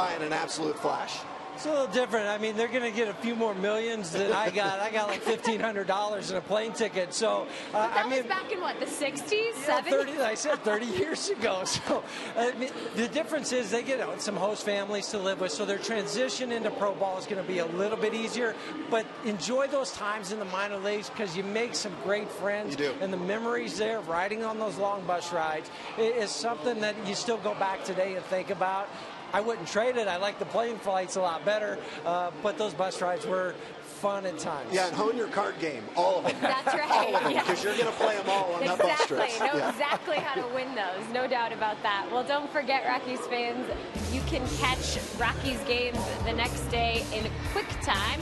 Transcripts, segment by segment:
by in an absolute flash. It's a little different. I mean, they're going to get a few more millions than I got. I got like $1,500 in a plane ticket. So that was back in what, the 60s, 70s? I said 30 years ago. So I mean, the difference is they get some host families to live with, so their transition into pro ball is going to be a little bit easier. But enjoy those times in the minor leagues because you make some great friends. You do. And the memories there, riding on those long bus rides, is something that you still go back today and think about. I wouldn't trade it. I like the plane flights a lot better, but those bus rides were fun at times. Yeah, and hone your card game, all of them. That's right. All of them, because you're going to play them all on that bus trip. Exactly. Know exactly how to win those. No doubt about that. Well, don't forget, Rockies fans, you can catch Rockies games the next day in quick time.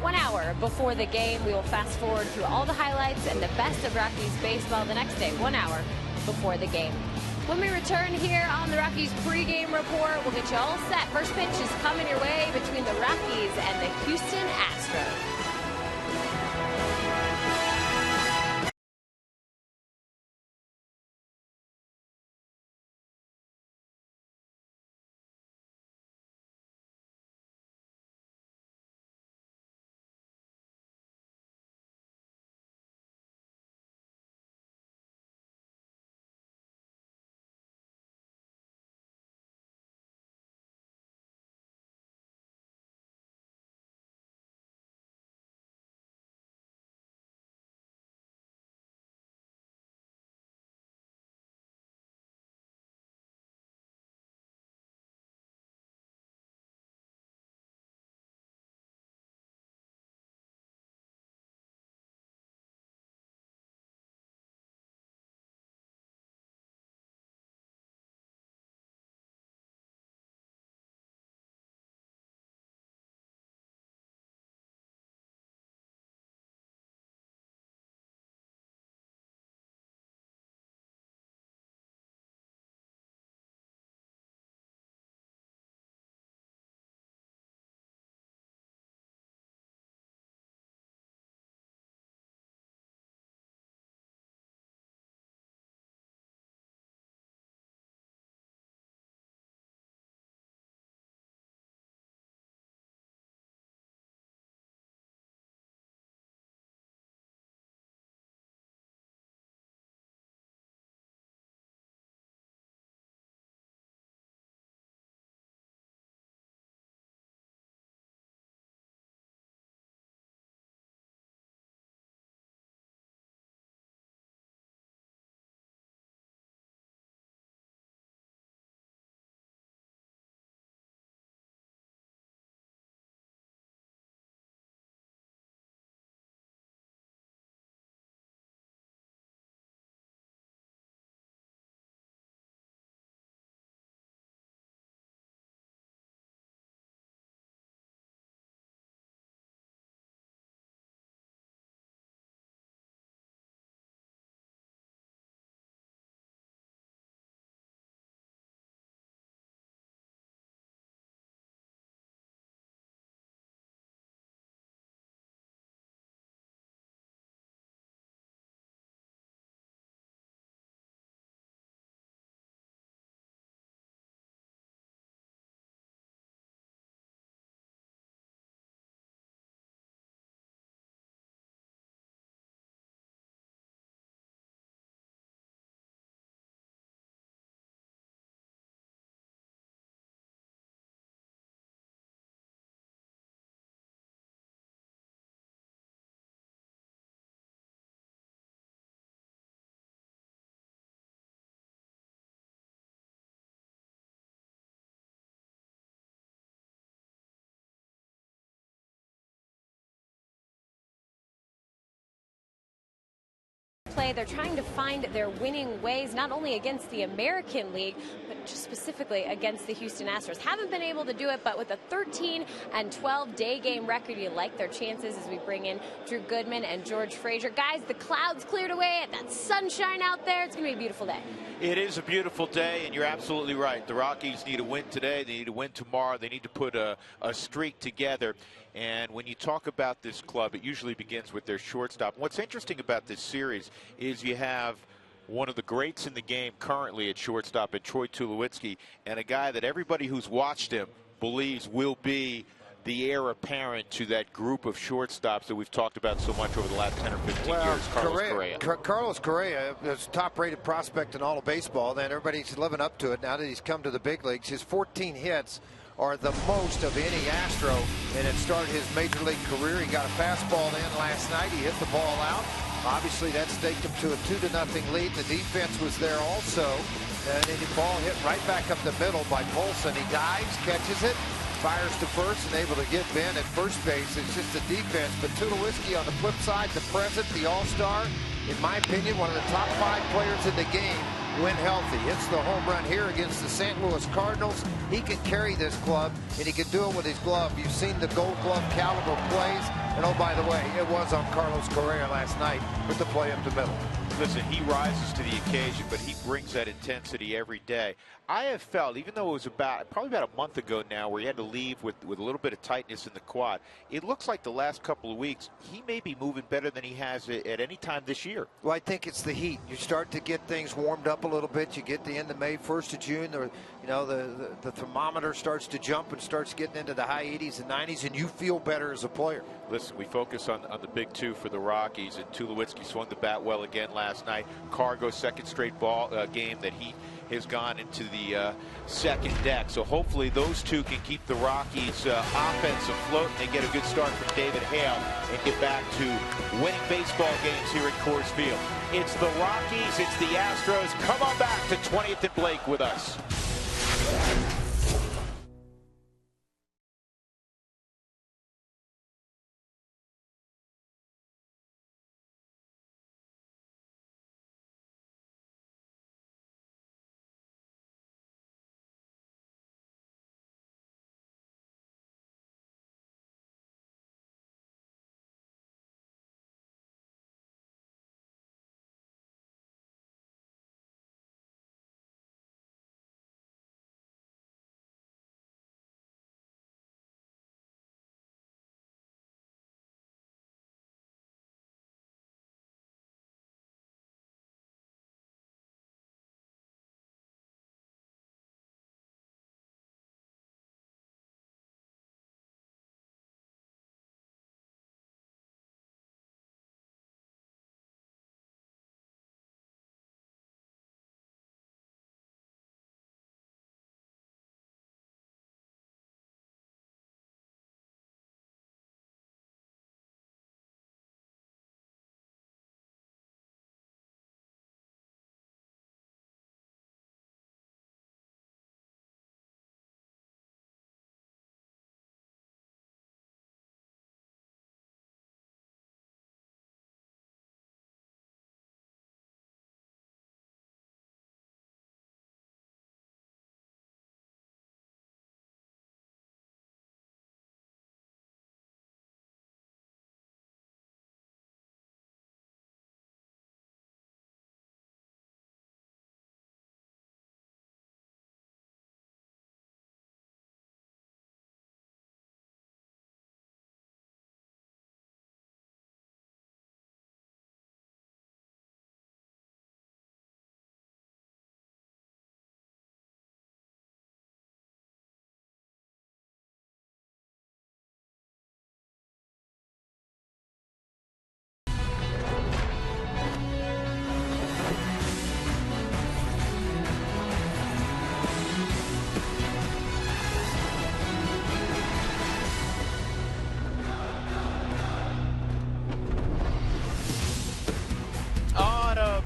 1 hour before the game, we will fast forward through all the highlights and the best of Rockies baseball the next day, 1 hour before the game. When we return here on the Rockies pregame report, we'll get you all set. First pitch is coming your way between the Rockies and the Houston Astros. Play. They're trying to find their winning ways, not only against the American League, but just specifically against the Houston Astros. Haven't been able to do it, but with a 13-12 day game record, you like their chances as we bring in Drew Goodman and George Frazier. Guys, the clouds cleared away, that sunshine out there. It's going to be a beautiful day. It is a beautiful day, and you're absolutely right. The Rockies need a win today. They need to win tomorrow. They need to put a streak together. And when you talk about this club, it usually begins with their shortstop. What's interesting about this series is you have one of the greats in the game currently at shortstop, at Troy Tulowitzki, and a guy that everybody who's watched him believes will be the heir apparent to that group of shortstops that we've talked about so much over the last 10 or 15 years, Carlos Correa. Carlos Correa is top-rated prospect in all of baseball. Then everybody's living up to it now that he's come to the big leagues. His 14 hits are the most of any Astro, and it started his major league career. He got a fastball in last night. He hit the ball out. Obviously, that staked him to a 2-0 lead. The defense was there also, and then the ball hit right back up the middle by Polson. He dives, catches it, fires to first, and able to get Ben at first base. It's just the defense. But Tulowitzki on the flip side, the present, the all-star, in my opinion, one of the top 5 players in the game when healthy. Hits the home run here against the St. Louis Cardinals. He can carry this club, and he can do it with his glove. You've seen the Gold Glove caliber plays. And oh, by the way, it was on Carlos Correa last night with the play up the middle. Listen, he rises to the occasion, but he brings that intensity every day. I have felt, even though it was probably about a month ago now, where he had to leave with a little bit of tightness in the quad, it looks like the last couple of weeks he may be moving better than he has at any time this year. Well, I think it's the heat. You start to get things warmed up a little bit. You get the end of May, 1st of June. The thermometer starts to jump and starts getting into the high 80s and 90s, and you feel better as a player. Listen, we focus on the big two for the Rockies, and Tulowitzki swung the bat well again last night. Cargo's second straight game that he has gone into the second deck. So hopefully those two can keep the Rockies offense afloat, and they get a good start from David Hale and get back to winning baseball games here at Coors Field. It's the Rockies, it's the Astros. Come on back to 20th and Blake with us.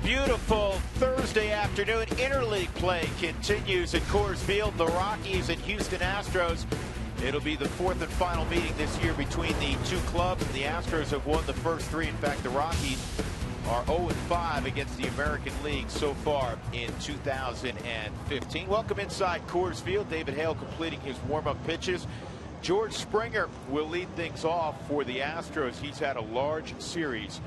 Beautiful Thursday afternoon. Interleague play continues at Coors Field. The Rockies and Houston Astros. It'll be the 4th and final meeting this year between the two clubs. The Astros have won the first 3. In fact, the Rockies are 0-5 against the American League so far in 2015. Welcome inside Coors Field. David Hale completing his warm-up pitches. George Springer will lead things off for the Astros. He's had a large series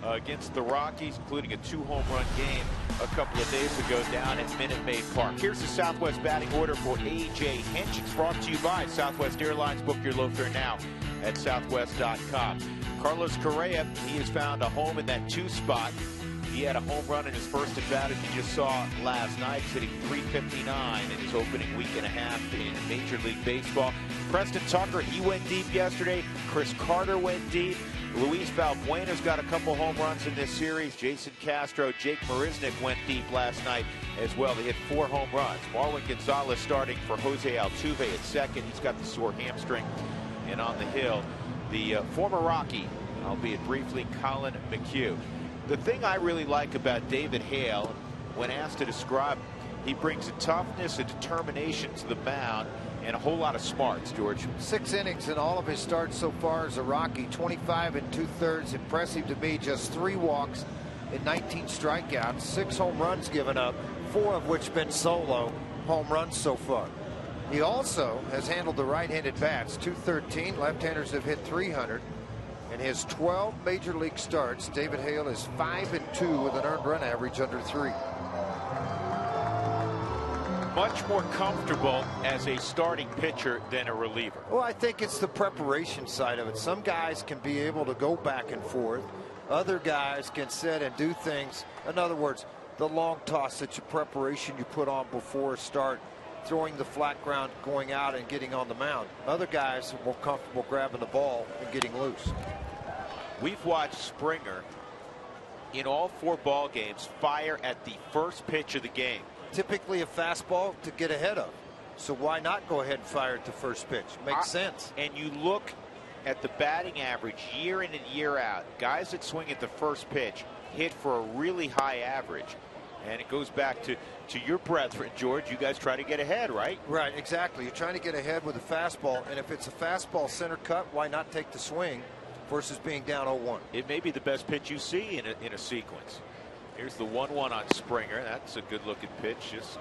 against the Rockies, including a 2-home-run game a couple of days ago down at Minute Maid Park. Here's the Southwest batting order for A.J. Hinch. It's brought to you by Southwest Airlines. Book your low fare now at southwest.com. Carlos Correa, he has found a home in that 2 spot He had a home run in his first at bat, as you just saw last night, hitting .359 in his opening week and a half in Major League Baseball. Preston Tucker, he went deep yesterday. Chris Carter went deep. Luis Valbuena's got a couple home runs in this series. Jason Castro, Jake Marisnick went deep last night as well. They hit 4 home runs. Marwin Gonzalez starting for Jose Altuve at second. He's got the sore hamstring. And on the hill, the former Rocky, albeit briefly, Colin McHugh. The thing I really like about David Hale, when asked to describe, he brings a toughness, a determination to the mound, and a whole lot of smarts, George. 6 innings in all of his starts so far as a Rocky, 25 2/3. Impressive to me. Just 3 walks and 19 strikeouts, 6 home runs given up, 4 of which been solo home runs so far. He also has handled the right-handed bats, .213. Left-handers have hit .300. In his 12 major league starts, David Hale is 5-2 with an earned run average under 3. Much more comfortable as a starting pitcher than a reliever. Well, I think it's the preparation side of it. Some guys can be able to go back and forth. Other guys can sit and do things. In other words, the long toss, it's a preparation you put on before a start, throwing the flat ground, going out and getting on the mound. Other guys are more comfortable grabbing the ball and getting loose. We've watched Springer in all 4 ball games fire at the first pitch of the game. Typically a fastball to get ahead of. So why not go ahead and fire at the first pitch? Makes sense. And you look at the batting average year in and year out. Guys that swing at the first pitch hit for a really high average. And it goes back to your brethren, George. You guys try to get ahead, right? Right, exactly. You're trying to get ahead with a fastball. And if it's a fastball center cut, why not take the swing versus being down 0-1? It may be the best pitch you see in a sequence. Here's the 1-1 on Springer. That's a good-looking pitch, just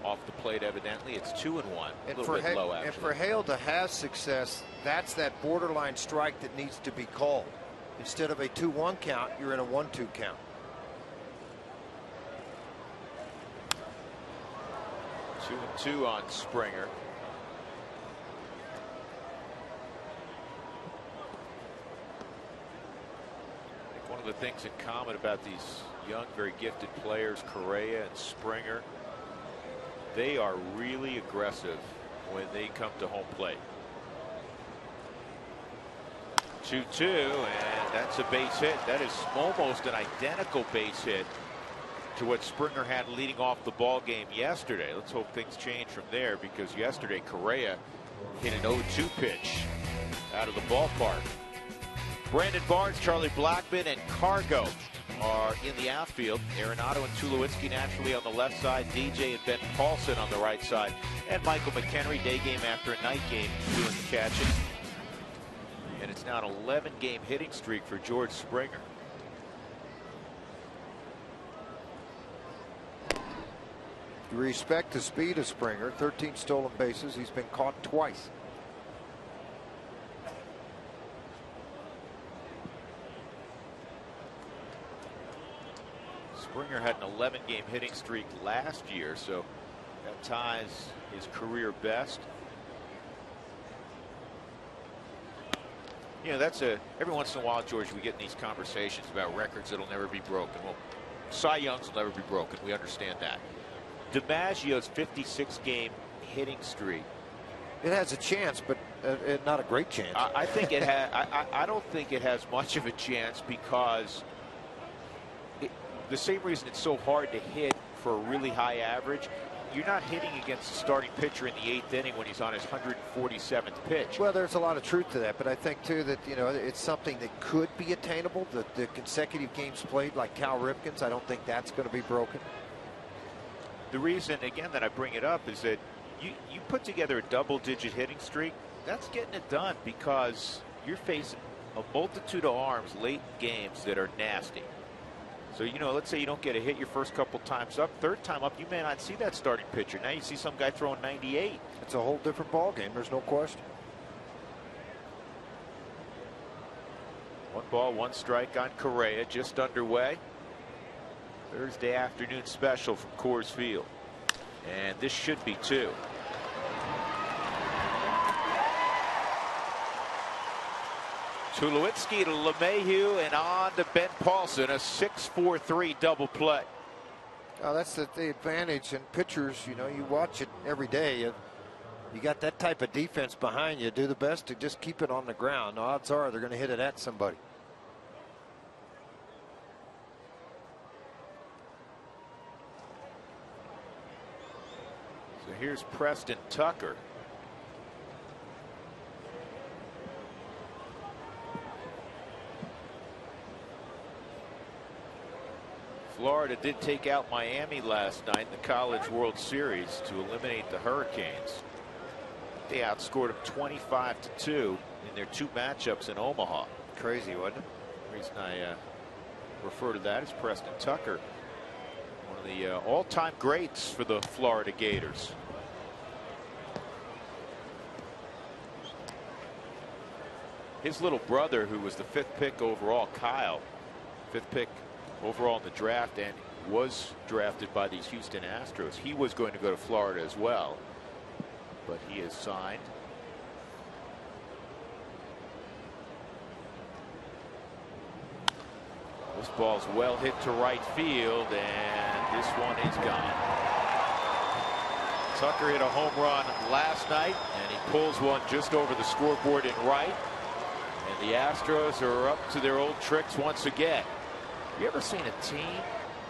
off the plate. Evidently, it's 2-1. A little bit low, actually. And for Hale to have success, that's that borderline strike that needs to be called. Instead of a 2-1 count, you're in a 1-2 count. 2-2 on Springer. I think one of the things in common about these young, very gifted players, Correa and Springer, they are really aggressive when they come to home plate. 2-2, and that's a base hit. That is almost an identical base hit to what Springer had leading off the ball game yesterday. Let's hope things change from there, because yesterday Correa hit an 0-2 pitch out of the ballpark. Brandon Barnes, Charlie Blackmon, and Cargo are in the outfield. Arenado and Tulowitzki naturally on the left side. DJ and Ben Paulson on the right side. And Michael McHenry, day game after a night game, doing the catching. And it's now an 11-game hitting streak for George Springer. You respect the speed of Springer. 13 stolen bases. He's been caught twice. Springer had an 11-game hitting streak last year, so that ties his career best. You know, that's every once in a while, George, we get in these conversations about records that'll never be broken. Well, Cy Young's will never be broken. We understand that. DiMaggio's 56-game hitting streak. It has a chance, but not a great chance. I think it has. I don't think it has much of a chance, because the same reason it's so hard to hit for a really high average. You're not hitting against a starting pitcher in the 8th inning when he's on his 147th pitch. Well, there's a lot of truth to that, but I think too that, you know, it's something that could be attainable. The consecutive games played, like Cal Ripken's, I don't think that's going to be broken. The reason, again, that I bring it up is that you put together a double-digit hitting streak. That's getting it done, because you're facing a multitude of arms late in games that are nasty. So, you know, let's say you don't get a hit your first couple times up. Third time up, you may not see that starting pitcher. Now you see some guy throwing 98. It's a whole different ball game. There's no question. 1 ball, 1 strike on Correa, just underway. Thursday afternoon special from Coors Field. And this should be 2. Tulowitzki to LeMahieu and on to Ben Paulson, a 6-4-3 double play. Oh, that's the advantage in pitchers. You know, you watch it every day. You got that type of defense behind you. Do the best to just keep it on the ground. The odds are they're going to hit it at somebody. So here's Preston Tucker. Florida did take out Miami last night in the College World Series to eliminate the Hurricanes. They outscored them 25-2 in their 2 matchups in Omaha. Crazy, wasn't it? The reason I refer to that is Preston Tucker, one of the all-time greats for the Florida Gators. His little brother, who was the 5th pick overall, Kyle, 5th pick overall in the draft and was drafted by these Houston Astros. He was going to go to Florida as well, but he is signed. This ball's well hit to right field, and this one is gone. Tucker hit a home run last night, and he pulls one just over the scoreboard in right. And the Astros are up to their old tricks once again. You ever seen a team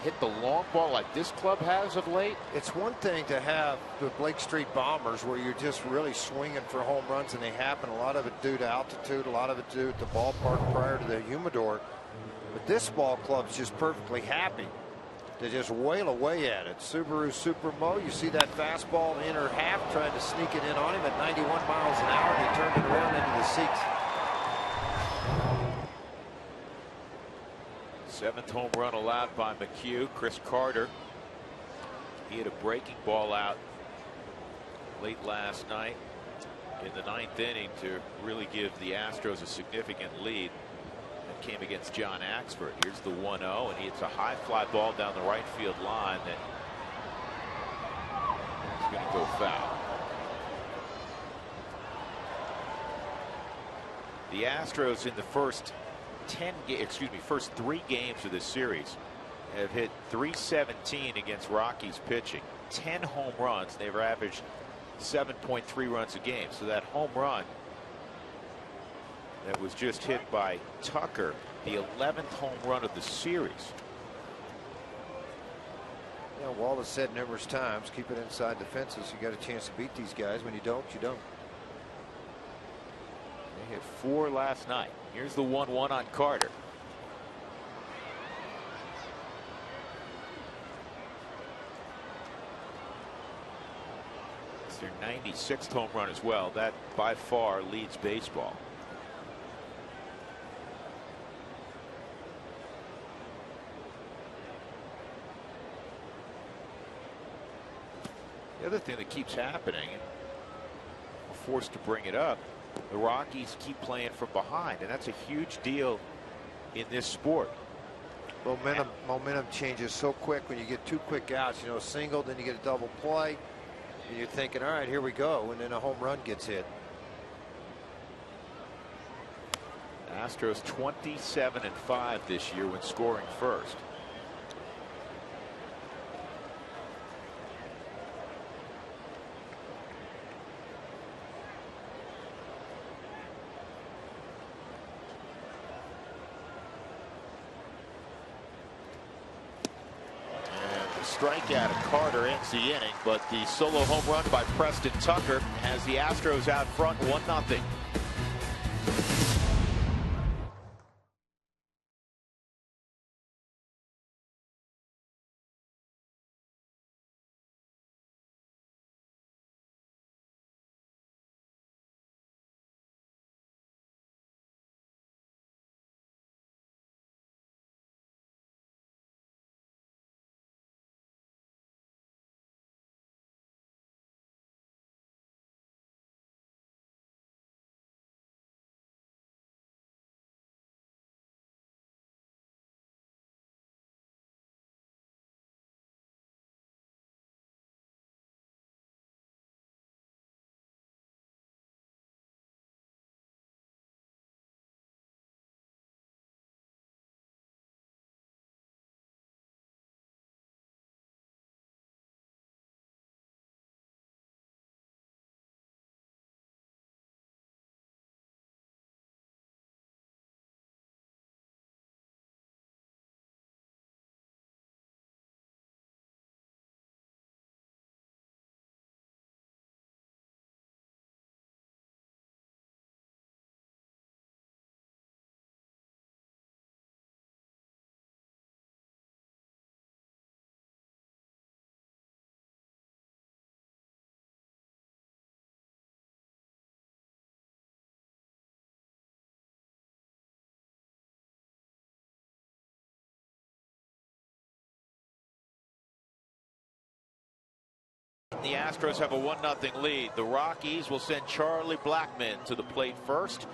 hit the long ball like this club has of late? It's one thing to have the Blake Street Bombers where you're just really swinging for home runs, and they happen. A lot of it due to altitude, a lot of it due to the ballpark prior to the humidor. But this ball club's just perfectly happy to just wail away at it. Subaru Supermo, you see that fastball inner half trying to sneak it in on him at 91 miles an hour, and he turned it around into the seats. 7th home run allowed by McHugh. Chris Carter, he had a breaking ball out late last night in the 9th inning to really give the Astros a significant lead. That came against John Axford. Here's the 1-0, and it's a high fly ball down the right field line that is going to go foul. The Astros in the first 3 games of this series have hit .317 against Rockies pitching, 10 home runs. They've averaged 7.3 runs a game. So that home run that was just hit by Tucker, the 11th home run of the series. Yeah, Wall has said numerous times, keep it inside the fences. You got a chance to beat these guys. When you don't, you don't. They hit 4 last night. Here's the 1-1 on Carter. It's their 96th home run as well. That by far leads baseball. The other thing that keeps happening, we're forced to bring it up, the Rockies keep playing from behind, and that's a huge deal in this sport. Momentum changes so quick when you get 2 quick outs. You know, a single, then you get a double play, and you're thinking, all right, here we go, and then a home run gets hit. Astros 27-5 this year when scoring first. Strikeout of Carter ends the inning, but the solo home run by Preston Tucker has the Astros out front 1-0. The Astros have a 1-0 lead. The Rockies will send Charlie Blackmon to the plate first.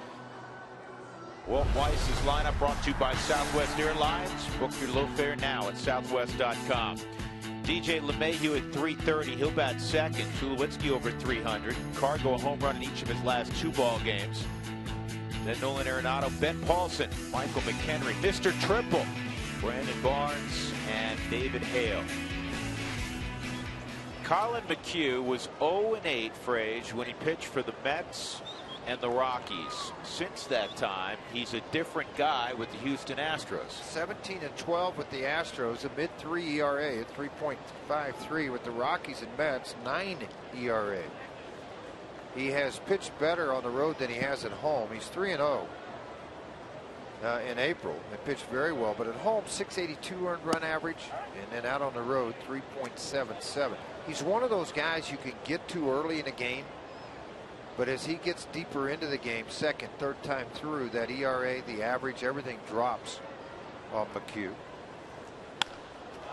Walt Weiss's lineup brought to you by Southwest Airlines. Book your low fare now at southwest.com. DJ LeMahieu at 330. He'll bat second. Tulowitzki over 300. Cargo a home run in each of his last 2 ball games. Then Nolan Arenado, Ben Paulson, Michael McHenry, Mr. Triple, Brandon Barnes, and David Hale. Colin McHugh was 0-8 for Age when he pitched for the Mets and the Rockies. Since that time, he's a different guy with the Houston Astros. 17-12 with the Astros, a mid-3 ERA at 3.53 with the Rockies and Mets, 9 ERA. He has pitched better on the road than he has at home. He's 3-0 in April and pitched very well, but at home 682 earned run average, and then out on the road 3.77. He's one of those guys you can get to early in a game, but as he gets deeper into the game, second, third time through, that ERA, the average, everything drops on McHugh.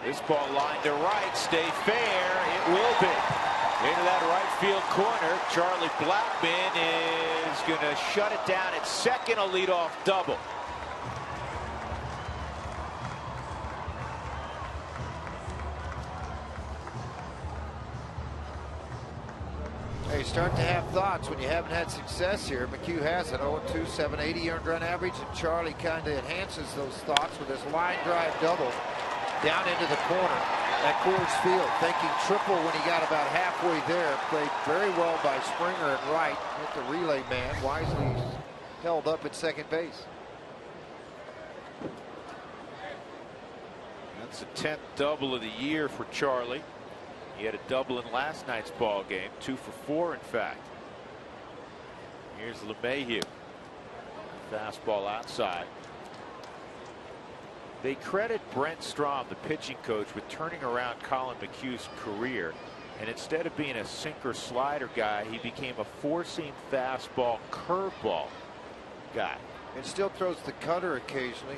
This ball line to right, stay fair. It will be. Into that right field corner, Charlie Blackmon is going to shut it down at second, a leadoff double. You start to have thoughts when you haven't had success here. McHugh has an 0-2, 780 earned run average, and Charlie kind of enhances those thoughts with his line drive double down into the corner at Coors Field. Thinking triple when he got about halfway there. Played very well by Springer at right. Hit the relay man. Wisely held up at second base. That's the 10th double of the year for Charlie. He had a double in last night's ball game, 2 for 4 in fact. Here's LeMahieu. Fastball outside. They credit Brent Strom, the pitching coach, with turning around Colin McHugh's career. And instead of being a sinker slider guy, he became a 4-seam fastball curveball guy. And still throws the cutter occasionally.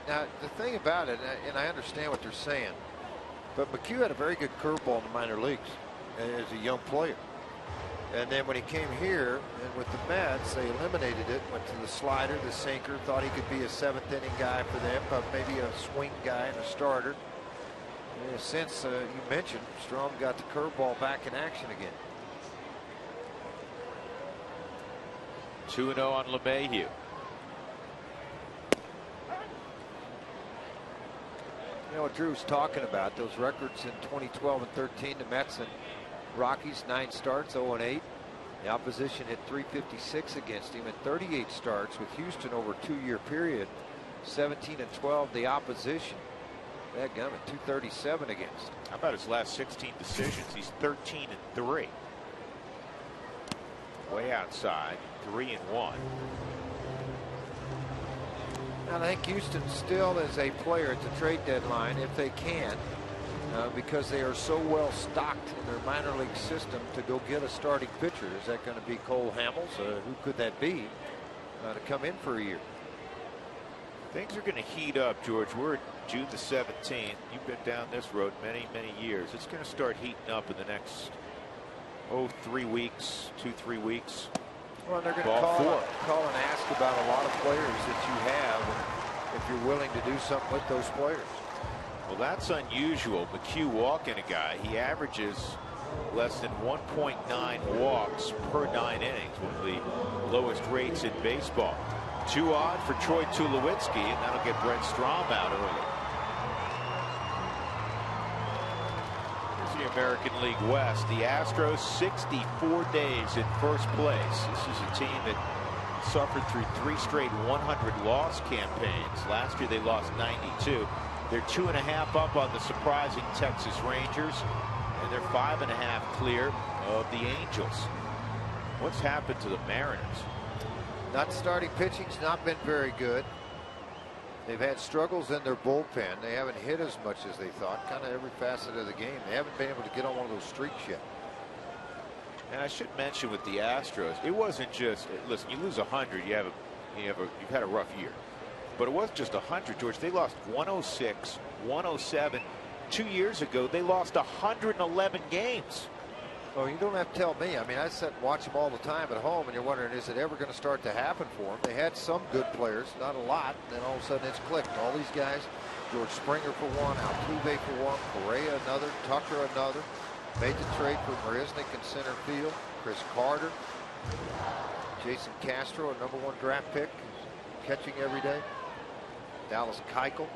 Now, the thing about it, and I understand what they're saying, but McHugh had a very good curveball in the minor leagues as a young player. And then when he came here and with the Mets, they eliminated it, went to the slider, the sinker, thought he could be a 7th inning guy for them, but maybe a swing guy and a starter. And since you mentioned, Strom got the curveball back in action again. 2-0 on LeMahieu. You know what Drew's talking about, those records in 2012 and 13, the Mets and Rockies, 9 starts, 0-8. The opposition hit 356 against him, and 38 starts with Houston over a 2-year period. 17-12 the opposition. That gun at 237 against. How about his last 16 decisions? He's 13-3. Way outside, 3-1. And I think Houston still is a player at the trade deadline, if they can, because they are so well stocked in their minor league system to go get a starting pitcher. Is that going to be Cole Hamels? Who could that be to come in for a year? Things are going to heat up, George. We're June the 17th. You've been down this road many years. It's going to start heating up in the next 3 weeks, 2-3 weeks. Well, they're going to call and ask about a lot of players that you have, and if you're willing to do something with those players. Well, that's unusual. McHugh walking a guy. He averages less than 1.9 walks per 9 innings, one of the lowest rates in baseball. 2 odd for Troy Tulowitzki, and that'll get Brent Strom out early. Here's the American League West. The Astros 64 days in first place. This is a team that suffered through 3 straight 100-loss campaigns. Last year they lost 92. They're 2.5 up on the surprising Texas Rangers, and they're 5.5 clear of the Angels. What's happened to the Mariners? Not starting pitching's not been very good. They've had struggles in their bullpen. They haven't hit as much as they thought. Kind of every facet of the game. They haven't been able to get on one of those streaks yet. And I should mention with the Astros, it wasn't just, listen, you lose 100, you've had a rough year. But it wasn't just 100, George. They lost 106, 107. 2 years ago, they lost 111 games. Oh, you don't have to tell me. I mean, I sit and watch them all the time at home, and you're wondering, is it ever going to start to happen for them? They had some good players, not a lot, and then all of a sudden it's clicked. All these guys, George Springer for one, Altuve for one, Correa another, Tucker another. Made the trade for Marisnick in center field. Chris Carter, Jason Castro, a #1 draft pick, catching every day. Dallas Keuchel.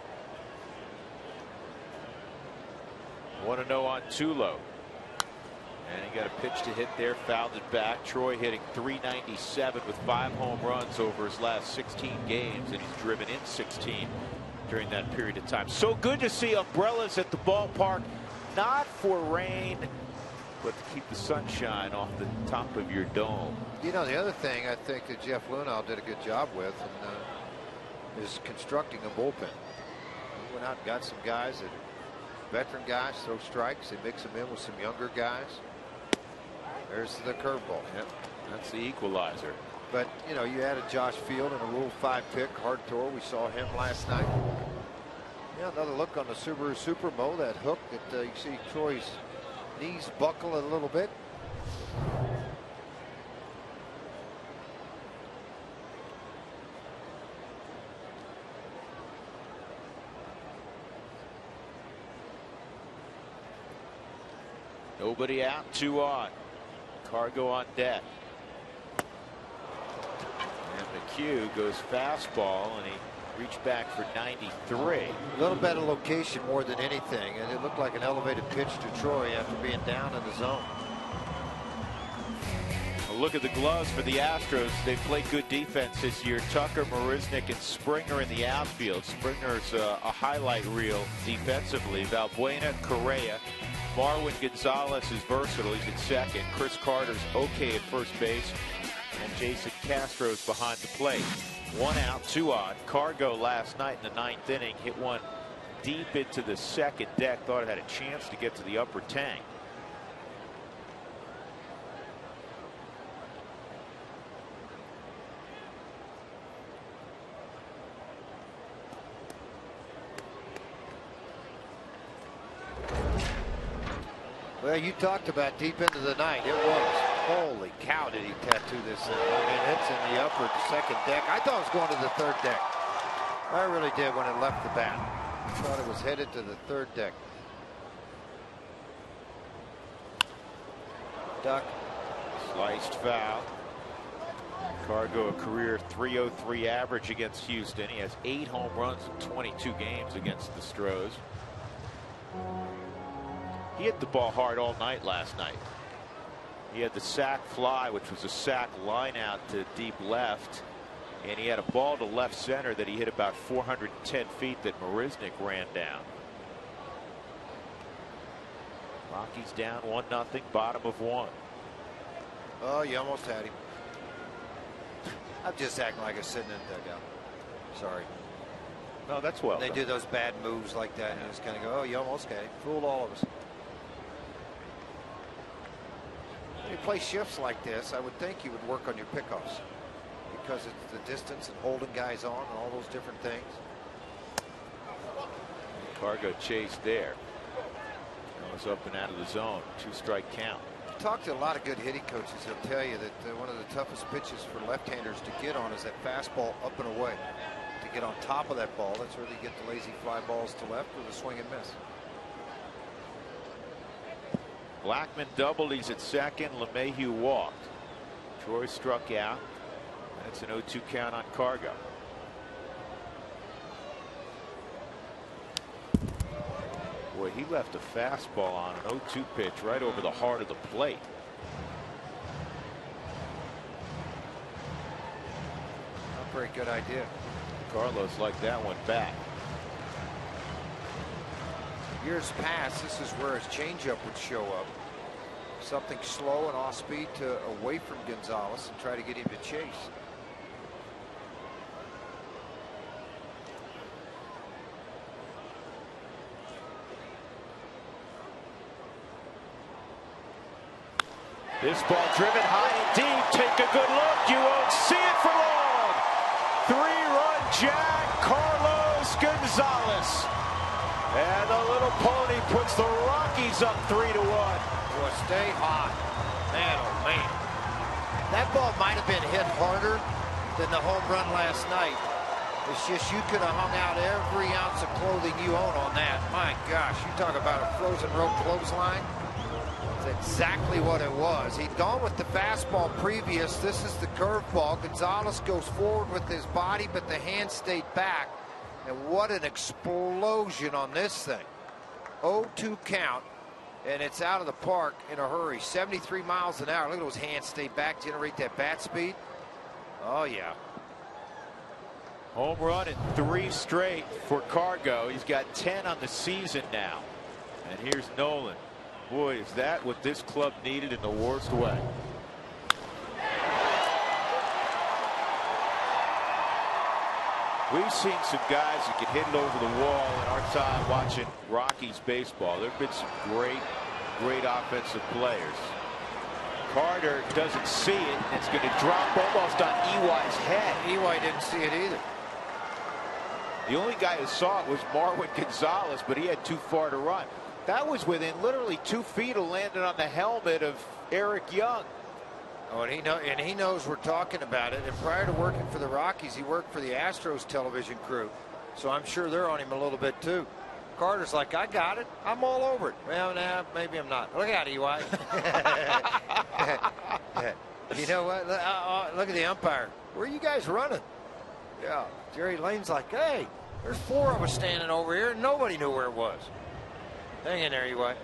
1-0 on Tulo. And he got a pitch to hit there, fouled it back. Troy hitting .397 with 5 home runs over his last 16 games, and he's driven in 16 during that period of time. So good to see umbrellas at the ballpark, not for rain, but to keep the sunshine off the top of your dome. You know, the other thing I think that Jeff Luhnow did a good job with is constructing a bullpen. He went out and got some guys that veteran guys, throw strikes. They mix them in with some younger guys. There's the curveball. Yep, that's the equalizer. But, you know, you added Josh Field and a Rule 5 pick, Hartor. We saw him last night. Yeah, another look on the Subaru Supermo, that hook that you see Troy's knees buckle a little bit. Nobody out, 2 on. Cargo on deck. And McHugh goes fastball, and he reached back for 93. A little better location more than anything, and it looked like an elevated pitch to Troy after being down in the zone. Well, look at the gloves for the Astros. They've played good defense this year. Tucker, Marisnick, and Springer in the outfield. Springer's a highlight reel defensively. Valbuena, Correa. Marwin Gonzalez is versatile. He's at second. Chris Carter's okay at first base. And Jason Castro's behind the plate. 1 out, 2 on. Cargo last night in the 9th inning hit one deep into the second deck. Thought it had a chance to get to the upper tank. Well, you talked about deep into the night. It was. Holy cow, did he tattoo this thing. I mean, it's in the upper second deck. I thought it was going to the third deck. I really did when it left the bat. I thought it was headed to the third deck. Duck. Sliced foul. Cargo a career .303 average against Houston. He has 8 home runs in 22 games against the Astros. He hit the ball hard all night last night. He had the sac fly, which was a sac line out to deep left, and he had a ball to left center that he hit about 410 feet that Marisnick ran down. Rockies down 1-0, bottom of 1. Oh, you almost had him. I'm just acting like I'm sitting in the dugout. Sorry. No, that's well They done. do those bad moves like that, and you just kind of go, oh, you almost got him. Fooled all of us. When you play shifts like this, I would think you would work on your pickoffs because it's the distance and holding guys on and all those different things. Cargo chased there. Goes up and out of the zone. 2-strike count. Talk to a lot of good hitting coaches. They'll tell you that one of the toughest pitches for left-handers to get on is that fastball up and away. To get on top of that ball, that's where they get the lazy fly balls to left or the swing and miss. Blackman doubled. He's at second. LeMahieu walked. Troy struck out. That's an 0-2 count on Cargo. Boy, he left a fastball on an 0-2 pitch right over the heart of the plate. Not a very good idea. Carlos liked that one back. Years past, this is where his changeup would show up. Something slow and off speed to away from Gonzalez and try to get him to chase. This ball driven high and deep. Take a good look. You won't see it for long. 3-run jack, Carlos Gonzalez. And the little pony puts the Rockies up 3-1. Boy, stay hot. Man, oh man. That ball might have been hit harder than the home run last night. It's just you could have hung out every ounce of clothing you own on that. My gosh, you talk about a frozen rope clothesline. That's exactly what it was. He'd gone with the fastball previous. This is the curveball. Gonzalez goes forward with his body, but the hand stayed back. And what an explosion on this thing. 0-2 count, and it's out of the park in a hurry. 73 miles an hour. Look at those hands stay back, generate that bat speed. Oh, yeah. Home run in 3 straight for Cargo. He's got 10 on the season now. And here's Nolan. Boy, is that what this club needed in the worst way. We've seen some guys that can hit it over the wall in our time watching Rockies baseball. There have been some great offensive players. Carter doesn't see it. It's going to drop almost on EY's head. EY didn't see it either. The only guy who saw it was Marwin Gonzalez, but he had too far to run. That was within literally 2 feet of landing on the helmet of Eric Young. Oh, and he knows we're talking about it. And prior to working for the Rockies, he worked for the Astros television crew. So I'm sure they're on him a little bit too. Carter's like, I got it. I'm all over it. Well, nah, maybe I'm not. Look out, EY. You know what? Look at the umpire. Where are you guys running? Yeah. Jerry Lane's like, hey, there's 4 of us standing over here, and nobody knew where it was. Hang in there, EY.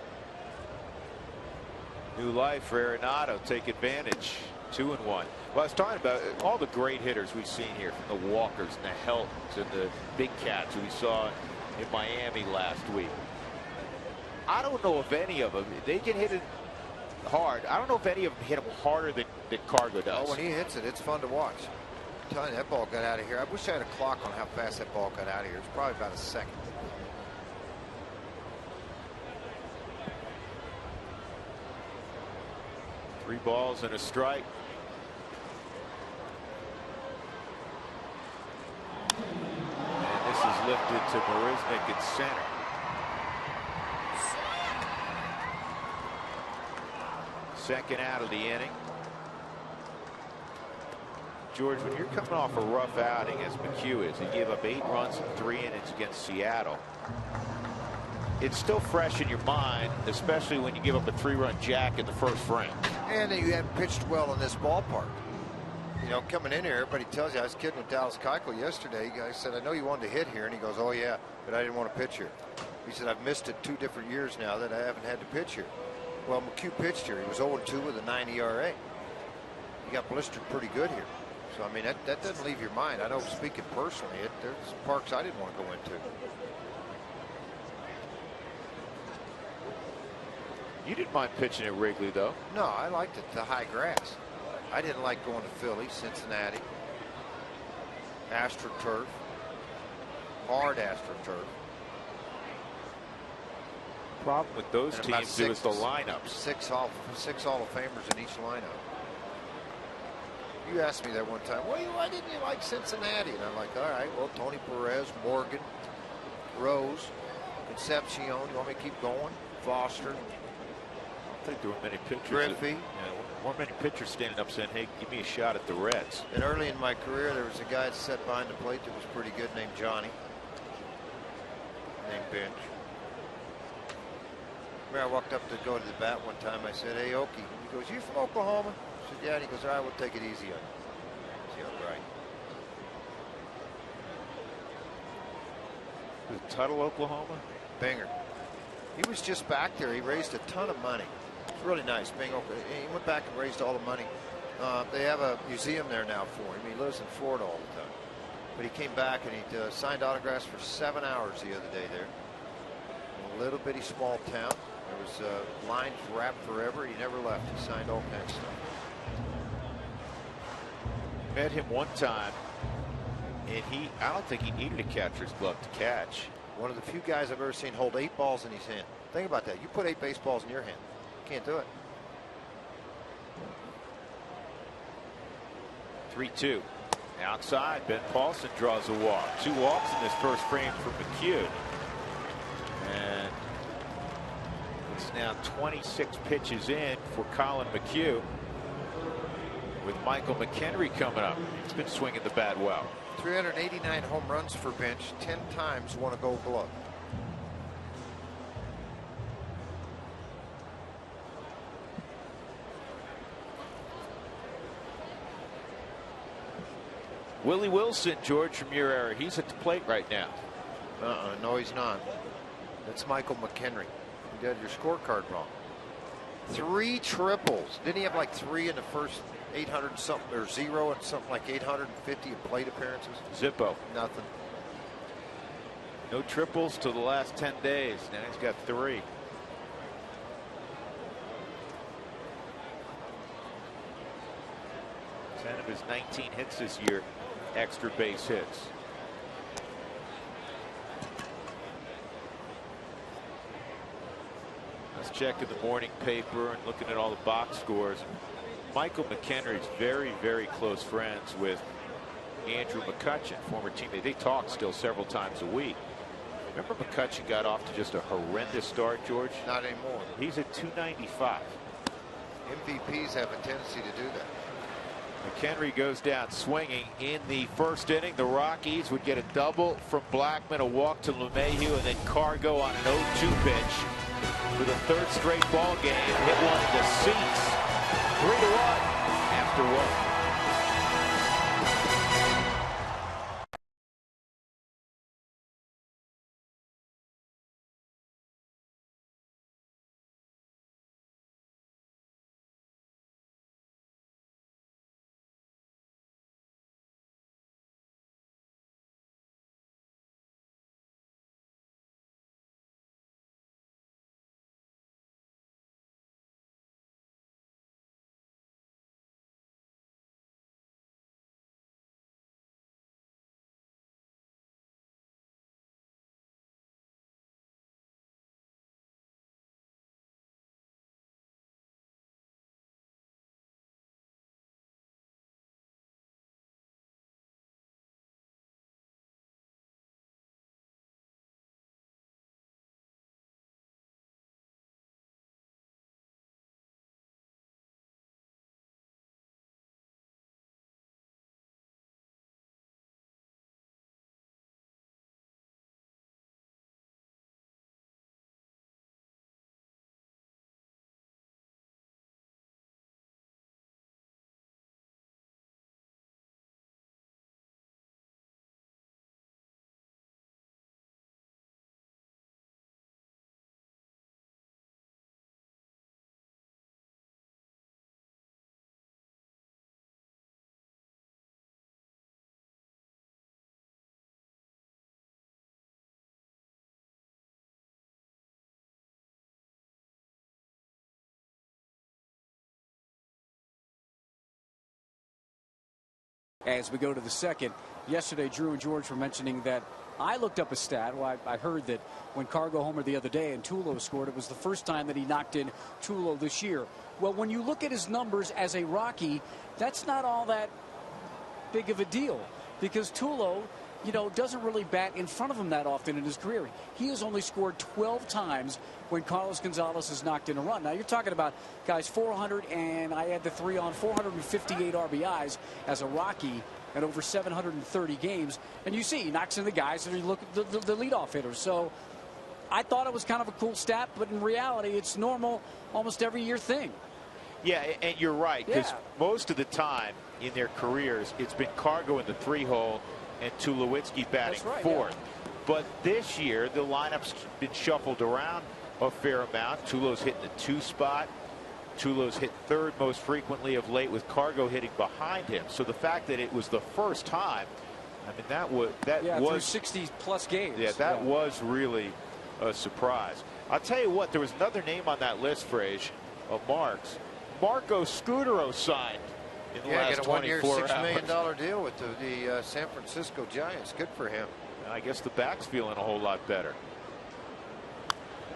New life for Arenado. Take advantage. 2-1. Well, I was talking about all the great hitters we've seen here, from the Walkers and the Heltons and the big cats who we saw in Miami last week. I don't know if any of them, they can hit it hard. I don't know if any of them hit him harder than Cargo does. Oh, when he hits it, it's fun to watch. I'm telling you, that ball got out of here. I wish I had a clock on how fast that ball got out of here. It's probably about a second. Three balls and a strike. And this is lifted to Marisnik at center. Second out of the inning. George, when you're coming off a rough outing as McHugh is, he gave up 8 runs in 3 innings against Seattle. It's still fresh in your mind, especially when you give up a 3-run jack in the first frame. And you haven't pitched well in this ballpark. You know, coming in here, everybody tells you. I was kidding with Dallas Keuchel yesterday. I said, I know you wanted to hit here. And he goes, oh, yeah, but I didn't want to pitch here. He said, I've missed it 2 different years now that I haven't had to pitch here. Well, McHugh pitched here. He was 0-2 with a 9 ERA. He got blistered pretty good here. So, I mean, that doesn't leave your mind. I know, speaking personally, there's parks I didn't want to go into. You didn't mind pitching at Wrigley, though. No, I liked it, the high grass. I didn't like going to Philly, Cincinnati, AstroTurf, hard AstroTurf. Problem with those and teams is the lineups. Six Hall of Famers in each lineup. You asked me that one time, well, why didn't you like Cincinnati? And I'm like, all right, well, Tony Perez, Morgan, Rose, Concepcion. You want me to keep going? Foster. I think there were many pitchers. Griffey. More many pitchers standing up saying, hey, give me a shot at the Reds. And early in my career, there was a guy that sat behind the plate that was pretty good named Johnny. Named Bench. Remember, I walked up to go to the bat one time. I said, hey, Okie. He goes, you from Oklahoma? I said, yeah. And he goes, all right, we'll take it easy on you. Yeah, right. Was Tuttle, Oklahoma? Binger. He was just back there. He raised a ton of money. It's really nice. He went back and raised all the money. They have a museum there now for him. He lives in Florida all the time. But he came back and he signed autographs for 7 hours the other day there. In a little bitty small town. There was lines wrapped forever. He never left. He signed all kinds of stuff. Met him one time, and I don't think he needed a catcher's glove to catch. One of the few guys I've ever seen hold 8 balls in his hand. Think about that. You put 8 baseballs in your hand. Can't do it. 3-2. Outside, Ben Paulson draws a walk. 2 walks in this first frame for McHugh. It's now 26 pitches in for Colin McHugh, with Michael McHenry coming up. He's been swinging the bat well. 389 home runs for Bench, 10 times won a Gold Glove. Willie Wilson, George, from your era, he's at the plate right now. No, he's not. That's Michael McHenry. You got your scorecard wrong. 3 triples. Didn't he have like 3 in the first 800 something, or 0 and something like 850 plate appearances? Zippo. Nothing. No triples till the last 10 days. Now he's got 3. Ten of his 19 hits this year, extra base hits. Let's check in the morning paper and looking at all the box scores. Michael McHenry is very, very close friends with Andrew McCutchen, former teammate. They talk still several times a week. Remember McCutchen got off to just a horrendous start, George? Not anymore. He's at 295. MVPs have a tendency to do that. McHenry goes down swinging in the first inning. The Rockies would get a double from Blackman, a walk to LeMahieu, and then Cargo on an 0-2 pitch for the 3rd straight ball game. Hit one in the seats. 3-1 after 1. As we go to the second, yesterday Drew and George were mentioning that I looked up a stat. Well, I heard that when Cargo homered the other day and Tulo scored, it was the first time that he knocked in Tulo this year. Well, when you look at his numbers as a Rocky, that's not all that big of a deal, because Tulo, you know, doesn't really bat in front of him that often in his career. He has only scored 12 times when Carlos Gonzalez has knocked in a run. Now, you're talking about guys 400, and I add the 3 on 458 RBIs as a Rocky and over 730 games. And you see, he knocks in the guys and you look at the leadoff hitters. So I thought it was kind of a cool stat, but in reality, it's normal, almost every year thing. Yeah, and you're right, because most of the time in their careers, it's been Cargo in the 3-hole and Tulowitzki batting fourth. But this year, the lineup's been shuffled around a fair amount. Tulo's hitting the 2 spot. Tulo's hit 3rd most frequently of late, with Cargo hitting behind him. So the fact that it was the first time, I mean, that was through 60+ games. Yeah, that was really a surprise. I'll tell you what, there was another name on that list, Frage, of Marks. Marco Scutero signed in the last 24 hours. Get a 1-year, $6 million deal with the San Francisco Giants. Good for him. And I guess the back's feeling a whole lot better.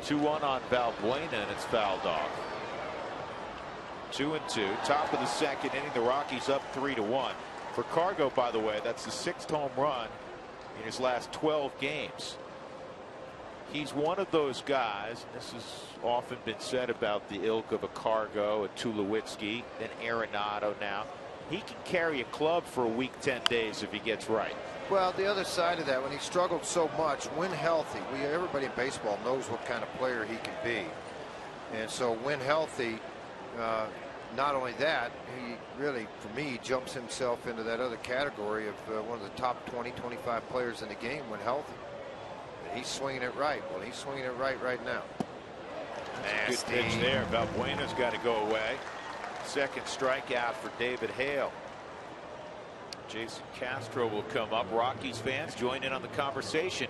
2-1 on Valbuena, and it's fouled off. 2-2. Top of the second inning. The Rockies up 3-1. For Cargo, by the way, that's the 6th home run in his last 12 games. He's one of those guys, and this has often been said about the ilk of a Cargo, a Tulowitzki, an Arenado now. He can carry a club for a week, 10 days if he gets right. Well, the other side of that, when he struggled so much, when healthy, everybody in baseball knows what kind of player he can be. And so when healthy, not only that, he really, for me, jumps himself into that other category of one of the top 20, 25 players in the game when healthy. And he's swinging it right. Well, he's swinging it right now. Good pitch there. Valbuena's got to go away. Second strikeout for David Hale. Jason Castro will come up. Rockies fans, join in on the conversation.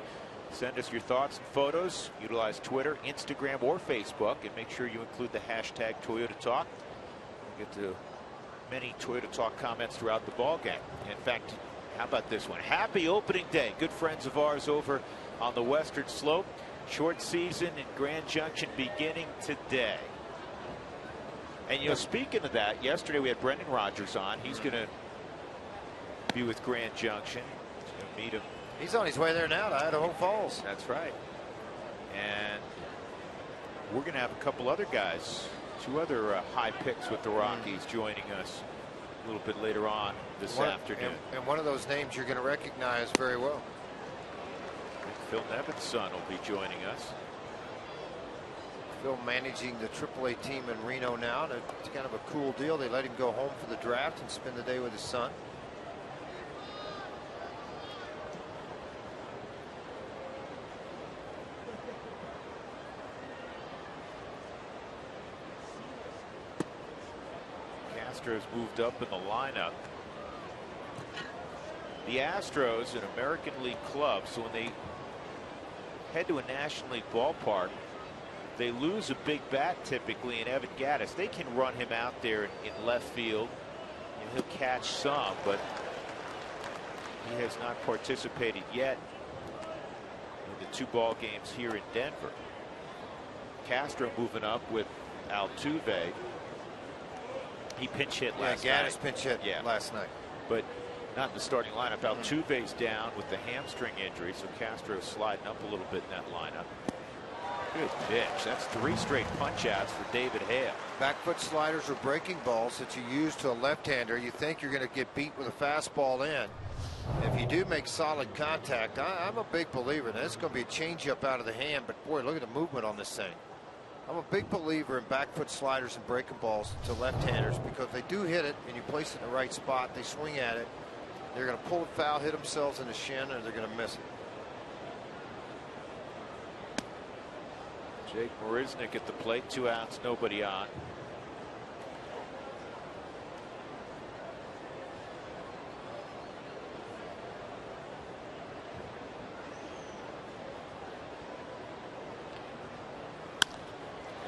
Send us your thoughts and photos. Utilize Twitter, Instagram, or Facebook, and make sure you include the hashtag Toyota Talk. We'll get to many Toyota Talk comments throughout the ball game. In fact, how about this one? Happy opening day. Good friends of ours over on the Western Slope. Short season in Grand Junction beginning today. And, you know, speaking of that, yesterday we had Brendan Rodgers on. He's going to be with Grand Junction. He's going to meet him. He's on his way there now to Idaho Falls. That's right. And we're going to have a couple other guys, two other high picks with the Rockies joining us a little bit later on this afternoon. And one of those names you're going to recognize very well. Phil Nevin's son will be joining us. Phil managing the AAA team in Reno now. And it's kind of a cool deal. They let him go home for the draft and spend the day with his son. Castro's moved up in the lineup. The Astros, an American League club, so when they head to a National League ballpark, they lose a big bat typically in Evan Gattis. They can run him out there in left field and he'll catch some, but he has not participated yet in the 2 ball games here in Denver. Castro moving up with Altuve. He pinch hit last night. Gattis pinch hit last night. But not in the starting lineup. Altuve's down with the hamstring injury, so Castro's sliding up a little bit in that lineup. Good pitch. That's 3 straight punch outs for David Hale. Back foot sliders are breaking balls that you use to a left-hander. You think you're going to get beat with a fastball in. If you do make solid contact, I'm a big believer. Now, it's going to be a changeup out of the hand, but boy, look at the movement on this thing. I'm a big believer in back foot sliders and breaking balls to left-handers because they do hit it and you place it in the right spot. They swing at it. They're going to pull it foul, hit themselves in the shin, or they're going to miss it. Jake Marisnick at the plate, 2 outs, nobody on.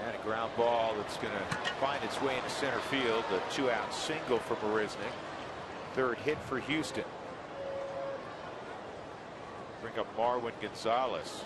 And a ground ball that's going to find its way into center field. A 2-out single for Marisnick. 3rd hit for Houston. Bring up Marwin Gonzalez.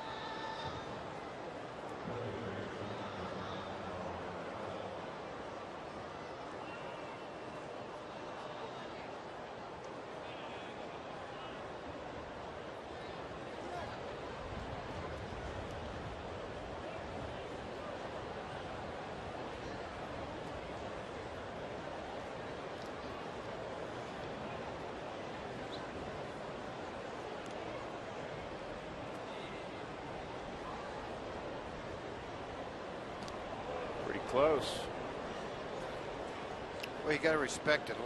Close. Well, you got to respect it.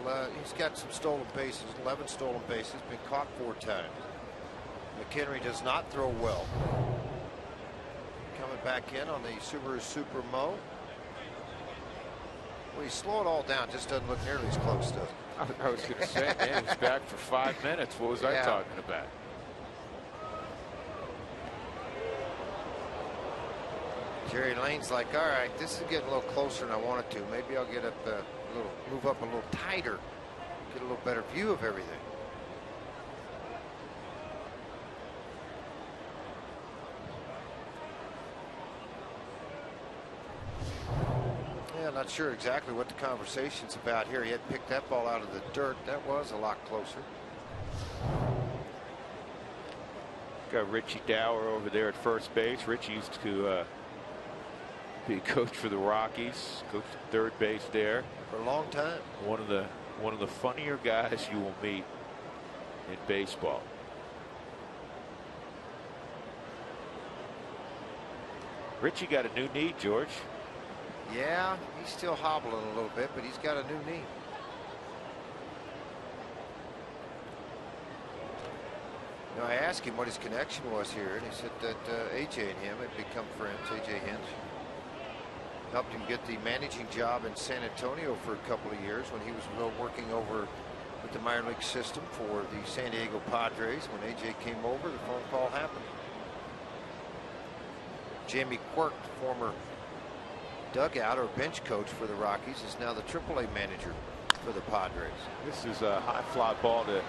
He's got some stolen bases, 11 stolen bases, been caught 4 times. McHenry does not throw well. Coming back in on the Subaru Super Mo. Well, you slow it all down, just doesn't look nearly as close, does it? I was going to say, man, he's back for 5 minutes. What was I talking about? Jerry Lane's like, all right, this is getting a little closer than I want it to. Maybe I'll get up move up a little tighter, get a little better view of everything. Yeah, not sure exactly what the conversation's about here. He had picked that ball out of the dirt. That was a lot closer. Got Richie Dower over there at first base. Richie used to be a coach for the Rockies, coached at third base there for a long time. One of the funnier guys you will meet in baseball. Richie got a new knee, George. Yeah, he's still hobbling a little bit, but he's got a new knee. You know, I asked him what his connection was here, and he said that AJ and him had become friends. AJ Hinch helped him get the managing job in San Antonio for a couple of years when he was working over with the minor league system for the San Diego Padres. When AJ came over, the phone call happened. Jamie Quirk, former dugout or bench coach for the Rockies, is now the AAA manager for the Padres. This is a high fly ball to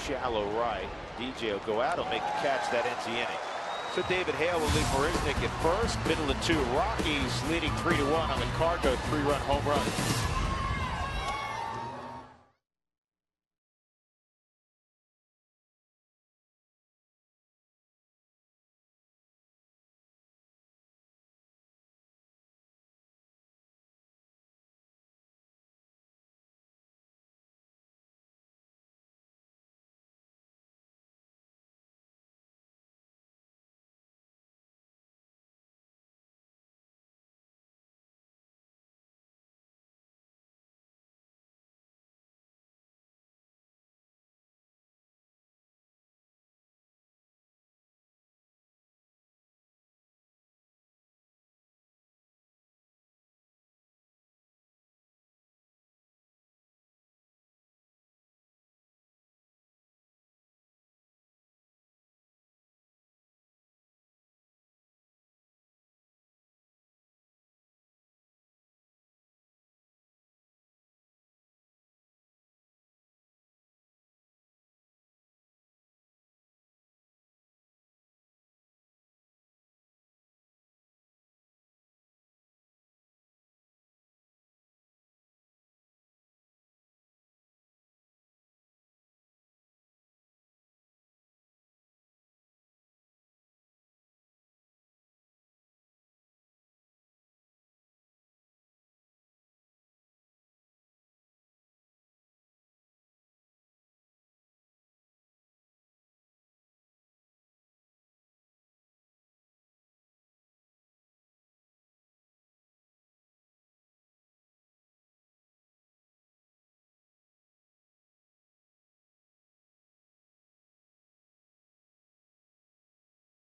shallow right. DJ will go out, he'll make the catch, that ends the inning. So David Hale will leave Marisnick at first, middle of 2. Rockies leading 3-1 on the Cargo 3-run home run.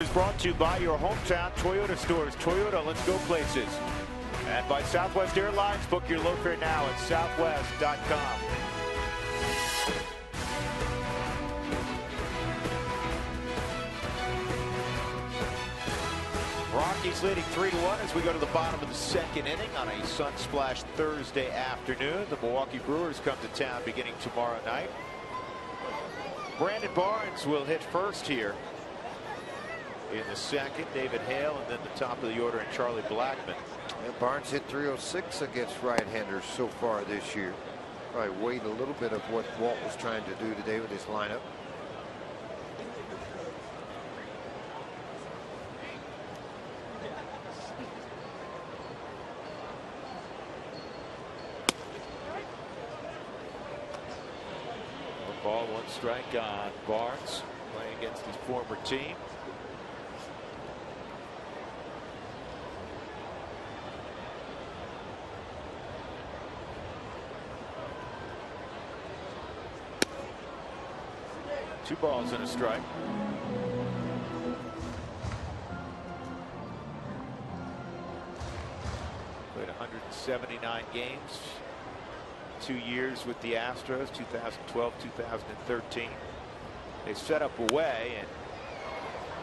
Is brought to you by your hometown Toyota stores. Toyota, let's go places. And by Southwest Airlines, book your low fare now at southwest.com. Rockies leading 3-1 as we go to the bottom of the second inning on a sun-splashed Thursday afternoon. The Milwaukee Brewers come to town beginning tomorrow night. Brandon Barnes will hit first here in the second. David Hale, and then the top of the order and Charlie Blackmon. And Barnes hit 306 against right-handers so far this year. Probably weighed a little bit of what Walt was trying to do today with his lineup. One ball, one strike on Barnes, playing against his former team. Two balls and a strike. Played 179 games. 2 years with the Astros, 2012, 2013. They set up away and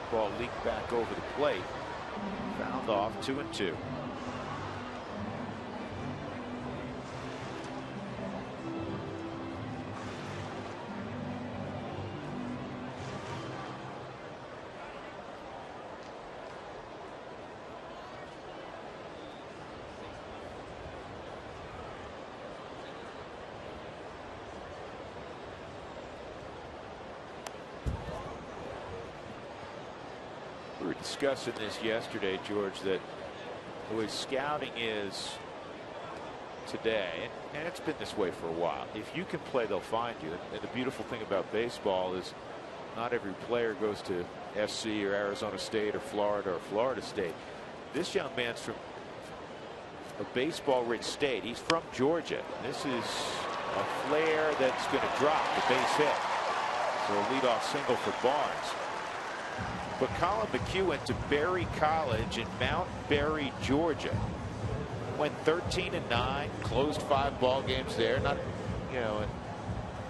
ball leaked back over the plate. Fouled off 2-2. discussing this yesterday, George, that the way scouting is today, and it's been this way for a while, if you can play, they'll find you. And the beautiful thing about baseball is not every player goes to SC or Arizona State or Florida State. This young man's from a baseball-rich state. He's from Georgia. This is a flare that's going to drop the base hit. So a leadoff single for Barnes. But Colin McHugh went to Berry College in Mount Berry, Georgia. Went 13-9, closed 5 ball games there. Not, you know,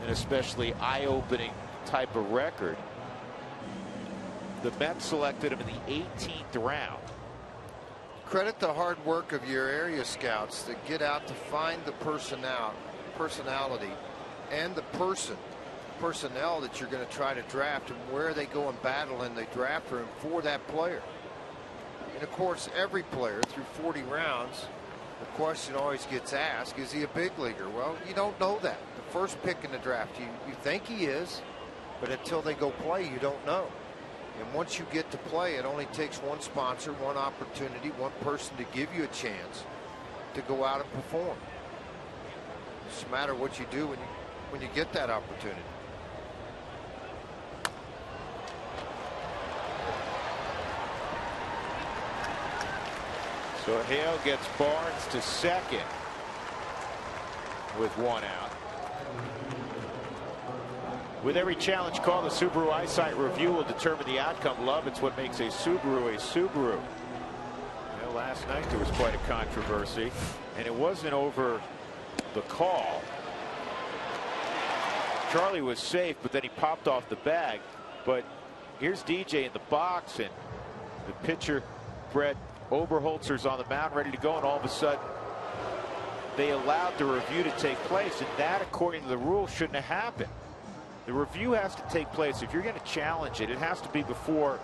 an especially eye-opening type of record. The Mets selected him in the 18th round. Credit the hard work of your area scouts that get out to find the personality and the personnel that you're going to try to draft, and where they go and battle in the draft room for that player. And of course, every player through 40 rounds, the question always gets asked, is he a big leaguer? Well, you don't know that. The first pick in the draft, you think he is, but until they go play, you don't know. And once you get to play, it only takes one sponsor, one opportunity, one person to give you a chance to go out and perform. It doesn't matter what you do when you get that opportunity. So Hale gets Barnes to second with 1 out. With every challenge call, the Subaru Eyesight Review will determine the outcome. Love, it's what makes a Subaru a Subaru. You know, last night there was quite a controversy, and it wasn't over the call. Charlie was safe, but then he popped off the bag. But here's DJ in the box, and the pitcher, Brett Oberholzer's on the mound ready to go, and all of a sudden they allowed the review to take place, and that, according to the rules, shouldn't have happened. The review has to take place. If you're going to challenge it, it has to be before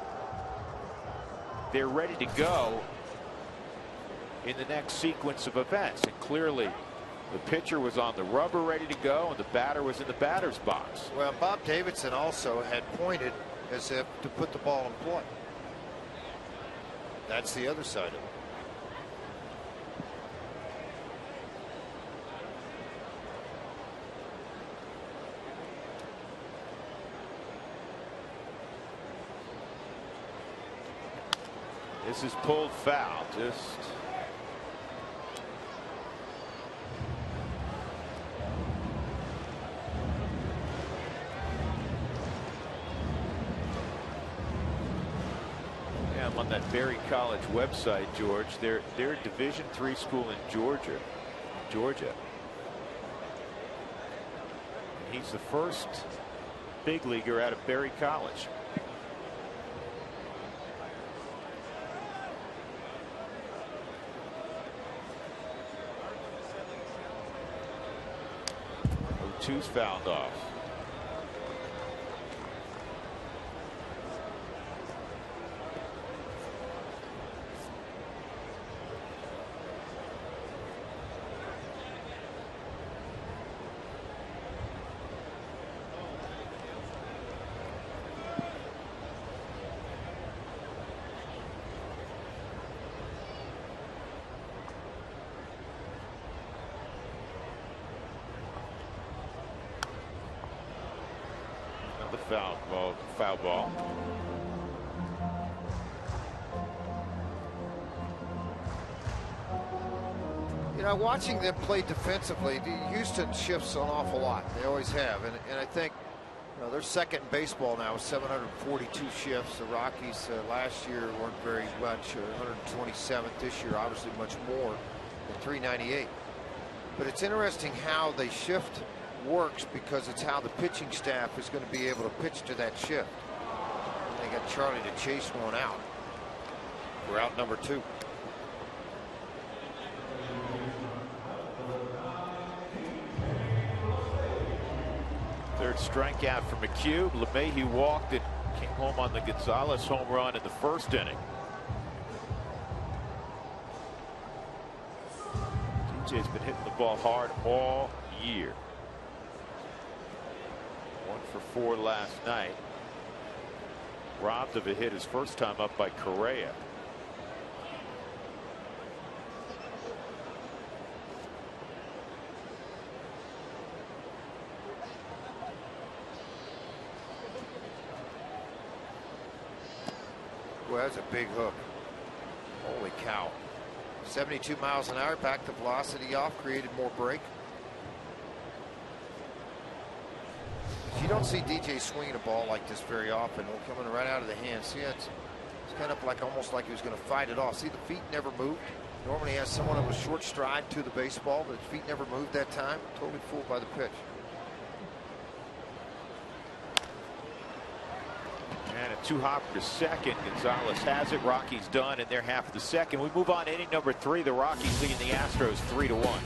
they're ready to go in the next sequence of events. And clearly the pitcher was on the rubber ready to go, and the batter was in the batter's box. Well, Bob Davidson also had pointed as if to put the ball in play. That's the other side of it. This is pulled foul. Just yeah, I'm on that Berry College website, George. They're a Division III school in Georgia. He's the first big leaguer out of Berry College. Two's fouled off. Foul ball. You know, watching them play defensively, Houston shifts an awful lot. They always have, and I think, you know, they're second in baseball now with 742 shifts. The Rockies last year weren't very much, 127th this year, obviously much more than 398. But it's interesting how they shift works, because it's how the pitching staff is going to be able to pitch to that shift. And they got Charlie to chase one out. We're out number 2. Third strikeout for McHugh. LeMahieu walked and came home on the Gonzalez home run in the first inning. DJ's been hitting the ball hard all year. 1 for 4 last night. robbed of a hit his first time up by Correa. Well, that's a big hook. Holy cow. 72 miles an hour, backed the velocity off, created more break. You don't see DJ swinging a ball like this very often. Coming right out of the hand. See, it's kind of like almost like he was going to fight it off. See, the feet never moved. Normally he has someone with a short stride to the baseball, but his feet never moved that time. Totally fooled by the pitch. And a 2-hopper to second. Gonzalez has it. Rockies done in their half of the second. We move on to inning number 3. The Rockies leading the Astros 3-1.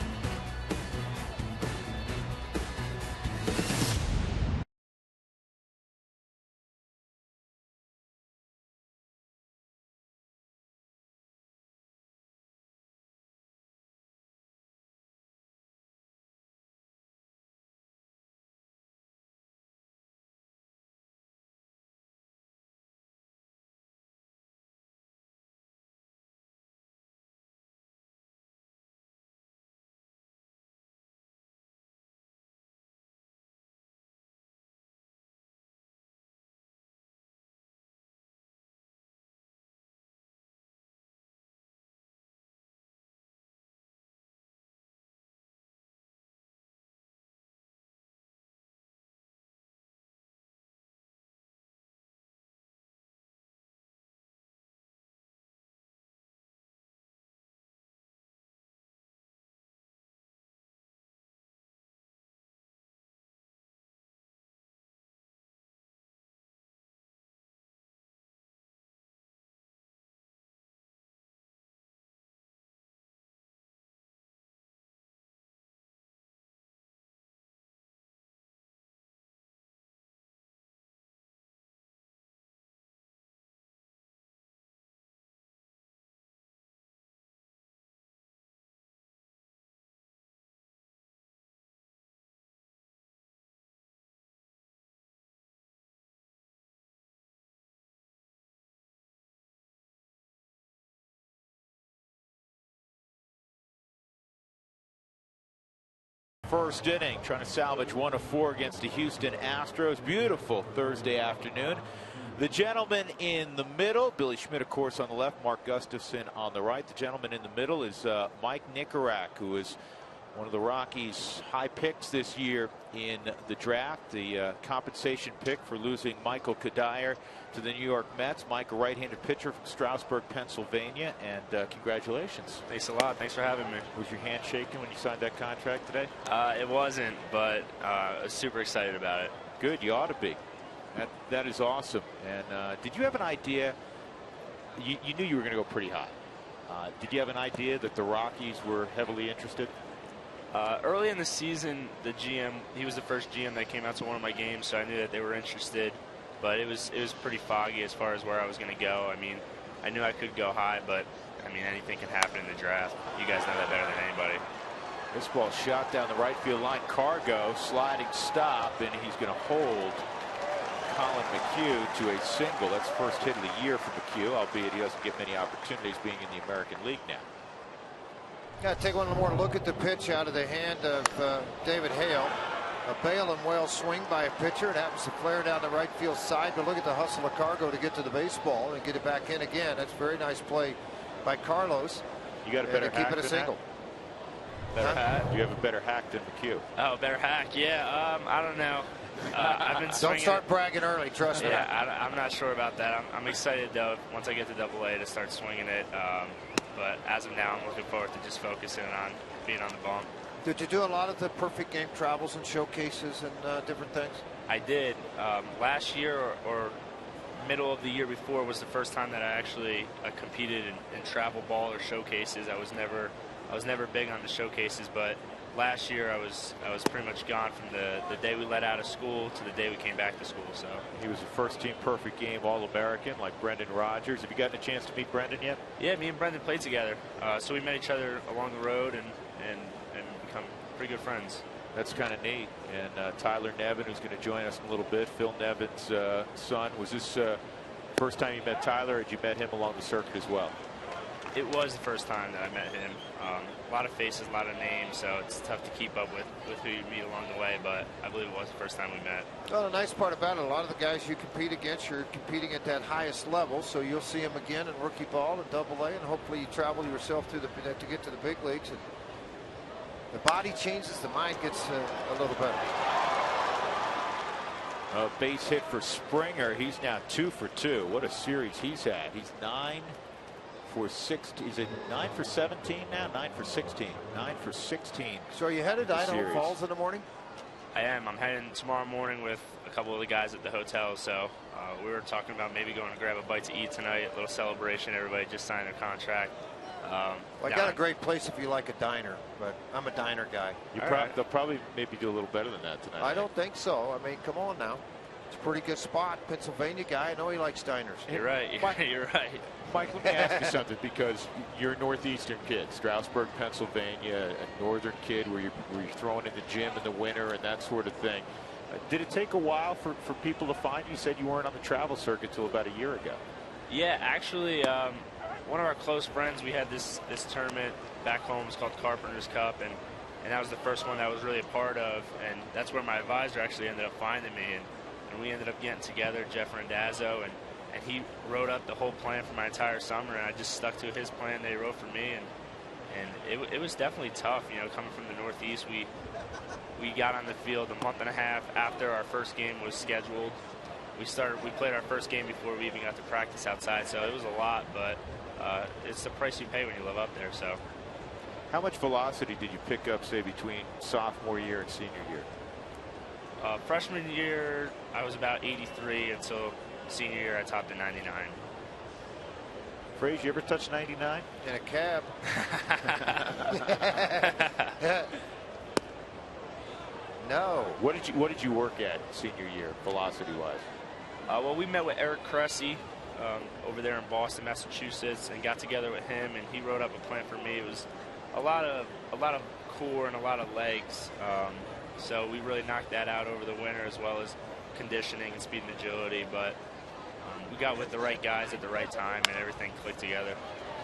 First inning, trying to salvage 1 of 4 against the Houston Astros. Beautiful Thursday afternoon. The gentleman in the middle, Billy Schmidt, of course, on the left, Mark Gustafson on the right. The gentleman in the middle is Mike Nicorak, who is one of the Rockies' high picks this year in the draft. The compensation pick for losing Michael Kadire to the New York Mets. Mike, a right-handed pitcher from Strasburg, Pennsylvania, and congratulations. Thanks a lot. Thanks for having me. Was your hand shaking when you signed that contract today? It wasn't, but I was super excited about it. Good. You ought to be. That is awesome. And did you have an idea? You knew you were going to go pretty high. Did you have an idea that the Rockies were heavily interested? Early in the season, the GM, he was the first GM that came out to one of my games, so I knew that they were interested. But it was pretty foggy as far as where I was going to go. I mean, I knew I could go high, but I mean, anything can happen in the draft. You guys know that better than anybody. This ball shot down the right field line. Cargo sliding stop, and he's going to hold Colin McHugh to a single. That's first hit of the year for McHugh, albeit he doesn't get many opportunities being in the American League now. Got to take one more look at the pitch out of the hand of David Hale. A bail and well swing by a pitcher. It happens to flare down the right field side, but look at the hustle of Cargo to get to the baseball and get it back in again. That's a very nice play by Carlos. You got a better hack keep it a single. Better hack? You have a better hack than McHugh. Oh, better hack? Yeah. I don't know. I've been swinging. Don't start bragging early. Trust me. Yeah, I'm not sure about that. I'm excited though once I get to AA to start swinging it. But as of now, I'm looking forward to just focusing on being on the bump. Did you do a lot of the perfect game travels and showcases and different things? I did. Last year or middle of the year before was the first time that I actually competed in travel ball or showcases. I was never big on the showcases, but last year I was pretty much gone from the day we let out of school to the day we came back to school. So he was a first-team perfect game All-American like Brendan Rodgers. Have you gotten a chance to meet Brendan yet? Yeah, me and Brendan played together. So we met each other along the road and become pretty good friends. That's kind of neat. And Tyler Nevin, who's going to join us in a little bit, Phil Nevin's son. Was this first time you met Tyler, or had you met him along the circuit as well? It was the first time that I met him. A lot of faces, a lot of names, so it's tough to keep up with who you meet along the way, but I believe it was the first time we met. Well, the nice part about it, a lot of the guys you compete against, you're competing at that highest level, so you'll see them again in rookie ball and AA, and hopefully you travel yourself through to get to the big leagues. And the body changes, the mind gets a little better. A base hit for Springer. He's now 2 for 2. What a series he's had. He's 9 for 16. He's at 9 for 17 now. 9 for 16. 9 for 16. So are you headed to Idaho Falls in the morning? I am. I'm heading tomorrow morning with a couple of the guys at the hotel. So we were talking about maybe going to grab a bite to eat tonight. A little celebration. Everybody just signed a contract. Well, I got a great place if you like a diner, but I'm a diner guy. They'll probably maybe do a little better than that tonight. I don't think so. I mean, come on now. It's a pretty good spot. Pennsylvania guy. I know he likes diners. You're right. You're right. Mike, let me ask you something, because you're a northeastern kid, Stroudsburg, Pennsylvania, a northern kid where you're throwing in the gym in the winter and that sort of thing. Did it take a while for people to find you? You said you weren't on the travel circuit until about a year ago. Yeah, actually, one of our close friends, we had this tournament back home. It's called Carpenter's Cup, and that was the first one that I was really a part of, and that's where my advisor actually ended up finding me, and we ended up getting together, Jeff Randazzo, and he wrote up the whole plan for my entire summer, and I just stuck to his plan that he wrote for me, and it was definitely tough, you know, coming from the Northeast. We got on the field a month and a half after our first game was scheduled. We played our first game before we even got to practice outside, so it was a lot, but it's the price you pay when you live up there. So, how much velocity did you pick up, say, between sophomore year and senior year? Freshman year, I was about 83 until senior year. I topped at 99. Frazier, you ever touch 99? In a cab. No. What did you work at senior year, velocity wise? Well, we met with Eric Cressy over there in Boston, Massachusetts, and got together with him, and he wrote up a plan for me. It was a lot of core and a lot of legs. So we really knocked that out over the winter, as well as conditioning and speed and agility. But we got with the right guys at the right time, and everything clicked together.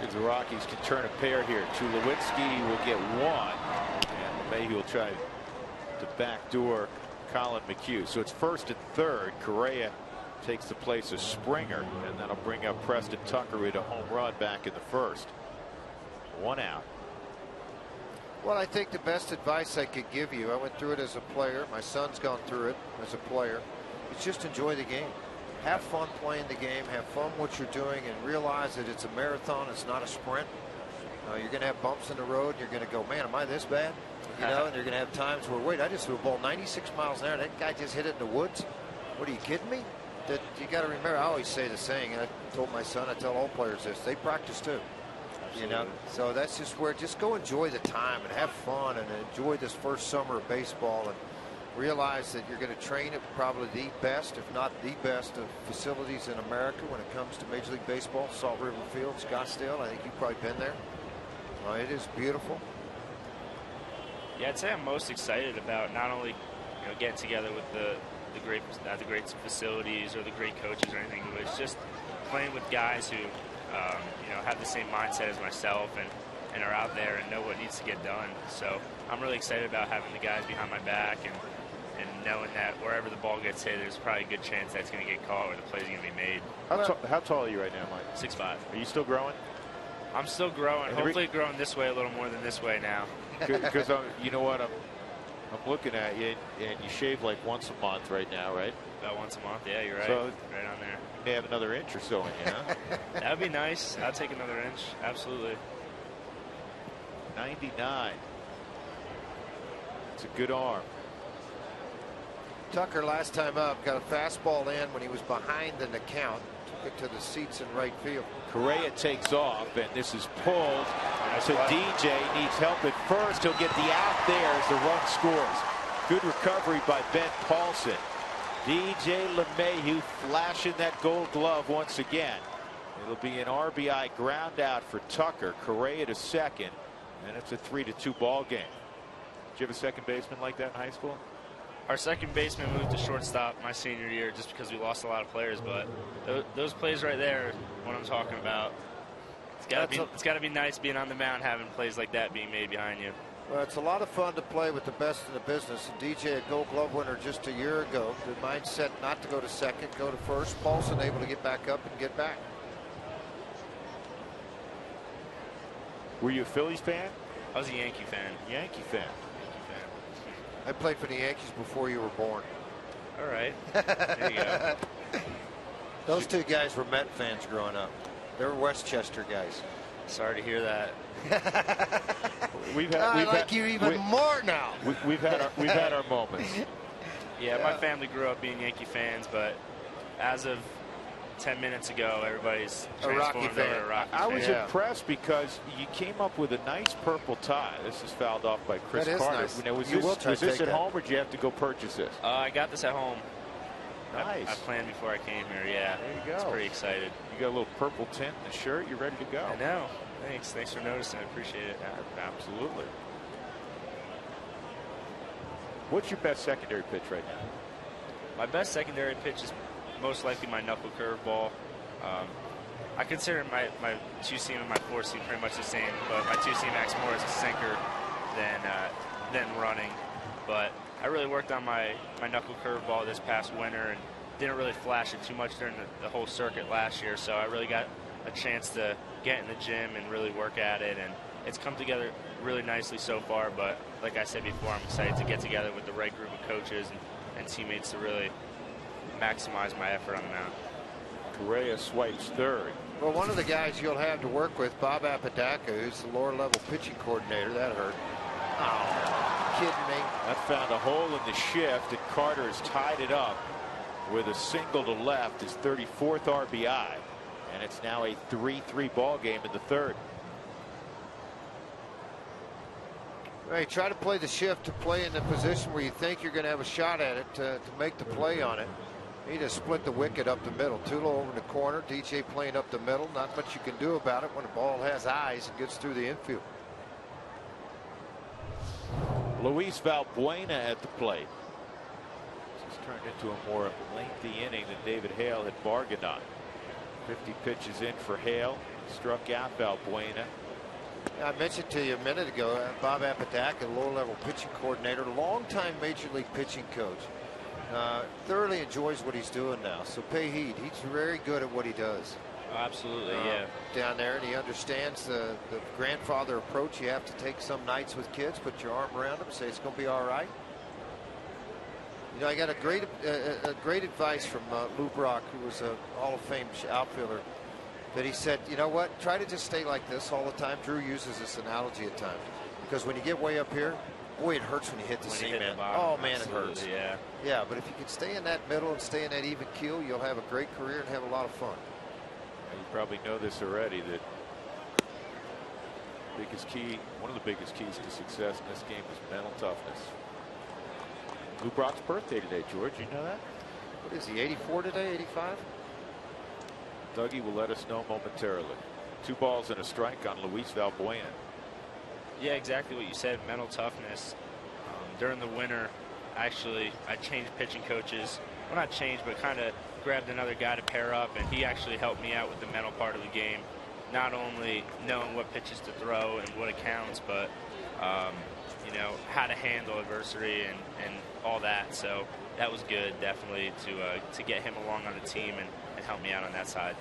If the Rockies can turn a pair here, Tulowitzki will get one, and Mayhew will try to backdoor Colin McHugh. So it's first and third. Correa takes the place of Springer, and that'll bring up Preston Tucker with a home run back in the first. 1 out. Well, I think the best advice I could give you, I went through it as a player. My son's gone through it as a player. It's just enjoy the game. Have fun playing the game. Have fun what you're doing, and realize that it's a marathon. It's not a sprint. You're going to have bumps in the road. You're going to go, man, am I this bad? You know, and you're going to have times where, wait, I just threw a ball 96 miles an hour. That guy just hit it in the woods. What, are you kidding me? That you got to remember, I always say the saying, and I told my son, I tell all players this, they practice too. Absolutely. You know, so that's just where, just go enjoy the time and have fun and enjoy this first summer of baseball, and realize that you're going to train at probably the best, if not the best, of facilities in America when it comes to Major League Baseball. Salt River Field, Scottsdale. I think you've probably been there. It is beautiful. Yeah, I'd say I'm most excited about not only getting together with the great facilities or the great coaches or anything, but it's just playing with guys who have the same mindset as myself and are out there and know what needs to get done. So I'm really excited about having the guys behind my back and knowing that wherever the ball gets hit, there's probably a good chance that's going to get caught or the play's going to be made. How tall are you right now, Mike? 6'5". Are you still growing? I'm still growing. Hopefully growing this way a little more than this way now. Because you know what, I'm looking at you, and you shave like once a month right now, right? About once a month, yeah, you're right. So right on there. You may have another inch or so in you, huh? That would be nice. I'd take another inch, absolutely. 99. It's a good arm. Tucker last time up got a fastball in when he was behind in the count. Took it to the seats in right field. Correa takes off, and this is pulled. So DJ needs help at first. He'll get the out there as the run scores. Good recovery by Ben Paulson. DJ LeMahieu flashing that gold glove once again. It'll be an RBI ground out for Tucker. Correa to second, and it's a 3-2 ball game. Did you have a second baseman like that in high school? Our second baseman moved to shortstop my senior year just because we lost a lot of players, but those plays right there, what I'm talking about. It's got to be nice being on the mound, having plays like that being made behind you. Well, it's a lot of fun to play with the best in the business. And DJ, a Gold Glove winner just a year ago, the mindset not to go to second, go to first. Paulson able to get back up and get back. Were you a Phillies fan? I was a Yankee fan. Yankee fan. I played for the Yankees before you were born. All right. There you go. Those two guys were Met fans growing up. They were Westchester guys. Sorry to hear that. I like you even more now. We've had our moments. Yeah, my family grew up being Yankee fans, but as of 10 minutes ago, everybody's a Rocky transformed fan. over to Rockies. I was impressed because you came up with a nice purple tie. This is fouled off by Chris That is Carter. nice. Now, was You will this at home, or did you have to go purchase this? I got this at home. Nice. I planned before I came here. Yeah. There you go. I was pretty excited. You got a little purple tint in the shirt. You're ready to go. I know. Thanks. Thanks for noticing. I appreciate it. Absolutely. What's your best secondary pitch right now? My best secondary pitch is most likely my knuckle curveball. I consider my two-seam and my four-seam pretty much the same, but my two-seam acts more as a sinker than running. But I really worked on my knuckle curveball this past winter and didn't really flash it too much during the whole circuit last year, so I really got a chance to get in the gym and really work at it, and it's come together really nicely so far. But like I said before, I'm excited to get together with the right group of coaches and teammates to really maximize my effort on the mound. Correa swipes third. Well, one of the guys you'll have to work with, Bob Apodaca, who's the lower level pitching coordinator. That hurt. Oh, kidding me. That found a hole in the shift, and Carter has tied it up with a single to left, his 34th RBI. And it's now a 3-3 ball game in the third. Hey, try to play the shift to play in the position where you think you're going to have a shot at it to make the play on it. He just split the wicket up the middle. Tulo over in the corner. DJ playing up the middle. Not much you can do about it when the ball has eyes and gets through the infield. Luis Valbuena at the plate. This has turned into a more lengthy inning than David Hale had bargained on. 50 pitches in for Hale. Struck out Valbuena. I mentioned to you a minute ago, Bob Apodaca, lower level pitching coordinator, longtime major league pitching coach. Thoroughly enjoys what he's doing now, so pay heed. He's very good at what he does. Oh, absolutely, yeah. Down there, and he understands the grandfather approach. You have to take some nights with kids, put your arm around them, say it's going to be all right. You know, I got a great advice from Lou Brock, who was a Hall of Fame outfielder, that he said, you know what, try to just stay like this all the time. Drew uses this analogy at times, because when you get way up here, boy, it hurts when you hit the cement. Oh, man, it hurts. Yeah. Yeah, but if you can stay in that middle and stay in that even keel, you'll have a great career and have a lot of fun. You probably know this already, that one of the biggest keys to success in this game is mental toughness. Lou Brock's birthday today, George. You know that? What is he, 84 today, 85? Dougie will let us know momentarily. 2 balls and a strike on Luis Valbuena. Yeah, exactly what you said, mental toughness. During the winter, actually, I changed pitching coaches. Well, not changed, but kind of grabbed another guy to pair up, and he actually helped me out with the mental part of the game. Not only knowing what pitches to throw and what accounts, but, you know, how to handle adversity and all that. So that was good, definitely, to get him along on the team and help me out on that side.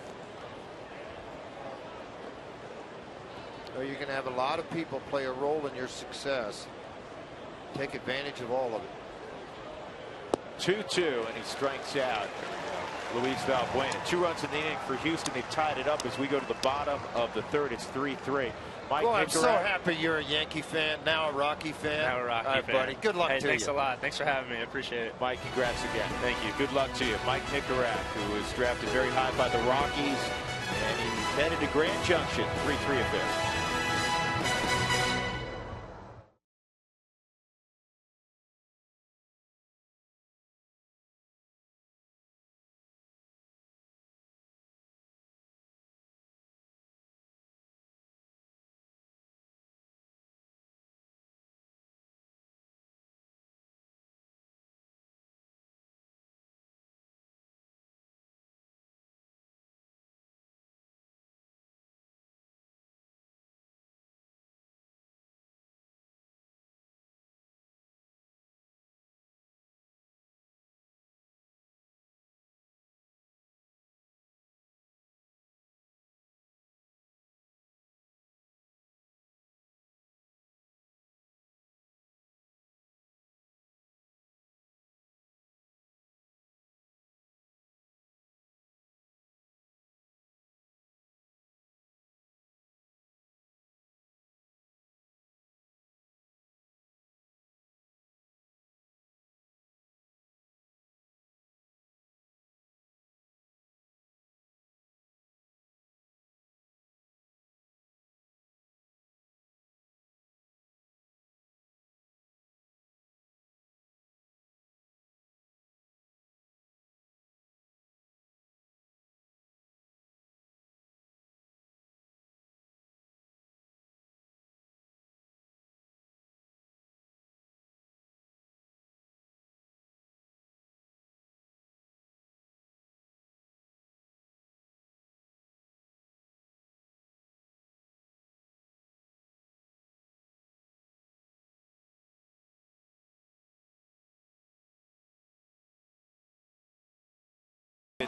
So you're going to have a lot of people play a role in your success. Take advantage of all of it. 2-2, and he strikes out Luis Valbuena. 2 runs in the inning for Houston. They've tied it up as we go to the bottom of the third. It's 3-3. Mike, well, I'm so happy you're a Yankee fan, now a Rocky fan. Now a Rocky all right, fan. buddy. Good luck to you. Thanks a lot. Thanks for having me. I appreciate it. Mike, congrats again. Thank you. Good luck to you. Mike Nicorak, who was drafted very high by the Rockies, and he's headed to Grand Junction. 3-3 affair.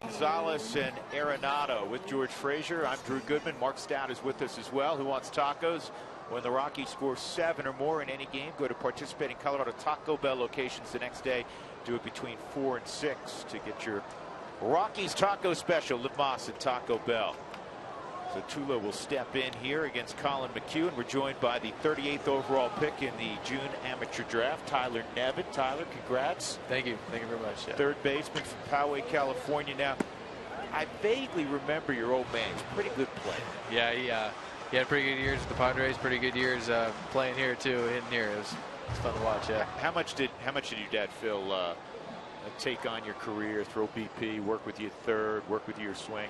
Gonzalez and Arenado with George Frazier. I'm Drew Goodman. Mark Stout is with us as well. Who wants tacos? When the Rockies score 7 or more in any game, go to participating Colorado Taco Bell locations the next day. Do it between 4 and 6 to get your Rockies taco special. Liv Moss at Taco Bell. So Tulo will step in here against Colin McHugh, and we're joined by the 38th overall pick in the June amateur draft, Tyler Nevin. Tyler, congrats. Thank you very much. Yeah. Third baseman from Poway, California. Now, I vaguely remember your old man. He's a pretty good player. Yeah, he had pretty good years with the Padres. Pretty good years playing here too. Hitting here, it was fun to watch. Yeah. How much did your dad, Phil, take on your career, throw BP, work with you at third, work with your swing?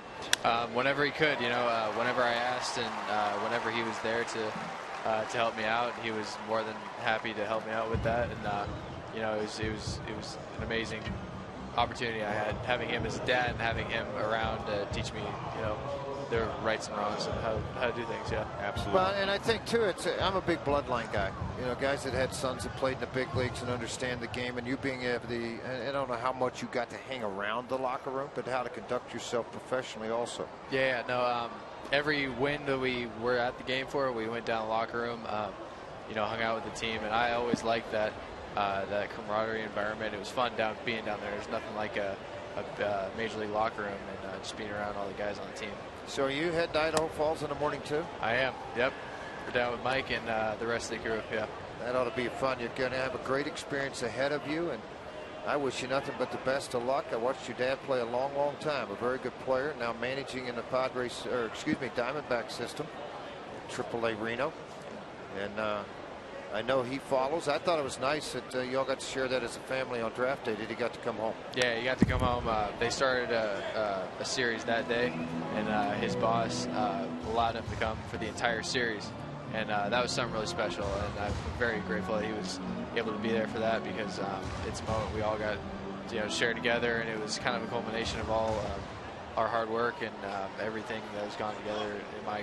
Whenever he could, whenever I asked, and whenever he was there to help me out, he was more than happy to help me out with that. And it was an amazing opportunity I had, having him as a dad and having him around to teach me, their rights and wrongs and how to do things. Yeah, absolutely. Well, and I think too, I'm a big bloodline guy. Guys that had sons that played in the big leagues and understand the game, and you being I don't know how much you got to hang around the locker room, but how to conduct yourself professionally also. Yeah, no. Every win that we were at the game for, we went down the locker room, hung out with the team, and I always liked that camaraderie environment. It was fun being down there. There's nothing like a major league locker room and just being around all the guys on the team. So are you heading to Idaho Falls in the morning too? I am. Yep. We're down with Mike and the rest of the crew. Yeah. That ought to be fun. You're going to have a great experience ahead of you, and I wish you nothing but the best of luck. I watched your dad play a long, long time. A very good player. Now managing in the Diamondback system, AAA Reno, and I know he follows. I thought it was nice that you all got to share that as a family on draft day. Did he got to come home? Yeah, he got to come home. They started a series that day, and his boss allowed him to come for the entire series. And that was something really special, and I'm very grateful that he was able to be there for that, because it's a moment we all got shared together, and it was kind of a culmination of all our hard work and everything that has gone together in my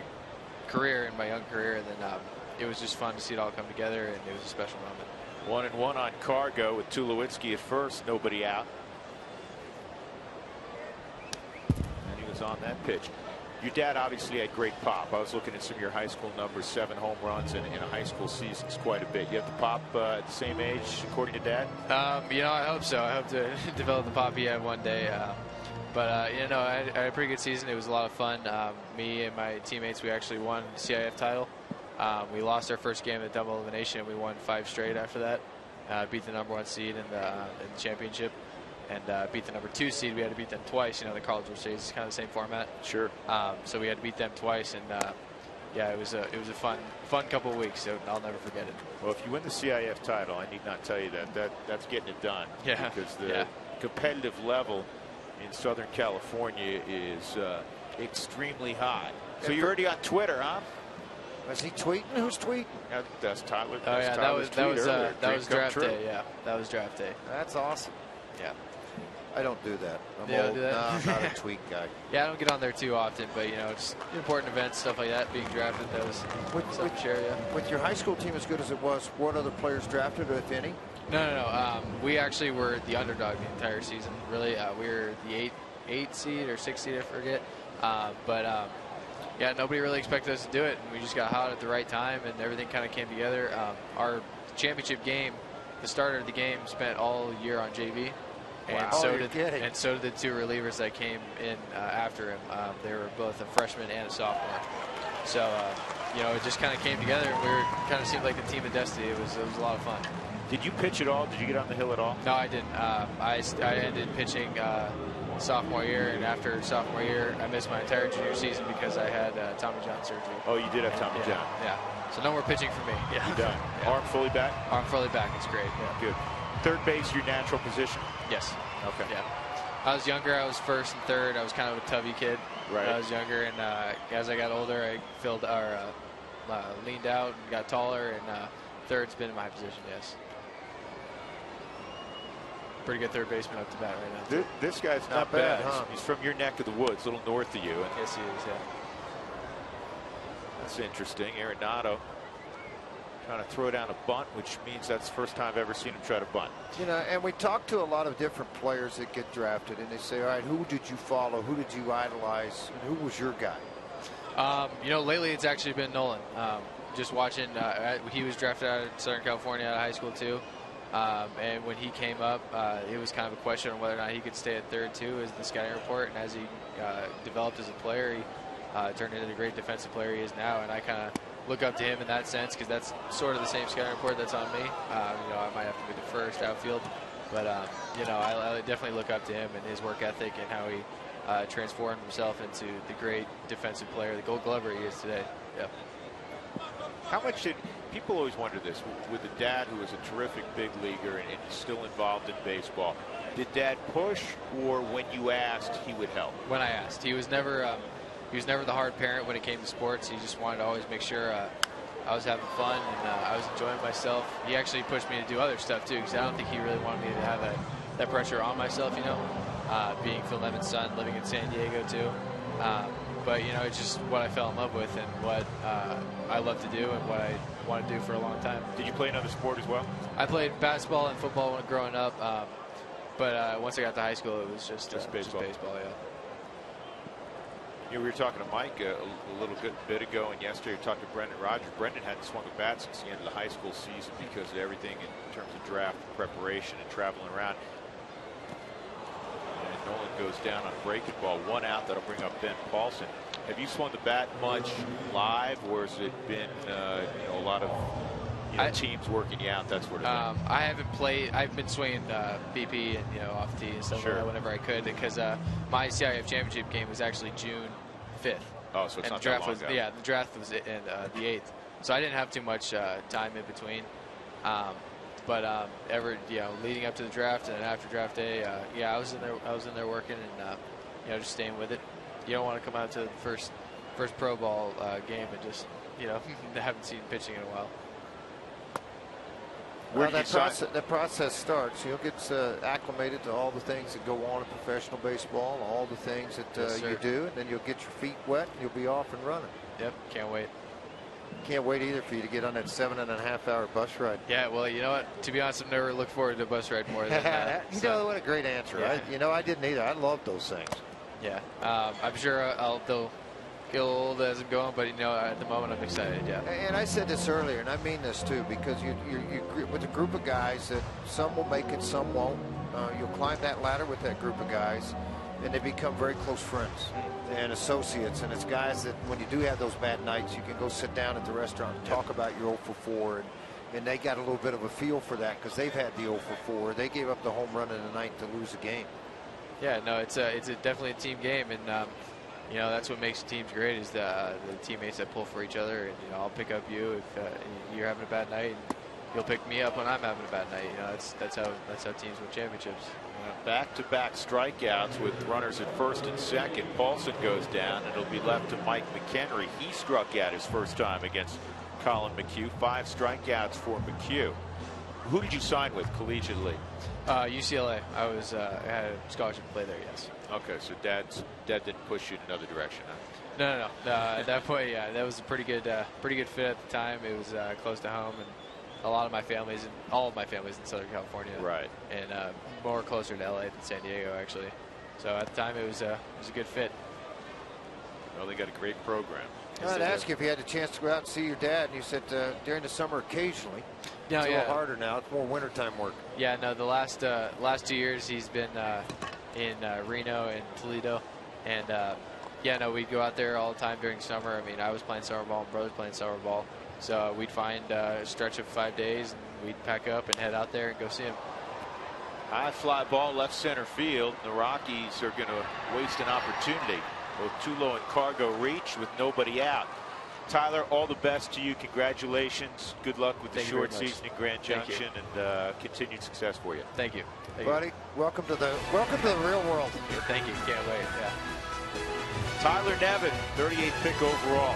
career, in my young career, and then it was just fun to see it all come together, and it was a special moment. 1-1 on Cargo with Tulowitzki at first, nobody out. And he was on that pitch. Your dad obviously had great pop. I was looking at some of your high school numbers, 7 home runs in a high school season is quite a bit. You have the pop at the same age, according to Dad? I hope so. I hope to develop the pop he had one day. I had a pretty good season. It was a lot of fun. Me and my teammates, we actually won the CIF title. We lost our first game at double elimination, and we won 5 straight after that. Beat the #1 seed in the championship, and beat the #2 seed. We had to beat them twice. The College World Series is kind of the same format. Sure. So we had to beat them twice, and it was a fun couple of weeks. So I'll never forget it. Well, if you win the CIF title, I need not tell you that's getting it done. Yeah. Because the competitive level in Southern California is extremely high. So you're already on Twitter, huh? Was he tweeting? Who's tweeting? That's Tyler. Oh yeah, that was draft day. Yeah, that was draft day. That's awesome. Yeah. I don't do that. I'm old. No, I'm not a tweet guy. Yeah, I don't get on there too often, but just important events, stuff like that, being drafted, that was something to share. Yeah. With your high school team as good as it was, what other players drafted, if any? No. We actually were the underdog the entire season. Really, we were the 8 seed or 6 seed, I forget. Yeah, nobody really expected us to do it, and we just got hot at the right time, and everything kind of came together. Our championship game, the starter of the game, spent all year on JV, and so did the 2 relievers that came in after him. They were both a freshman and a sophomore. So it just kind of came together, and we kind of seemed like the team of destiny. It was a lot of fun. Did you pitch at all? Did you get on the hill at all? No, I didn't. I ended pitching sophomore year, and after sophomore year, I missed my entire junior season because I had Tommy John surgery. Oh, you did have Tommy John. Yeah. So no more pitching for me. Yeah. You're done. Yeah. Arm fully back? Arm fully back. It's great. Yeah. Good. Third base, your natural position? Yes. Okay. Yeah. I was younger. I was first and third. I was kind of a tubby kid. Right. I was younger, and as I got older, I leaned out and got taller, and third's been in my position. Yes. Pretty good third baseman up to bat right now. This guy's not bad. Huh? He's from your neck of the woods, a little north of you. And yes, he is. Yeah. That's interesting. Arenado trying to throw down a bunt, which means that's the first time I've ever seen him try to bunt. You know, and we talk to a lot of different players that get drafted, and they say, all right, who did you follow? Who did you idolize? And who was your guy? You know, lately it's actually been Nolan. Just watching, he was drafted out of Southern California out of high school too. And when he came up, it was kind of a question on whether or not he could stay at third too, as the scouting report. And as he developed as a player, he turned into the great defensive player he is now. And I kind of look up to him in that sense, because that's sort of the same scouting report that's on me. You know, I might have to be the first outfield, but you know, I definitely look up to him and his work ethic and how he transformed himself into the great defensive player, the Gold Glover he is today. Yep. How much did people always wonder this with a dad who was a terrific big leaguer and he's still involved in baseball? Did Dad push, or when you asked, he would help? When I asked, he was never the hard parent when it came to sports. He just wanted to always make sure I was having fun and I was enjoying myself. He actually pushed me to do other stuff too, because I don't think he really wanted me to have that pressure on myself. You know, being Phil Lemon's son, living in San Diego too. But you know, it's just what I fell in love with and what I love to do and what I want to do for a long time. Did you play another sport as well? I played basketball and football when growing up, but once I got to high school, it was just baseball. Yeah. You know, we were talking to Mike a little bit ago, and yesterday we talked to Brendan Rodgers. Brendan hadn't swung a bat since the end of the high school season because of everything in terms of draft preparation and traveling around. And Nolan goes down on a breaking ball, 1 out. That'll bring up Ben Paulson. Have you swung the bat much live, or has it been you know, a lot of teams working you out, that sort of thing? I haven't played. I've been swinging BP and off tee and stuff like that whenever I could, because my CIF championship game was actually June 5th. Oh, so it's and not the draft that long was ago. Yeah, the draft was in the 8th, so I didn't have too much time in between. But leading up to the draft and after draft day, I was in there working and just staying with it. You don't want to come out to the first pro ball game and just haven't seen pitching in a while. Well, that process starts. You'll get acclimated to all the things that go on in professional baseball, all the things that you do, and then you'll get your feet wet and you'll be off and running. Yep, can't wait. Can't wait either for you to get on that 7.5-hour bus ride. Yeah, well, you know what? To be honest, I've never looked forward to a bus ride more than that. What a great answer. Yeah. I didn't either. I love those things. Yeah, I'm sure they'll get a little old as I'm going, but at the moment I'm excited. Yeah. And I said this earlier, and I mean this too, because you're with a group of guys that some will make it, some won't. You'll climb that ladder with that group of guys, and they become very close friends and associates. And it's guys that when you do have those bad nights, you can go sit down at the restaurant and talk about your 0 for 4, and they got a little bit of a feel for that because they've had the 0 for 4. They gave up the home run in the ninth to lose a game. Yeah, no, it's definitely a team game, and that's what makes teams great, is the teammates that pull for each other. And I'll pick up you if you're having a bad night, and you'll pick me up when I'm having a bad night. That's how teams win championships. Back-to-back strikeouts with runners at first and second. Paulson goes down, and it'll be left to Mike McHenry. He struck out his first time against Colin McHugh. 5 strikeouts for McHugh. Who did you sign with collegiately? UCLA. I had a scholarship to play there. Yes. Okay, so Dad didn't push you in another direction, huh? No. At that point, yeah, that was a pretty good fit at the time. It was close to home, and all of my family's in Southern California. Right. And more closer to LA than San Diego, actually. So at the time, it was a good fit. Well, they got a great program. I'd ask you if you had a chance to go out and see your dad, and you said during the summer occasionally. No, it's a little harder now. It's more wintertime work. Yeah, no, the last 2 years he's been in Reno and Toledo, and we'd go out there all the time during summer. I mean, I was playing summer ball, and brother's playing summer ball, so we'd find a stretch of 5 days, and we'd pack up and head out there and go see him. High fly ball left center field. The Rockies are going to waste an opportunity. Both Tulo and Cargo reach with nobody out. Tyler, all the best to you. Congratulations. Good luck with the short season in Grand Junction, and continued success for you. Thank you. Buddy, welcome to the real world. Thank you. Can't wait. Yeah. Tyler Nevin, 38th pick overall.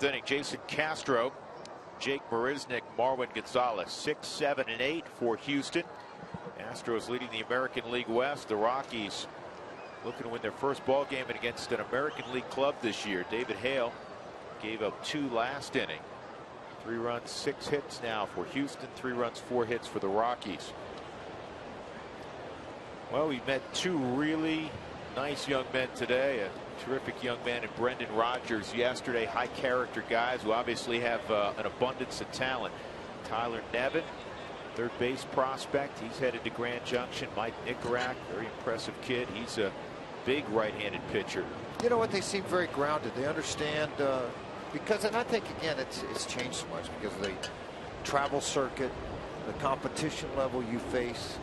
Inning, Jason Castro, Jake Marisnick, Marwin Gonzalez, 6, 7, and 8 for Houston. Astros leading the American League West. The Rockies looking to win their first ball game against an American League club this year. David Hale gave up 2 last inning. 3 runs, 6 hits now for Houston. 3 runs, 4 hits for the Rockies. Well, we met 2 really nice young men today. A terrific young man in Brendan Rodgers yesterday. High character guys who obviously have an abundance of talent. Tyler Nevin, third base prospect. He's headed to Grand Junction. Mike Nicorak, very impressive kid. He's a big right-handed pitcher. You know what? They seem very grounded. They understand because, and I think again it's changed so much because of the travel circuit, the competition level you face,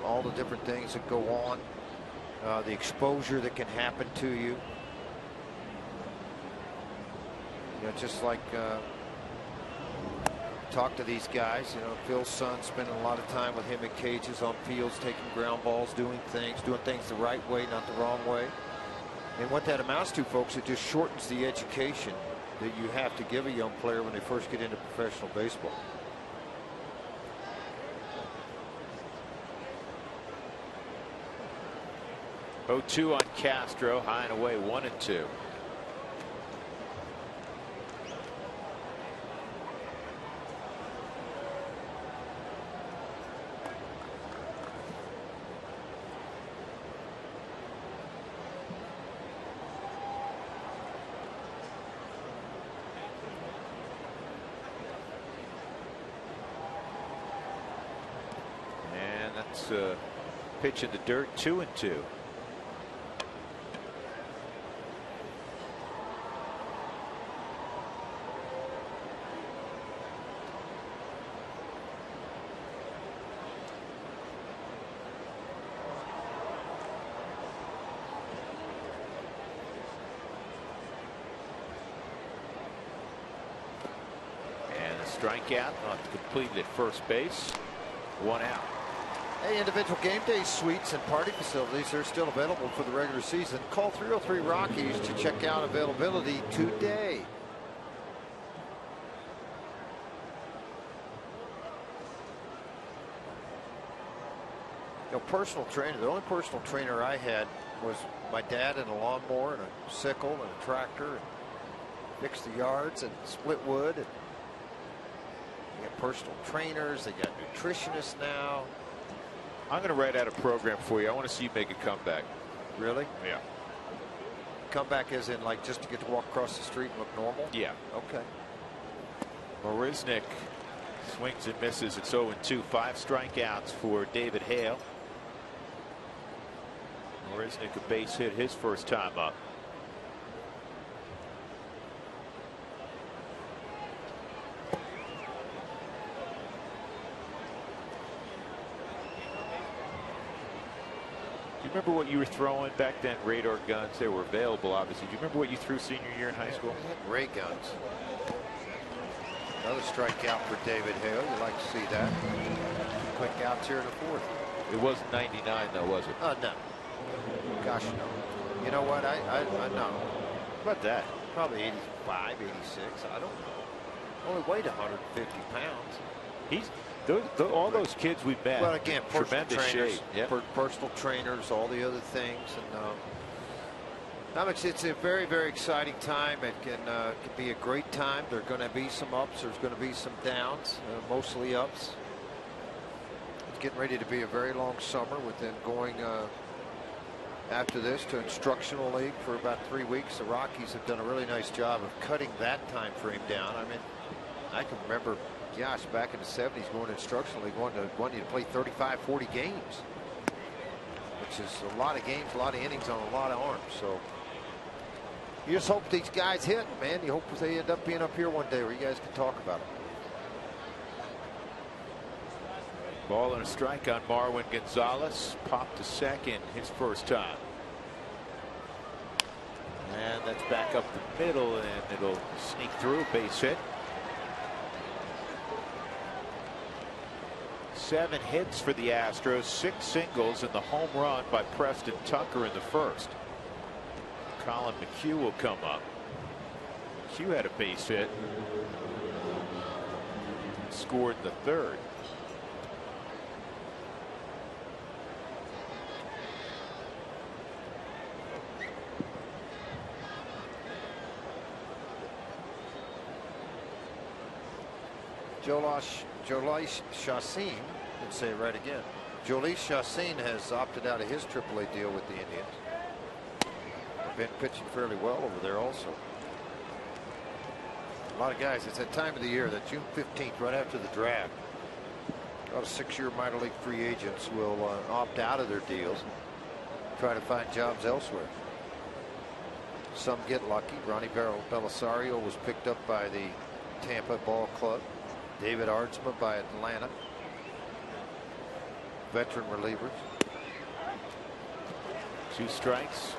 all the different things that go on. The exposure that can happen to you. You know, just like talk to these guys. You know, Phil's son spending a lot of time with him in cages, on fields, taking ground balls, doing things the right way, not the wrong way. And what that amounts to, folks, it just shortens the education that you have to give a young player when they first get into professional baseball. Oh-2 on Castro, high and away, 1-2. And that's a pitch in the dirt, 2-2. Strikeout, not completed at first base. 1 out. Hey, individual game day suites and party facilities are still available for the regular season. Call 303 Rockies to check out availability today. You know, personal trainer, the only personal trainer I had was my dad, and a lawnmower and a sickle and a tractor, and fixed the yards and split wood. And they got personal trainers, they got nutritionists now. I'm going to write out a program for you. I want to see you make a comeback. Really? Yeah. Comeback as in like just to get to walk across the street and look normal? Yeah. Okay. Marisnick swings and misses. It's 0-2. 5 strikeouts for David Hale. Marisnick a base hit his first time up. Do you remember what you were throwing back then? Radar guns, they were available, obviously. Do you remember what you threw senior year in high school? Ray guns. Another strikeout for David Hale. You like to see that. Quick outs here in the 4th. It wasn't 99, though, was it? No. Gosh, no. You know what? I know. How about that? Probably 85, 86. I don't know. Only weighed 150 pounds. He's all those kids we've met. Well, again, tremendous shape. Yep. Personal trainers, all the other things, and it's a very, very exciting time. It can be a great time. There are going to be some ups. There's going to be some downs. Mostly ups. It's getting ready to be a very long summer, with them going after this to instructional league for about 3 weeks. The Rockies have done a really nice job of cutting that time frame down. I mean, I can remember, gosh, back in the 70s, going to instructional league, wanting to play 35, 40 games, which is a lot of games, a lot of innings on a lot of arms. So you just hope these guys hit, man. You hope they end up being up here one day where you guys can talk about it. Ball and a strike on Marwin Gonzalez. Popped to second his first time. And that's back up the middle, and it'll sneak through. Base hit. 7 hits for the Astros, 6 singles, and the home run by Preston Tucker in the first. Colin McHugh will come up. McHugh had a base hit. Scored the third. Jhoulys Chacin, let's say it right again. Jhoulys Chacin has opted out of his AAA deal with the Indians. Been pitching fairly well over there also. A lot of guys, it's that time of the year, that June 15th, right after the draft. A lot of 6-year minor league free agents will opt out of their deals and try to find jobs elsewhere. Some get lucky. Ronnie Belisario was picked up by the Tampa Ball Club. David Ardsma by Atlanta. Veteran relievers. 2 strikes.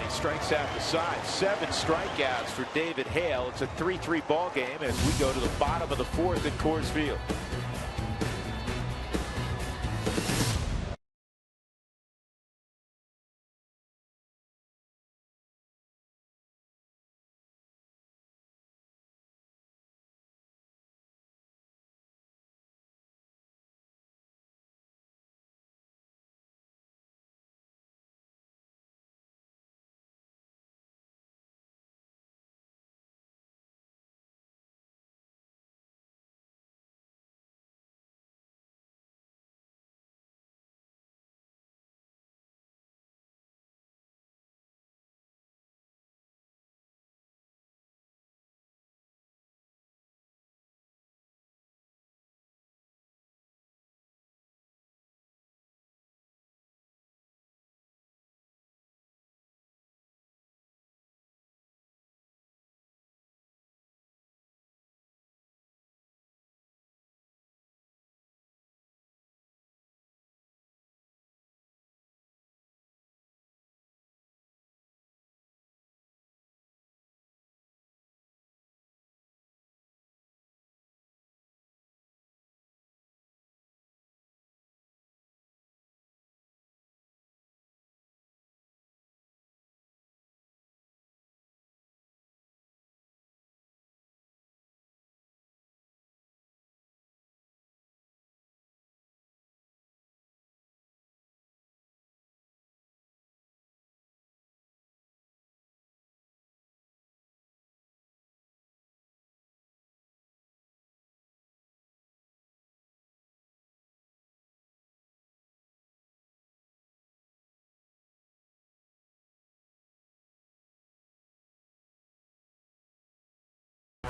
Strikes out the side. 7 strikeouts for David Hale. It's a 3-3 ball game as we go to the bottom of the 4th at Coors Field.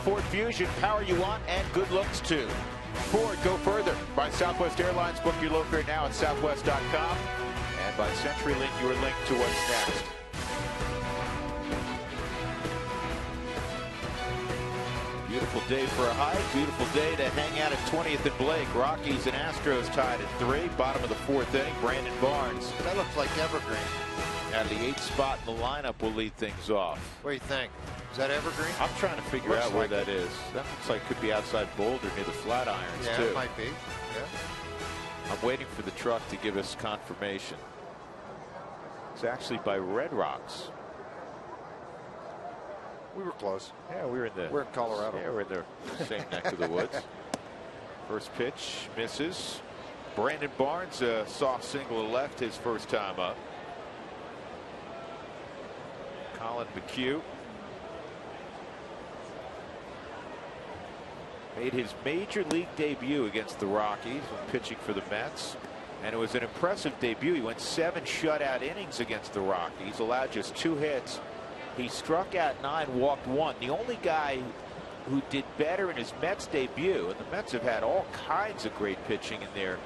Ford Fusion, power you want and good looks too. Ford, go further. By Southwest Airlines, book your low fare now at southwest.com. And by CenturyLink, your link to what's next. Beautiful day for a hike. Beautiful day to hang out at 20th and Blake. Rockies and Astros tied at 3. Bottom of the 4th inning. Brandon Barnes. That looks like Evergreen. At the 8th spot in the lineup will lead things off. What do you think? Is that Evergreen? I'm trying to figure out where that is. That looks like it could be outside Boulder near the Flatirons, yeah, too. It might be. Yeah. I'm waiting for the truck to give us confirmation. It's actually by Red Rocks. We were close. Yeah, we're in Colorado. Yeah, we're in the same neck of the woods. First pitch misses. Brandon Barnes, a soft single to left, his first time up. Colin McHugh. Made his major league debut against the Rockies when pitching for the Mets. And it was an impressive debut. He went 7 shutout innings against the Rockies, allowed just 2 hits. He struck out 9, walked 1. The only guy who did better in his Mets debut, and the Mets have had all kinds of great pitching in their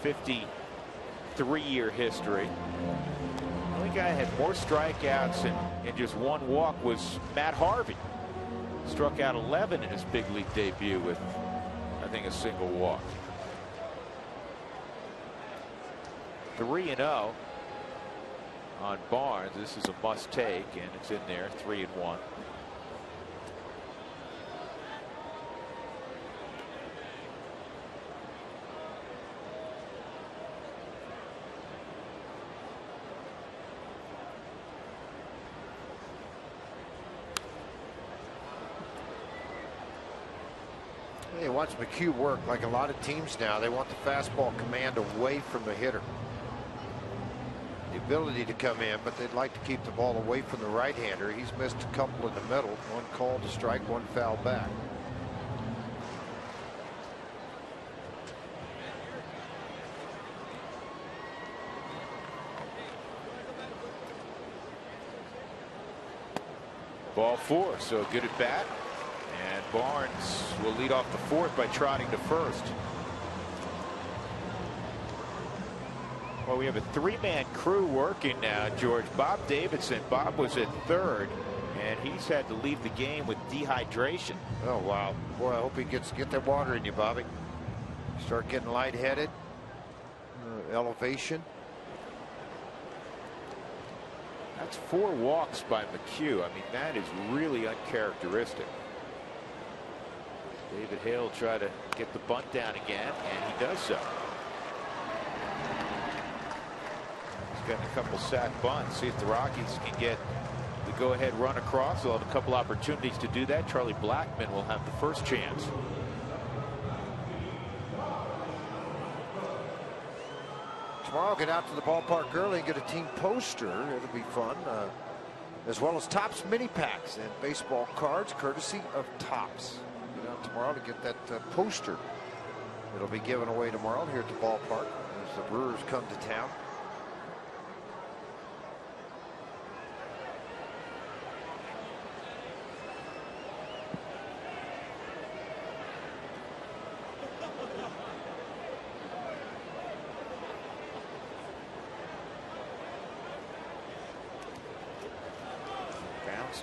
53-year history. The only guy who had more strikeouts and just 1 walk was Matt Harvey. Struck out 11 in his big league debut with, I think, a single walk. 3-0 on Barnes. This is a must take, and it's in there. 3-1. Hey, watch McHugh work. Like a lot of teams now, they want the fastball command away from the hitter. The ability to come in, but they'd like to keep the ball away from the right-hander. He's missed a couple in the middle. 1 call to strike, 1 foul back. Ball 4, so good at bat. And Barnes will lead off the 4th by trotting to first. Well, we have a 3-man crew working now, George. Bob Davidson. Bob was at 3rd, and he's had to leave the game with dehydration. Oh, wow. Boy, I hope he get that water in you, Bobby. Start getting lightheaded. Elevation. That's 4 walks by McHugh. I mean, that is really uncharacteristic. David Hale will try to get the bunt down again, and he does so. He's gotten a couple sack bunts. See if the Rockies can get the go-ahead run across. They'll have a couple opportunities to do that. Charlie Blackmon will have the first chance. Tomorrow, I'll get out to the ballpark early and get a team poster. It'll be fun. As well as Topps mini packs and baseball cards, courtesy of Topps. Get out tomorrow to get that poster. It'll be given away tomorrow here at the ballpark as the Brewers come to town.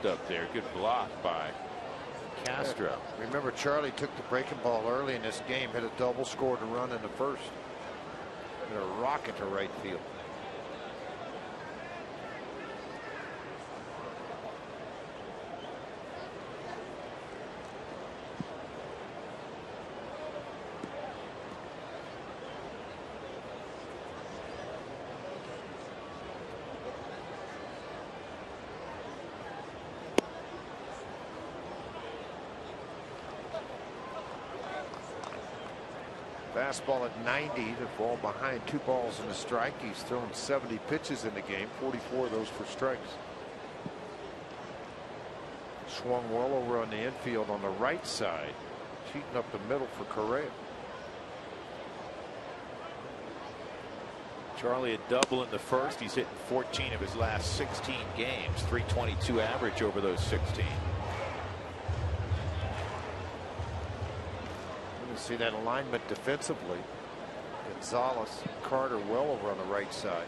Up there, good block by Castro. Yeah. Remember, Charlie took the breaking ball early in this game, hit a double, scored a run in the first. Hit a rocket to right field. Fastball at 90 to fall behind, 2 balls and a strike. He's thrown 70 pitches in the game, 44 of those for strikes. Swung well over on the infield on the right side, cheating up the middle for Correa. Charlie a double in the first. He's hitting 14 of his last 16 games, 322 average over those 16. See that alignment defensively. Gonzalez, Carter well over on the right side.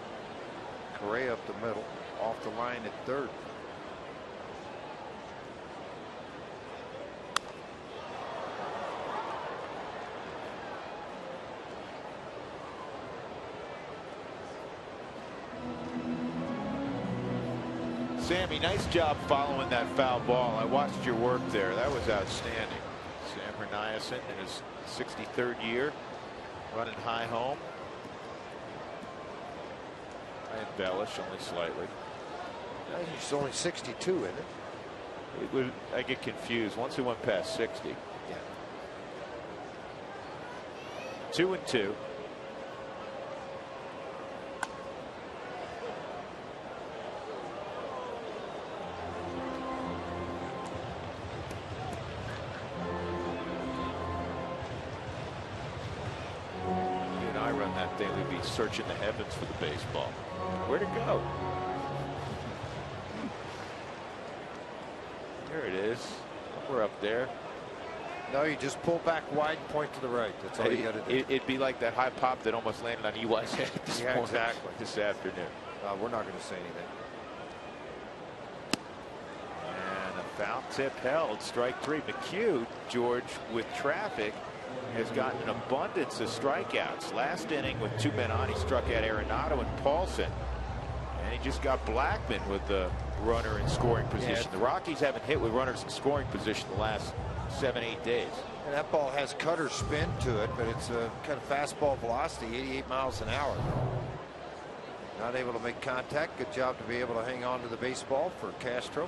Correa up the middle, off the line at 3rd. Sammy, nice job following that foul ball. I watched your work there. That was outstanding. Sam Herniason in his 63rd year, running high home. I embellish only slightly. He's only 62, isn't it? I get confused once he went past 60. Yeah. 2-2. on that thing, we'd be searching the heavens for the baseball. Where'd it go? There it is. We're up there. No, you just pull back wide, point to the right. That's all you got to do. It'd be like that high pop that almost landed on EY's head this afternoon. We're not going to say anything. And a foul tip held. Strike 3. McHugh, George, with traffic, has gotten an abundance of strikeouts. Last inning with 2 men on, he struck out Arenado and Paulson. And he just got Blackman with the runner in scoring position. The Rockies haven't hit with runners in scoring position the last 7-8 days. And that ball has cutter spin to it, but it's a kind of fastball velocity, 88 miles an hour. Not able to make contact. Good job to be able to hang on to the baseball for Castro.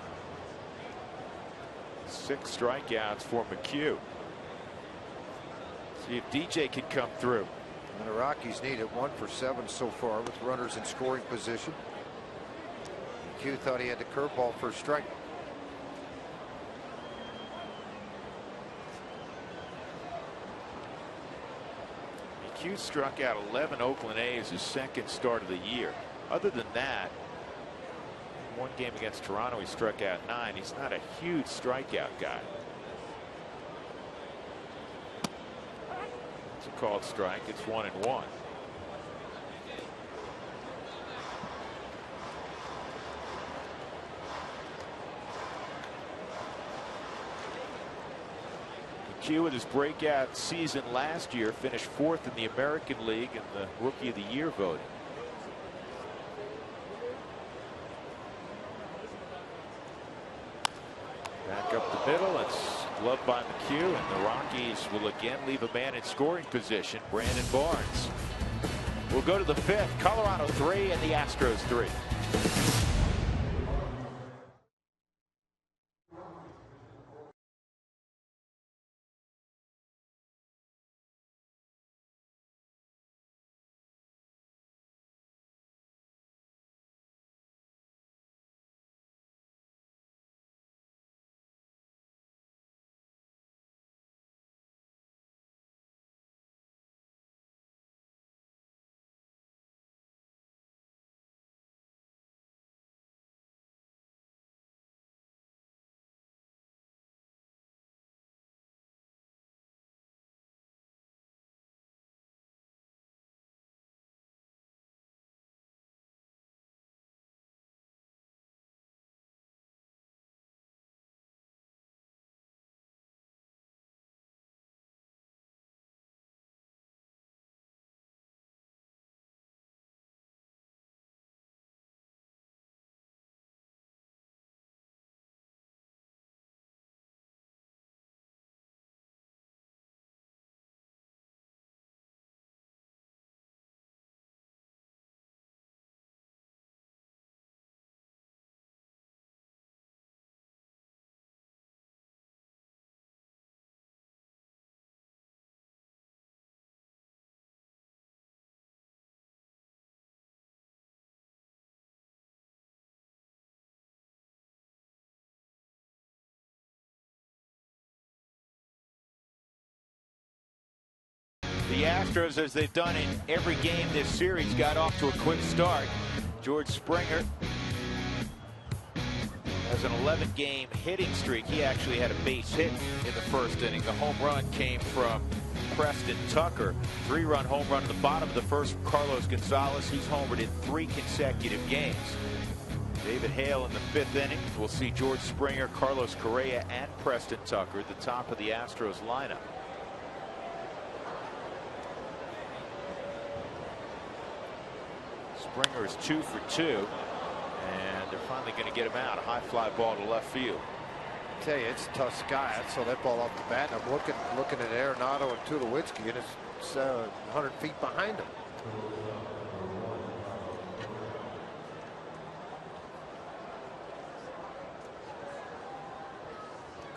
6 strikeouts for McHugh. See if DJ can come through. And the Rockies need it. 1 for 7 so far with runners in scoring position. McHugh thought he had the curveball for a strike. McHugh struck out 11 Oakland A's his second start of the year. Other than that, one game against Toronto he struck out 9. He's not a huge strikeout guy. It's a called strike. It's 1-1. McHugh, with his breakout season last year, finished 4th in the American League in the Rookie of the Year voting. Back up the middle. It's gloved by McHugh, and the Rockies will again leave a man in scoring position. Brandon Barnes will go to the 5th. Colorado 3 and the Astros 3. The Astros, as they've done in every game this series, got off to a quick start. George Springer has an 11-game hitting streak. He actually had a base hit in the first inning. The home run came from Preston Tucker. 3-run home run in the bottom of the first from Carlos Gonzalez. He's homered in 3 consecutive games. David Hale in the 5th inning. We'll see George Springer, Carlos Correa, and Preston Tucker at the top of the Astros lineup. Springer is 2 for 2, and they're finally going to get him out. A high fly ball to left field. I tell you, it's a tough sky. I saw that ball off the bat, and I'm looking at Arenado and Tulowitzki, and it's 100 feet behind him.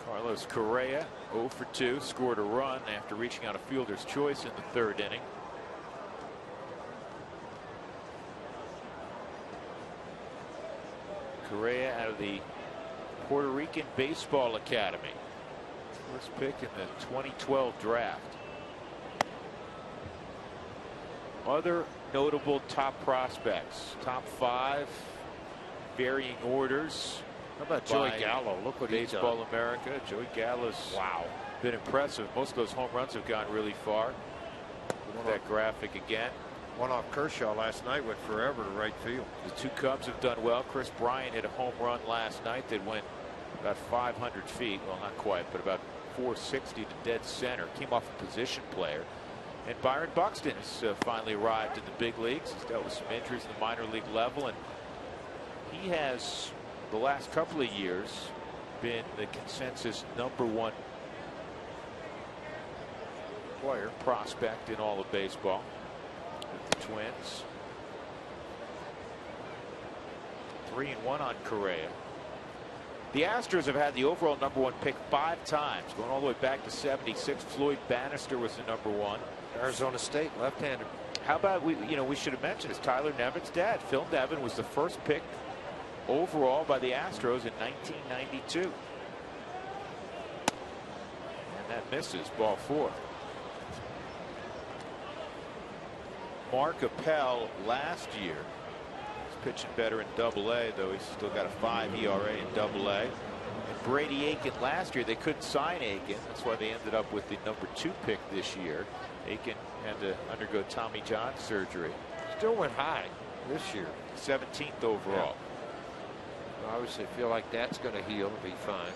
Carlos Correa 0 for 2, scored a run after reaching out a fielder's choice in the 3rd inning. Correa out of the Puerto Rican Baseball Academy. First pick in the 2012 draft. Other notable top prospects, top 5, varying orders. How about Joey Gallo? Look what he's done. Baseball America. Joey Gallo's been impressive. Most of those home runs have gone really far. Look at that graphic again. One off Kershaw last night, went forever to right field. The 2 Cubs have done well. Chris Bryant hit a home run last night that went about 500 feet. Well, not quite, but about 460 to dead center. Came off a position player. And Byron Buxton has finally arrived in the big leagues. He's dealt with some injuries in the minor league level, and he has, the last couple of years, been the consensus #1 player prospect in all of baseball with the Twins. 3-1 on Correa. The Astros have had the overall #1 pick 5 times, going all the way back to '76. Floyd Bannister was the #1. Arizona State, left-hander. How about we should have mentioned is Tyler Nevin's dad. Phil Nevin was the first pick overall by the Astros in 1992. And that misses, ball 4. Mark Appel last year was pitching better in Double-A, though he's still got a 5 ERA in Double-A. And Brady Aiken last year, they couldn't sign Aiken. That's why they ended up with the #2 pick this year. Aiken had to undergo Tommy John surgery. Still went high this year. 17th overall. Yeah. I obviously feel like that's going to heal and be fine.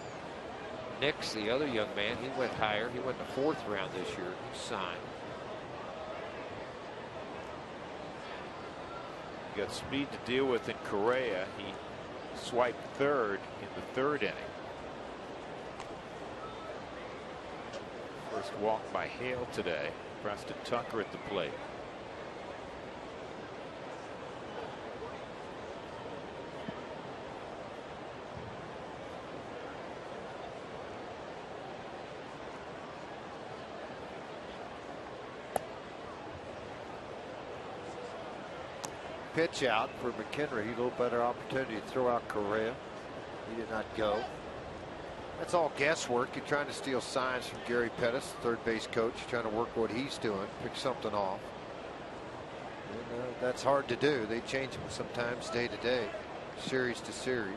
Nix, the other young man, he went higher. He went in the 4th round this year. He signed. Got speed to deal with in Correa. He swiped 3rd in the 3rd inning. First walk by Hale today. Preston Tucker at the plate. Pitch out for McHenry. A little better opportunity to throw out Correa. He did not go. That's all guesswork. You're trying to steal signs from Gary Pettis, third base coach, trying to work what he's doing, pick something off. And, that's hard to do. They change them sometimes day to day, series to series.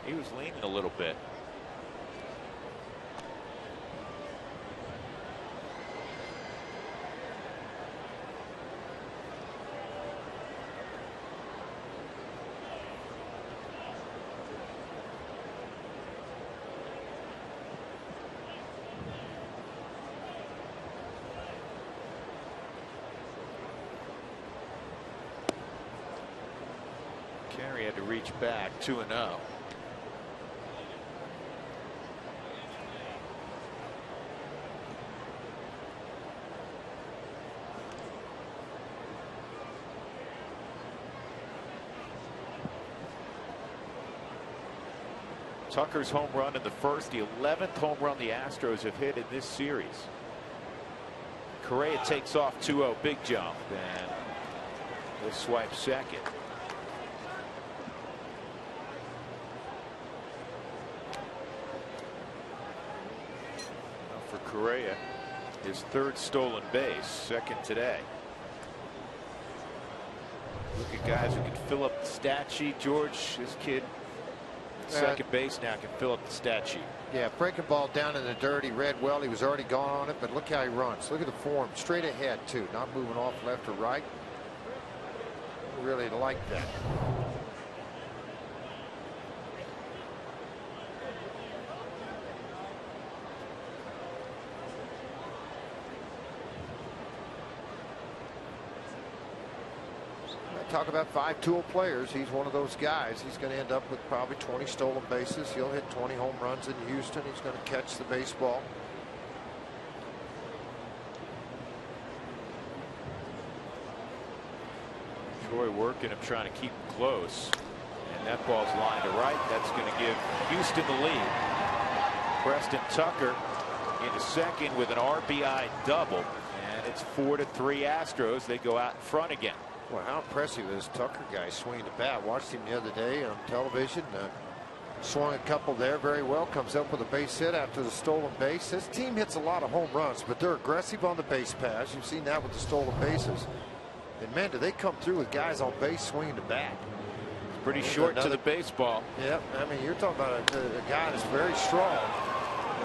He was leaning a little bit. Carey had to reach back 2-0. Tucker's home run in the 1st, the 11th home run the Astros have hit in this series. Correa takes off 2-0, big jump, and he'll swipe 2nd. For Correa, his 3rd stolen base, 2nd today. Look at guys who can fill up the stat sheet. George, this kid, second base now, can fill up the stat sheet. Yeah, breaking ball down in the dirt. He read well. He was already gone on it, but look how he runs. Look at the form, straight ahead too, not moving off left or right. Really like that. Talk about 5-tool players. He's one of those guys. He's going to end up with probably 20 stolen bases. He'll hit 20 home runs in Houston. He's going to catch the baseball. Troy working him, trying to keep him close. And that ball's lined to right. That's going to give Houston the lead. Preston Tucker into 2nd with an RBI double. And it's 4-3 Astros. They go out in front again. Well, how impressive is Tucker guy swinging the bat? Watched him the other day on television. Swung a couple there very well. Comes up with a base hit after the stolen base. His team hits a lot of home runs, but they're aggressive on the base pass. You've seen that with the stolen bases. And man, do they come through with guys on base swinging the bat. It's pretty short to the baseball. Yep. I mean, you're talking about a guy that's very strong.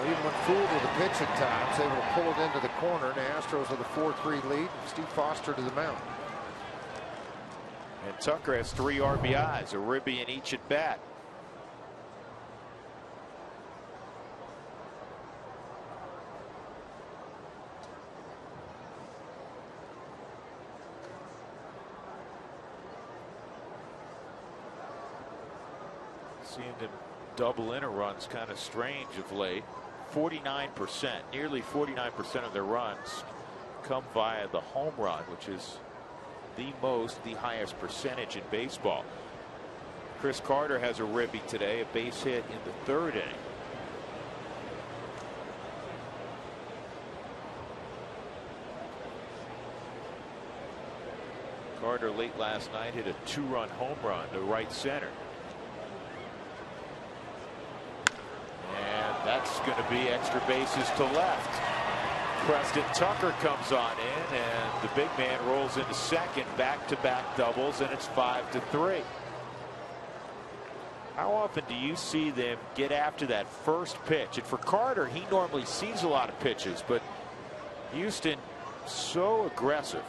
Even when fooled with a pitch at times, able to pull it into the corner. And the Astros with a 4-3 lead. Steve Foster to the mound. And Tucker has 3 RBIs, a ribby in each at bat. Seeing them double in a run's kind of strange of late. 49%, nearly 49% of their runs come via the home run, which is the highest percentage in baseball. Chris Carter has a ribby today, a base hit in the 3rd inning. Carter late last night hit a 2-run home run to right center. And that's going to be extra bases to left. Preston Tucker comes on in, and the big man rolls into second. Back-to-back doubles, and it's 5-3. How often do you see them get after that first pitch? And for Carter, he normally sees a lot of pitches, but Houston, so aggressive.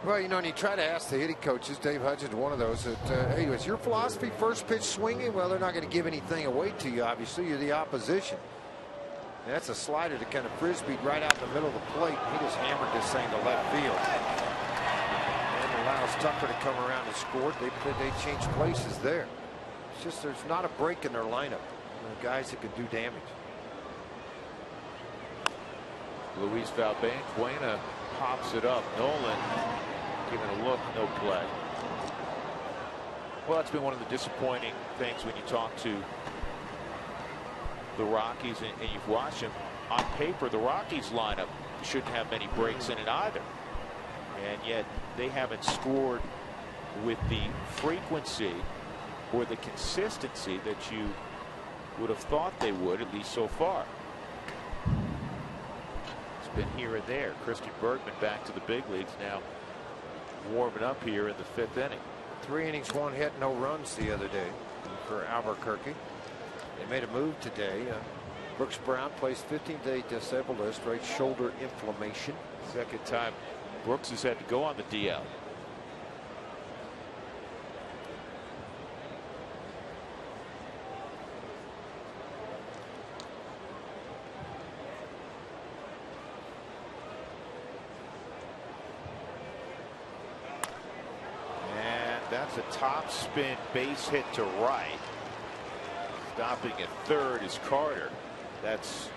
Well, you know, and you try to ask the hitting coaches, Dave Hudgens, one of those, that, hey, is your philosophy first pitch swinging? Well, they're not going to give anything away to you, obviously. You're the opposition. And that's a slider to kind of frisbee right out in the middle of the plate. He just hammered this thing to left field. And allows Tucker to come around and score. They change places there. It's just there's not a break in their lineup. Guys that can do damage. Luis Valbuena pops it up. Nolan giving a look, no play. Well, that's been one of the disappointing things when you talk to the Rockies and you've watched them. On paper, the Rockies lineup shouldn't have many breaks in it either. And yet they haven't scored with the frequency or the consistency that you would have thought they would, at least so far. Been here and there. Christian Bergman back to the big leagues now, warming up here in the 5th inning. 3 innings, 1 hit, no runs the other day for Albuquerque. They made a move today. Brooks Brown placed 15-day disabled list, right shoulder inflammation. Second time Brooks has had to go on the DL. That's a top spin base hit to right. Stopping at third is Carter. That's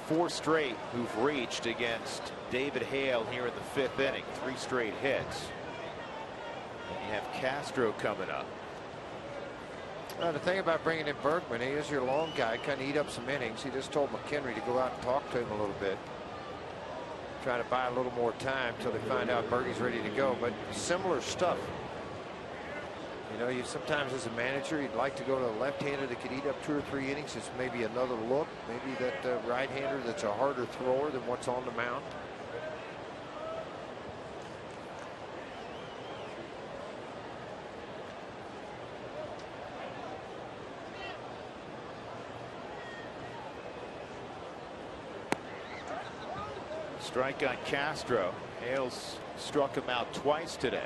4 straight who've reached against David Hale here in the 5th inning. 3 straight hits. And you have Castro coming up. The thing about bringing in Bergman, he is your long guy, kind of eat up some innings. He just told McHenry to go out and talk to him a little bit. Trying to buy a little more time until they find out Bergie's ready to go. But similar stuff. You know, you sometimes as a manager, you'd like to go to a left-hander that could eat up 2 or 3 innings. It's maybe another look. Maybe that right-hander that's a harder thrower than what's on the mound. Strike on Castro. Hales struck him out twice today.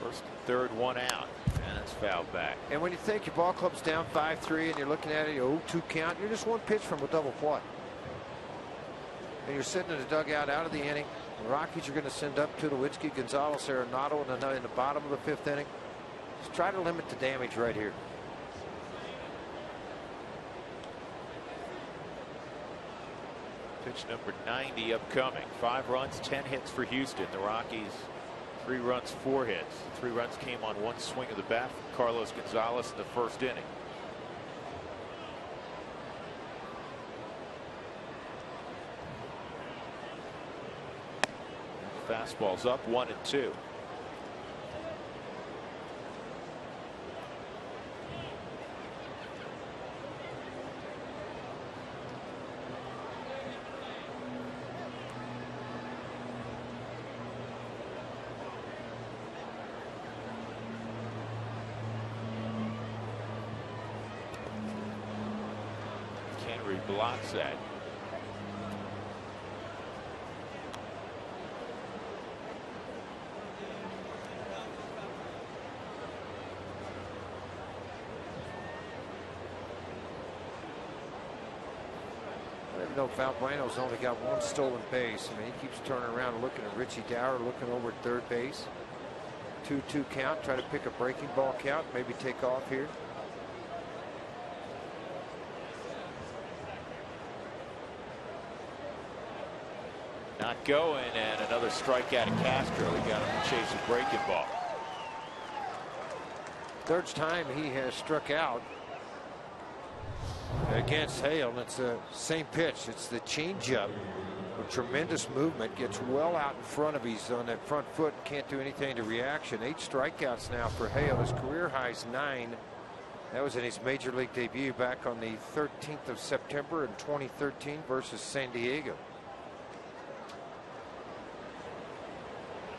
First and third, one out, and it's fouled back. And when you think your ball club's down 5-3 and you're looking at it, 0-2 count, you're just one pitch from a double play. And you're sitting in the dugout out of the inning. The Rockies are going to send up to Tulowitzki, Gonzalez, Arenado in the bottom of the 5th inning. Just try to limit the damage right here. Pitch number 90 upcoming. 5 runs, 10 hits for Houston. The Rockies, 3 runs, 4 hits. 3 runs came on 1 swing of the bat from Carlos Gonzalez in the 1st inning. Fastball's up, 1-2. Henry blocks that. No, Valbueno's only got 1 stolen base. I mean, he keeps turning around and looking at Richie Dower, looking over at third base. 2-2 count. Try to pick a breaking ball count. Maybe take off here. Not going, and another strikeout of Castro. He got him to chase a breaking ball. 3rd time he has struck out against Hale, and it's the same pitch. It's the changeup with tremendous movement, gets well out in front of his on that front foot, can't do anything to reaction. 8 strikeouts now for Hale. His career high is 9. That was in his major league debut back on the 13th of September in 2013 versus San Diego.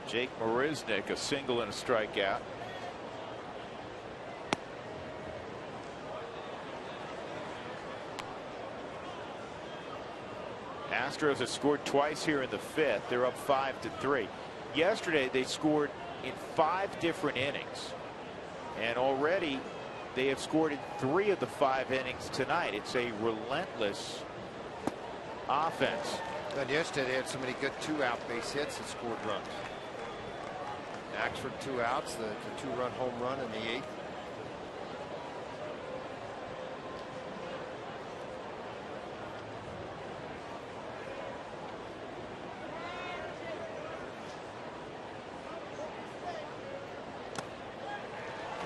Jake Marisnick, a single and a strikeout. Astros have scored twice here in the 5th. They're up 5-3. Yesterday they scored in 5 different innings, and already they have scored in 3 of the 5 innings tonight. It's a relentless offense. And yesterday they had so many good 2-out base hits that scored runs. Axford 2 outs, the 2-run home run in the 8th.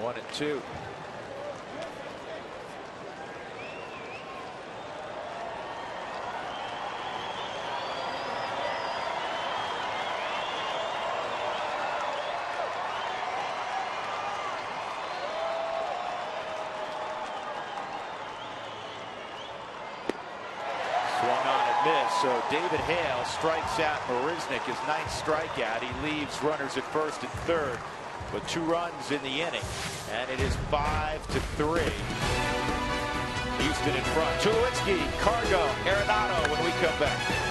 One and 2. So David Hale strikes out Marisnick, his 9th strikeout. He leaves runners at 1st and 3rd, with 2 runs in the inning, and it is 5-3. Houston in front. Tulowitzki, Cargo, Arenado when we come back.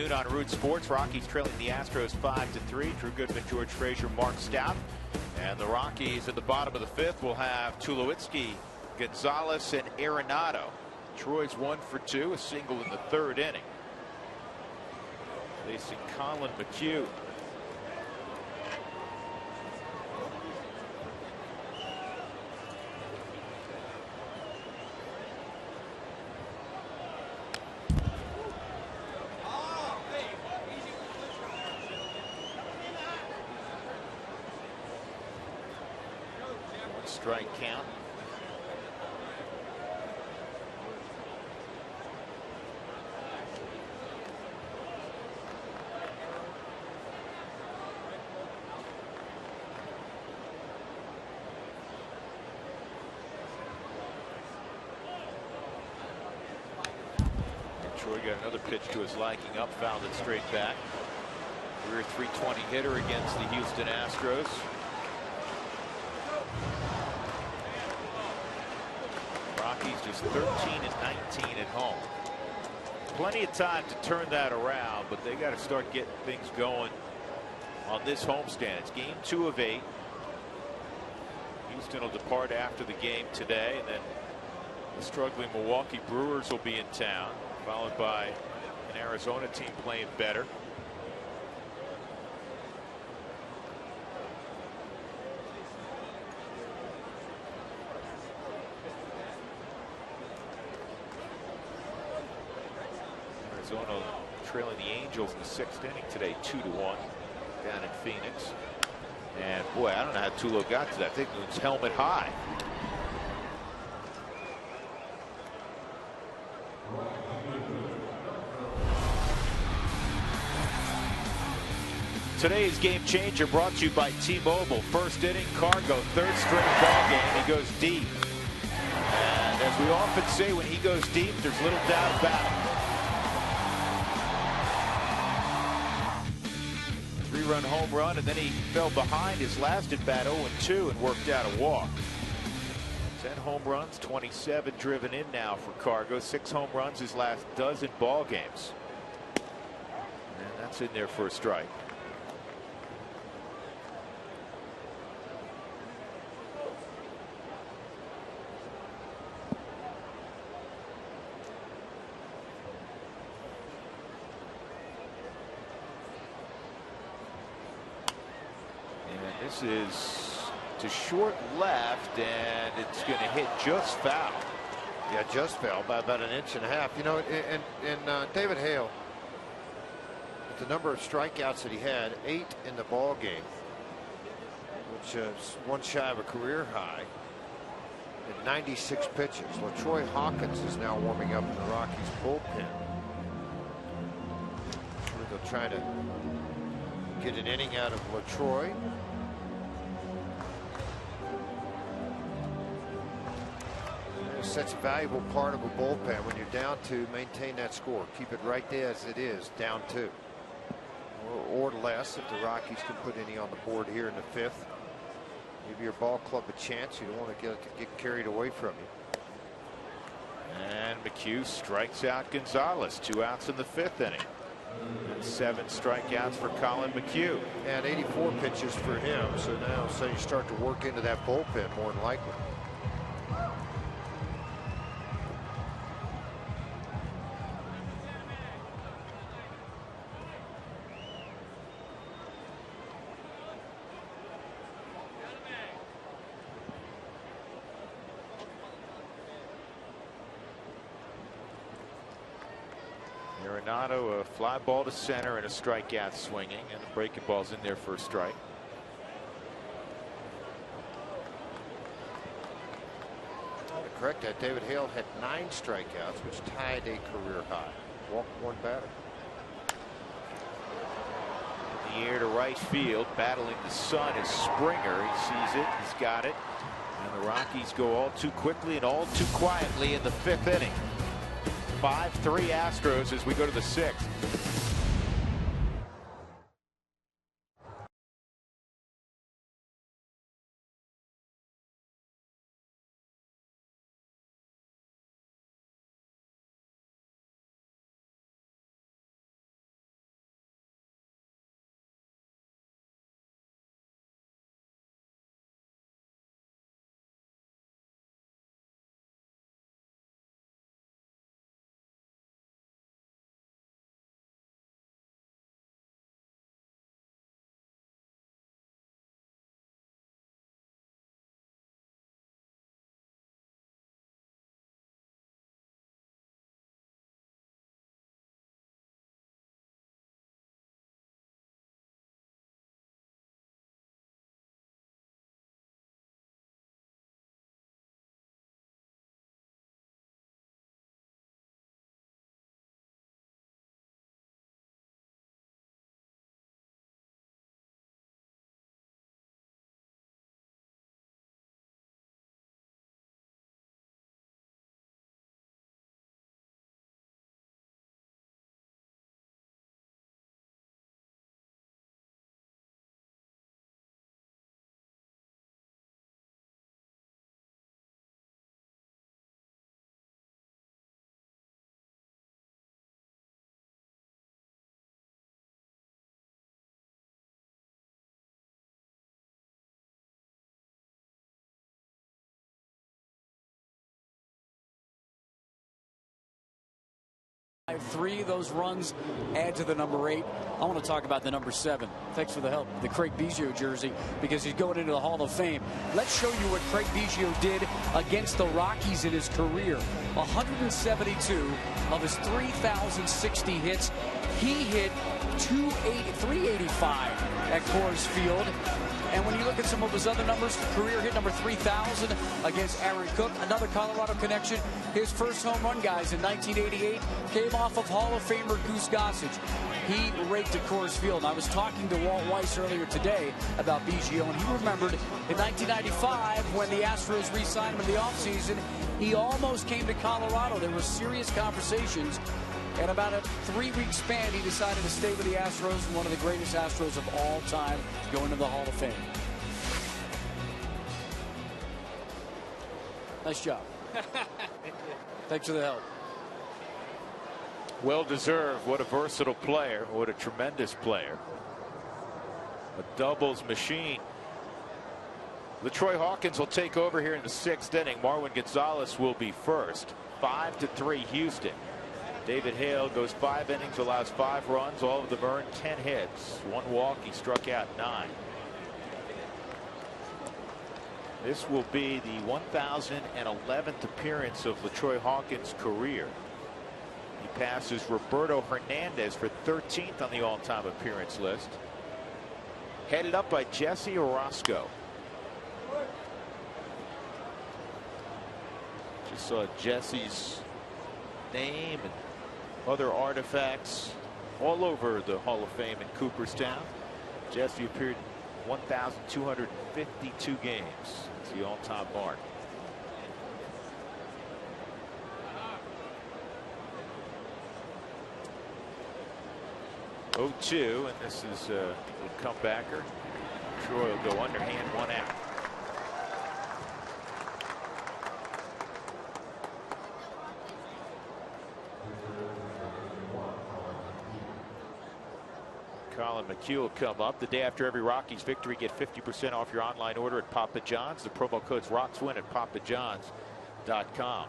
afternoon on Root Sports. Rockies trailing the Astros 5-3. Drew Goodman, George Frazier, Mark Stout. And the Rockies at the bottom of the fifth will have Tulowitzki, Gonzalez, and Arenado. Troy's 1 for 2, a single in the third inning. Facing Colin McHugh. Strike count. Troy got another pitch to his liking up, fouled it straight back. Career .320 hitter against the Houston Astros. Rockies just 13 and 19 at home. Plenty of time to turn that around, but they got to start getting things going on this homestand. It's game 2 of 8. Houston will depart after the game today, and then the struggling Milwaukee Brewers will be in town, followed by an Arizona team playing better. Arizona trailing the Angels in the 6th inning today, 2-1 down in Phoenix. And boy, I don't know how Tulo got to that. I think it was helmet high. Today's game changer brought to you by T-Mobile. First inning, Cargo, third string ball game. He goes deep. And as we often say, when he goes deep, there's little doubt about it. 3-run home run, and then he fell behind his last at bat 0-2 and worked out a walk. 10 home runs, 27 driven in now for Cargo. 6 home runs his last dozen ball games. And that's in there for a strike. This is to short left, and it's going to hit just foul. Yeah, just foul by about 1.5 inches. You know, and David Hale, with the number of strikeouts that he had, 8 in the ball game, which is one shy of a career high, at 96 pitches. LaTroy Hawkins is now warming up in the Rockies bullpen. They'll try to get an inning out of LaTroy. Such a valuable part of a bullpen. When you're down 2, maintain that score. Keep it right there as it is, down 2. Or less if the Rockies can put any on the board here in the 5th. Give your ball club a chance. You don't want to get carried away from you. And McHugh strikes out Gonzalez. 2 outs in the 5th inning. And 7 strikeouts for Colin McHugh. And 84 pitches for him. So now you start to work into that bullpen more than likely. Arenado, a fly ball to center and a strikeout swinging, and the breaking ball's in there for a strike. To correct that, David Hale had 9 strikeouts, which tied a career high. Walked 1 batter. In the air to right field, battling the sun is Springer. He sees it, he's got it, and the Rockies go all too quickly and all too quietly in the 5th inning. 5-3 Astros as we go to the 6th. 3 of those runs add to the number 8. I want to talk about the number 7. Thanks for the help. The Craig Biggio jersey, because he's going into the Hall of Fame. Let's show you what Craig Biggio did against the Rockies in his career. 172 of his 3,060 hits. He hit 385 at Coors Field. And when you look at some of his other numbers, career hit number 3,000 against Aaron Cook, another Colorado connection. His first home run, guys, in 1988 came off of Hall of Famer Goose Gossage. He raked at Coors Field. And I was talking to Walt Weiss earlier today about Biggio, and he remembered in 1995 when the Astros re-signed him in the offseason, he almost came to Colorado. There were serious conversations. In about a 3-week span, he decided to stay with the Astros, one of the greatest Astros of all time, going to the Hall of Fame. Nice job. Thanks for the help. Well deserved. What a versatile player. What a tremendous player. A doubles machine. LaTroy Hawkins will take over here in the 6th inning. Marwin Gonzalez will be first. 5-3 Houston. David Hale goes 5 innings, allows 5 runs, all of them earned 10 hits, 1 walk. He struck out 9. This will be the 1,011th appearance of LaTroy Hawkins' career. He passes Roberto Hernandez for 13th on the all-time appearance list. Headed up by Jesse Orosco. Just saw Jesse's name and other artifacts all over the Hall of Fame in Cooperstown. Jesse appeared in 1,252 games. It's the all-time mark. (0-2), and this is a comebacker. Troy will go underhand, 1 out. Colin McHugh will come up. The day after every Rockies victory, get 50% off your online order at Papa John's. The promo code's ROCKSWIN at papajohns.com.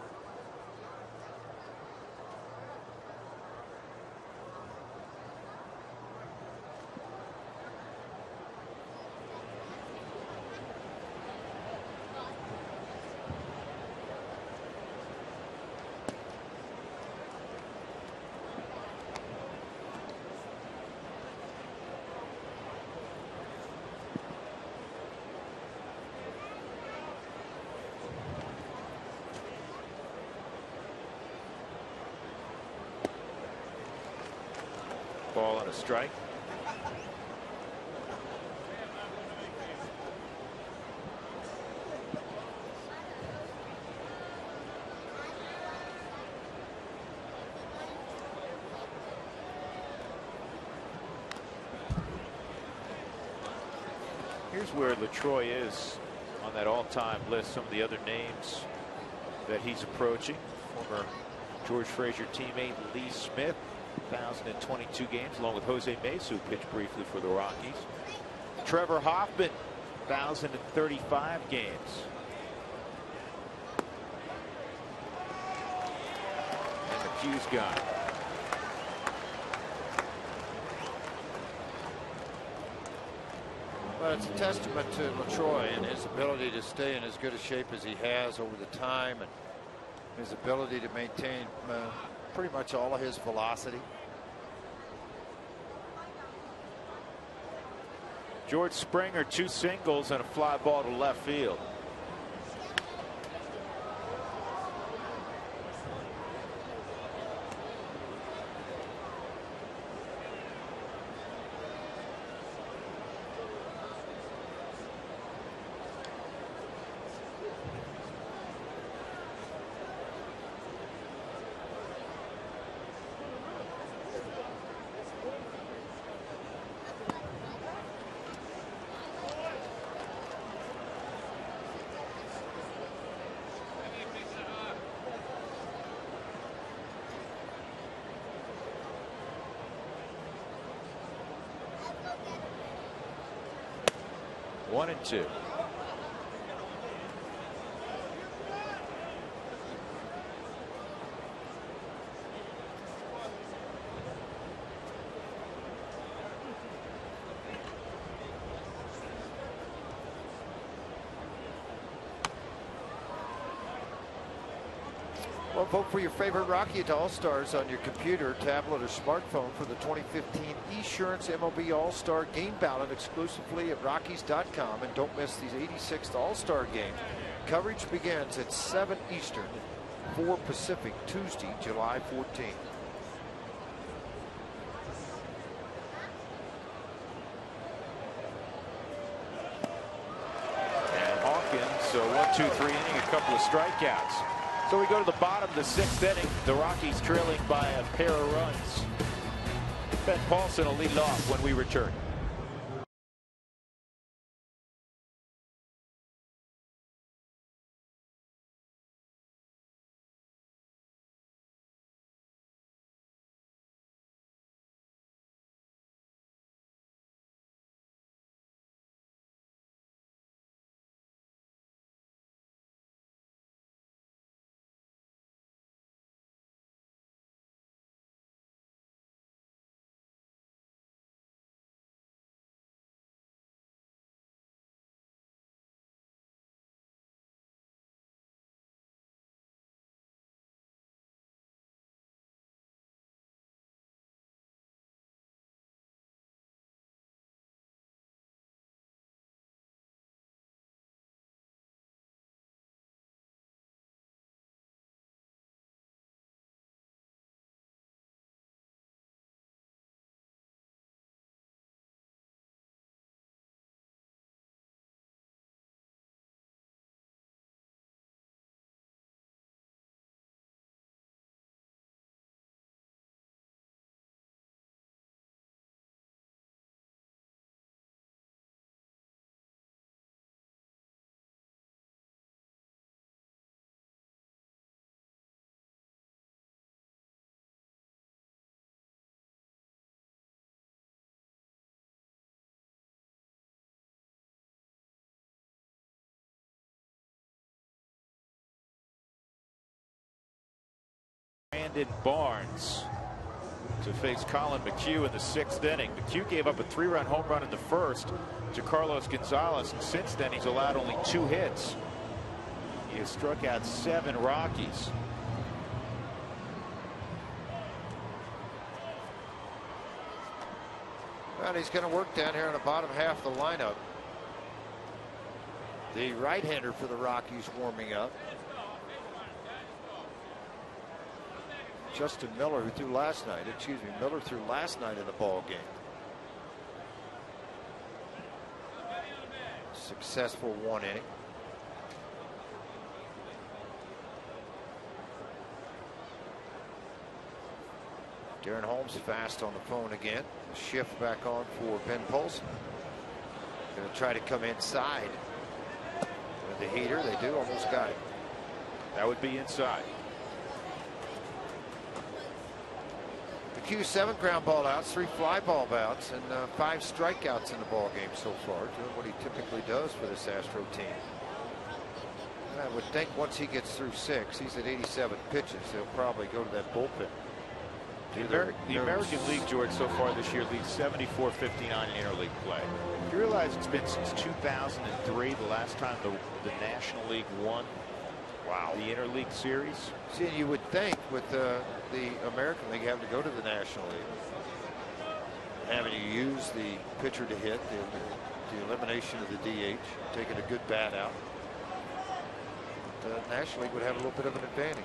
Ball and a strike. Here's where LaTroy is on that all-time list. Some of the other names that he's approaching. Former George Frazier teammate Lee Smith. 1,022 games, along with Jose Mesa, who pitched briefly for the Rockies. Trevor Hoffman, 1,035 games. And McHugh's gone. But it's a testament to LaTroy and his ability to stay in as good a shape as he has over the time, and his ability to maintain pretty much all of his velocity. George Springer, 2 singles and a fly ball to left field. One and two. Well, vote for your favorite Rocky at All-Stars on your computer, tablet, or smartphone for the 2015 Esurance MLB All-Star Game Ballot exclusively at Rockies.com. And don't miss these 86th All-Star Games. Coverage begins at 7 Eastern, 4 Pacific, Tuesday, July 14th. And Hawkins, so 1-2-3 inning, a couple of strikeouts. So we go to the bottom of the 6th inning. The Rockies trailing by a pair of runs. Ben Paulson will lead off when we return. Brandon Barnes to face Colin McHugh in the 6th inning. McHugh gave up a 3-run home run in the 1st to Carlos Gonzalez, and since then he's allowed only 2 hits. He has struck out 7 Rockies. Well, he's going to work down here in the bottom half of the lineup. The right-hander for the Rockies warming up. Justin Miller, who threw last night. Miller threw last night in the ball game. Successful 1 inning. Darren Holmes fast on the phone again. Shift back on for Ben Paulson. Going to try to come inside with the heater. They do, almost got it. That would be inside. McHugh 7 ground ball outs, 3 fly ball outs, and 5 strikeouts in the ball game so far, doing what he typically does for this Astro team. And I would think once he gets through 6, he's at 87 pitches, he'll probably go to that bullpen. The American League, George, so far this year leads 74-59 in interleague play. You realize it's been since 2003, the last time the National League won the interleague series. See, you would think with the American League having to go to the National League, having to use the pitcher to hit, the elimination of the DH, taking a good bat out, the National League would have a little bit of an advantage.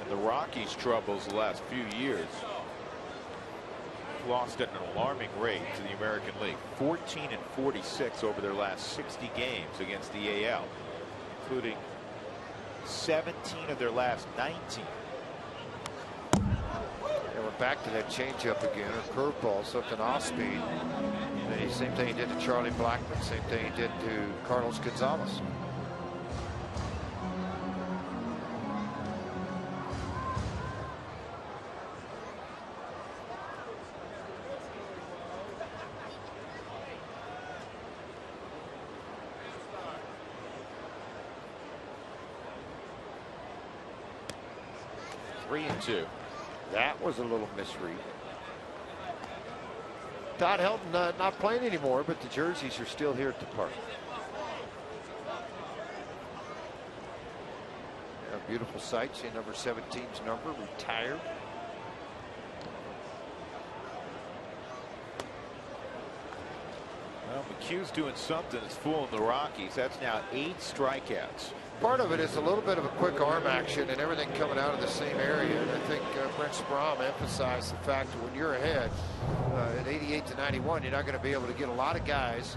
And the Rockies' troubles the last few years lost at an alarming rate to the American League. 14-46 over their last 60 games against the AL, including 17 of their last 19. And we're back to that changeup again, or curveball, something off speed. The same thing he did to Charlie Blackmon, same thing he did to Carlos Gonzalez. That was a little misread. Todd Helton not playing anymore, but the jerseys are still here at the park. Beautiful sight. See number 17's number retired. Well, McHugh's doing something that's fooling the Rockies. That's now 8 strikeouts. Part of it is a little bit of a quick arm action and everything coming out of the same area. And I think Brent Sprahm emphasized the fact that when you're ahead at 88 to 91, you're not going to be able to get a lot of guys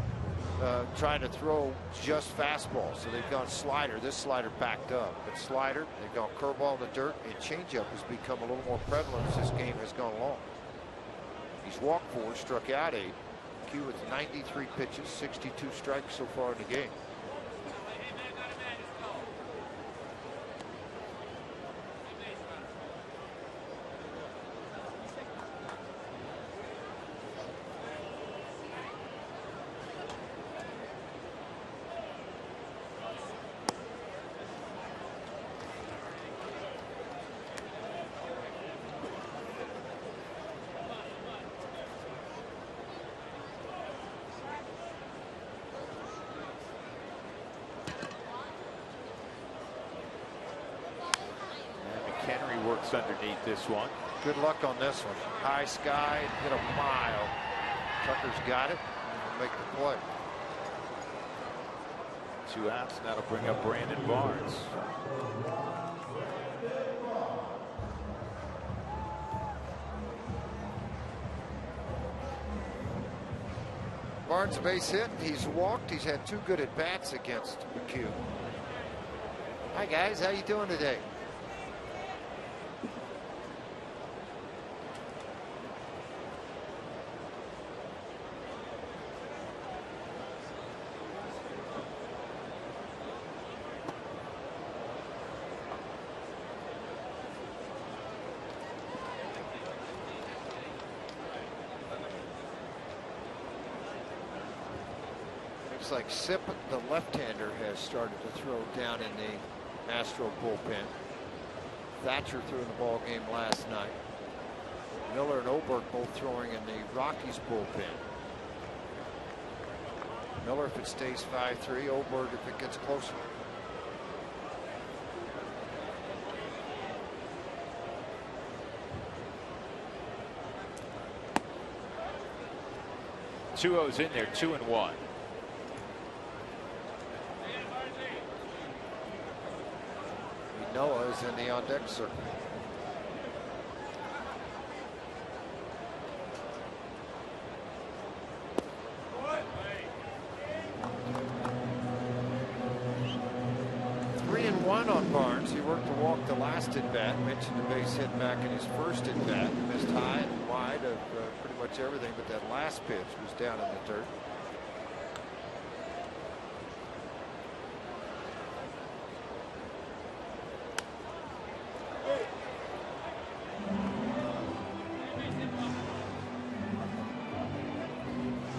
trying to throw just fastballs. So they've gone slider. This slider backed up. But slider, they've gone curveball in the dirt, and changeup has become a little more prevalent as this game has gone along. He's walked 4, struck out 8. Q with 93 pitches, 62 strikes so far in the game. Works underneath this one. Good luck on this one. High sky, hit a mile. Tucker's got it. Make the play. 2 outs, and that'll bring up Brandon Barnes. Barnes a base hit. He's walked. He's had 2 good at bats against McHugh. Hi guys, how you doing today? Like Sip, the left-hander, has started to throw down in the Astro bullpen. Thatcher threw in the ball game last night. Miller and Oberg both throwing in the Rockies bullpen. Miller if it stays 5-3, Oberg if it gets closer. Two O's in there, 2-1. Noah is in the on deck circle. Three and 1 on Barnes. He worked the walk the last at bat. Mentioned the base hit back in his first at bat. Missed high and wide of pretty much everything, but that last pitch was down in the dirt.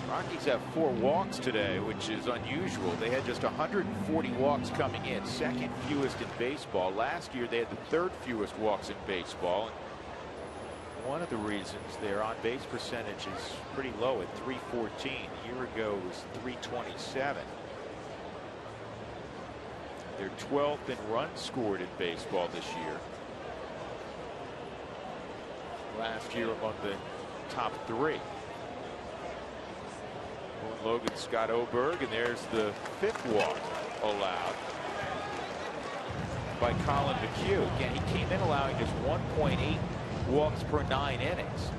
Rockies have 4 walks today, which is unusual. They had just 140 walks coming in, second fewest in baseball. Last year they had the 3rd fewest walks in baseball. And one of the reasons their on base percentage is pretty low at 314. A year ago it was 327. They're 12th in runs scored in baseball this year. Last year among the top 3. Logan Scott Oberg, and there's the 5th walk allowed by Colin McHugh. Again, he came in allowing just 1.8 walks per 9 innings.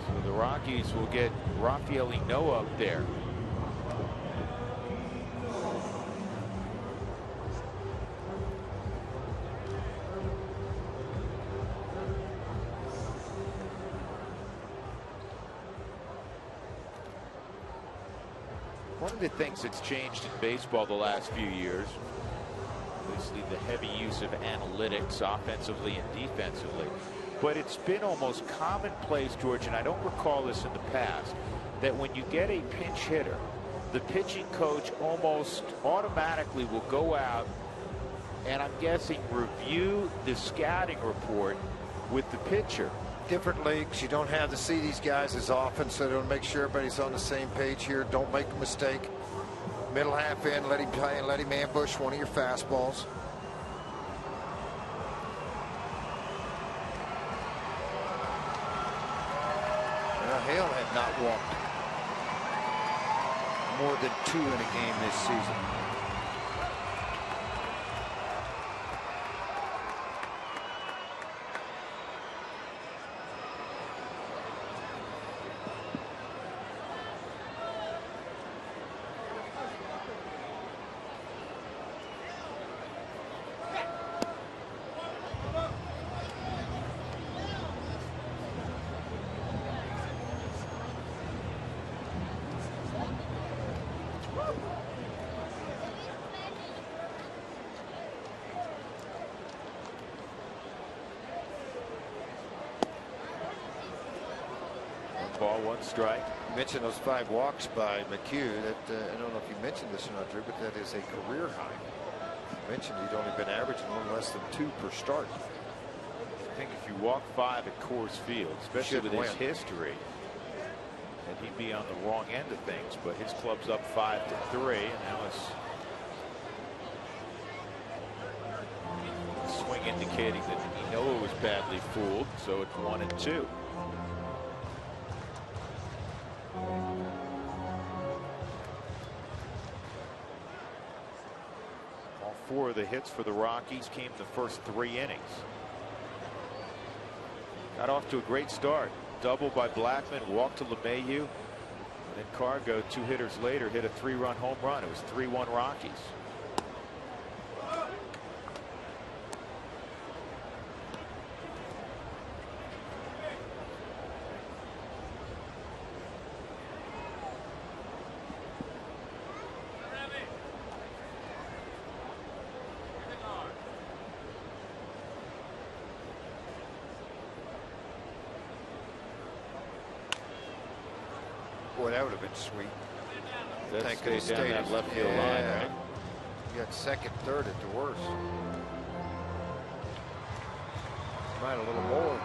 So the Rockies will get Rafael Noah up there. One of the things that's changed in baseball the last few years, obviously the heavy use of analytics offensively and defensively, but it's been almost commonplace, George, and I don't recall this in the past, that when you get a pinch hitter, the pitching coach almost automatically will go out and, I'm guessing, review the scouting report with the pitcher. Different leagues, you don't have to see these guys as often, so they'll make sure everybody's on the same page here. Don't make a mistake. Middle half in, let him play and let him ambush one of your fastballs. Hale had not walked more than 2 in a game this season. Ball, 1 strike. You mentioned those 5 walks by McHugh. That I don't know if you mentioned this or not, Drew, but that is a career high. You mentioned he'd only been averaging a little less than 2 per start. I think if you walk 5 at Coors Field, especially with his history, that he'd be on the wrong end of things. But his club's up 5-3, and now it's swing indicating that Noah was badly fooled, so it's 1-2. All 4 of the hits for the Rockies came the first 3 innings. Got off to a great start. Double by Blackman, walk to LeMahieu, and then Cargo 2 hitters later hit a 3-run home run. It was 3-1 Rockies. Boy, that would have been sweet. That stayed down that left field line, right? You got second, third at the worst. Might a little more.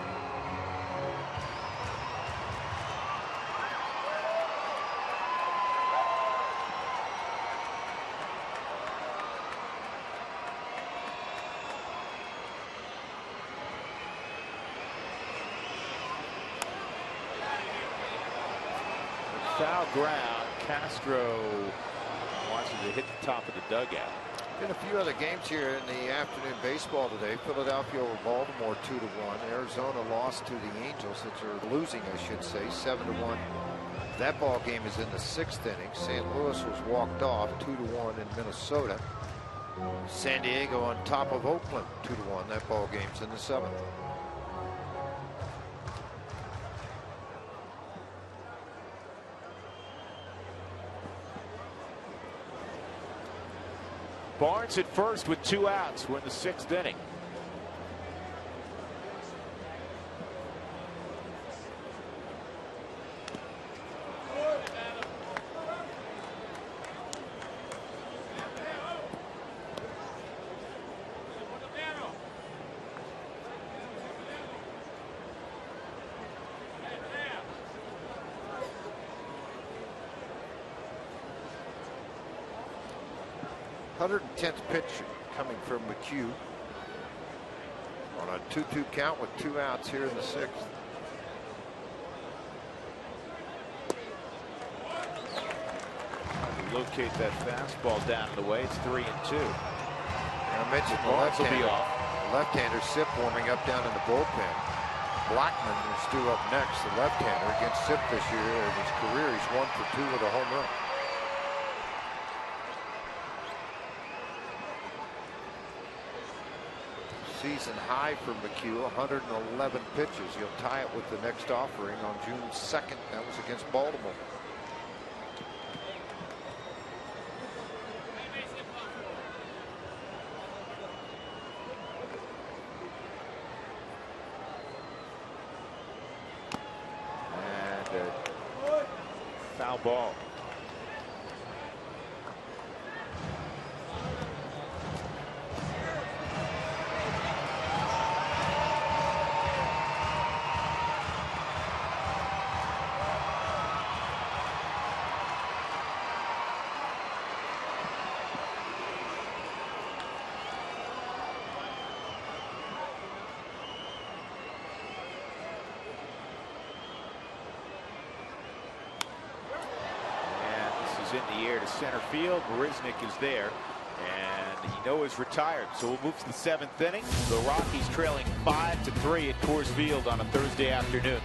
Foul ground. Castro wants to hit the top of the dugout. Been a few other games here in the afternoon baseball today. Philadelphia over Baltimore 2-1. Arizona lost to the Angels, which are losing, I should say, 7-1. That ball game is in the 6th inning. St. Louis was walked off 2-1 in Minnesota. San Diego on top of Oakland 2-1. That ball game's in the 7th. Barnes at first with 2 outs. We're in the 6th inning. .110th pitch coming from McHugh on a 2-2 count with 2 outs here in the 6th. Locate that fastball down in the way. It's 3-2. I mentioned the Barnes will be off. left-hander Sip warming up down in the bullpen. Blackman is due up next, the left-hander against Sip this year. In his career, he's 1 for 2 with a home run. Season high for McHugh, 111 pitches. He'll tie it with the next offering on June 2nd. That was against Baltimore. And foul ball. in the air to center field. Marisnick is there, and he knows he's retired. So we'll move to the 7th inning. The Rockies trailing 5-3 at Coors Field on a Thursday afternoon.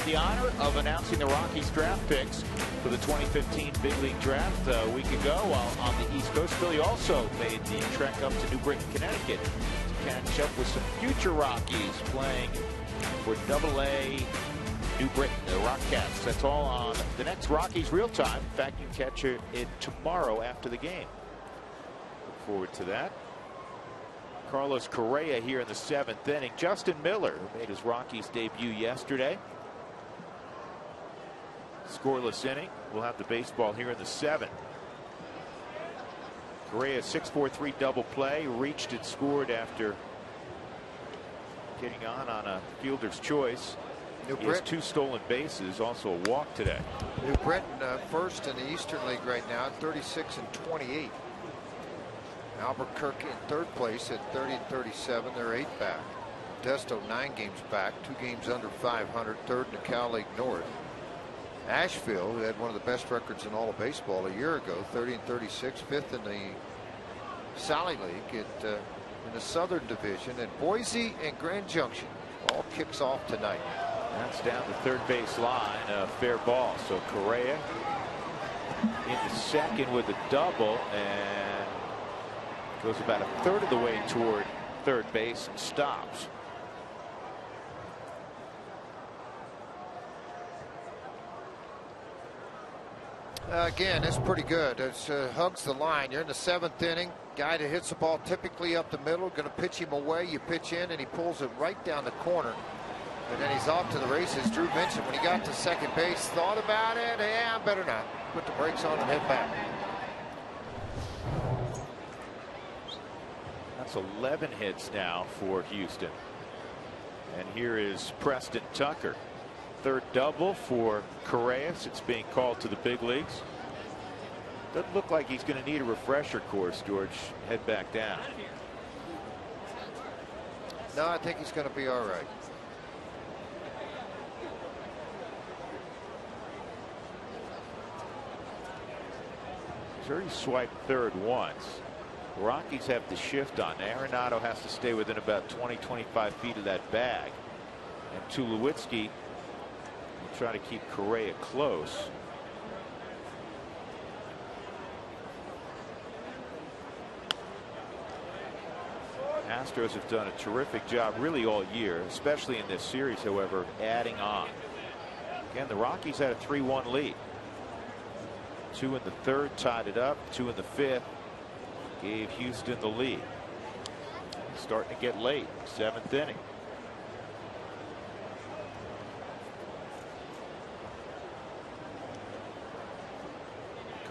The honor of announcing the Rockies draft picks for the 2015 Big League Draft a week ago while on the East Coast. Philly also made the trek up to New Britain, Connecticut to catch up with some future Rockies playing for AA New Britain, the Rockcats. That's all on the next Rockies Real Time. In fact, you can catch it tomorrow after the game. Look forward to that. Carlos Correa here in the 7th inning. Justin Miller, who made his Rockies debut yesterday. Scoreless inning. We'll have the baseball here in the 7th. Correa 6-4-3 double play, reached and scored after getting on a fielder's choice. He has 2 stolen bases, also a walk today. New Britain first in the Eastern League right now at 36-28. Albuquerque in 3rd place at 30-37. They're 8 back. Modesto 9 games back, 2 games under 500, 3rd in the Cal League North. Asheville, who had one of the best records in all of baseball a year ago, 30-36, 5th in the Sally League in the Southern Division. And Boise and Grand Junction all kicks off tonight. That's down the 3rd base line, a fair ball. So Correa in the 2nd with a double and goes about a 1/3 of the way toward 3rd base and stops. Again, it's pretty good. It hugs the line. You're in the 7th inning. Guy that hits the ball typically up the middle, going to pitch him away. You pitch in, and he pulls it right down the corner. And then he's off to the races. Drew mentioned when he got to 2nd base, thought about it. Yeah, better not. Put the brakes on and head back. That's 11 hits now for Houston. And here is Preston Tucker. 3rd double for Correa since being called to the big leagues. Doesn't look like he's going to need a refresher course, George. Head back down. No, I think he's going to be all right. He's already swiped 3rd once. The Rockies have the shift on. Arenado has to stay within about 20-25 feet of that bag. And Tulowitzki will try to keep Correa close. Astros have done a terrific job really all year, especially in this series, however, adding on. Again, the Rockies had a 3-1 lead. 2 in the 3rd tied it up. 2 in the 5th gave Houston the lead. Starting to get late. 7th inning.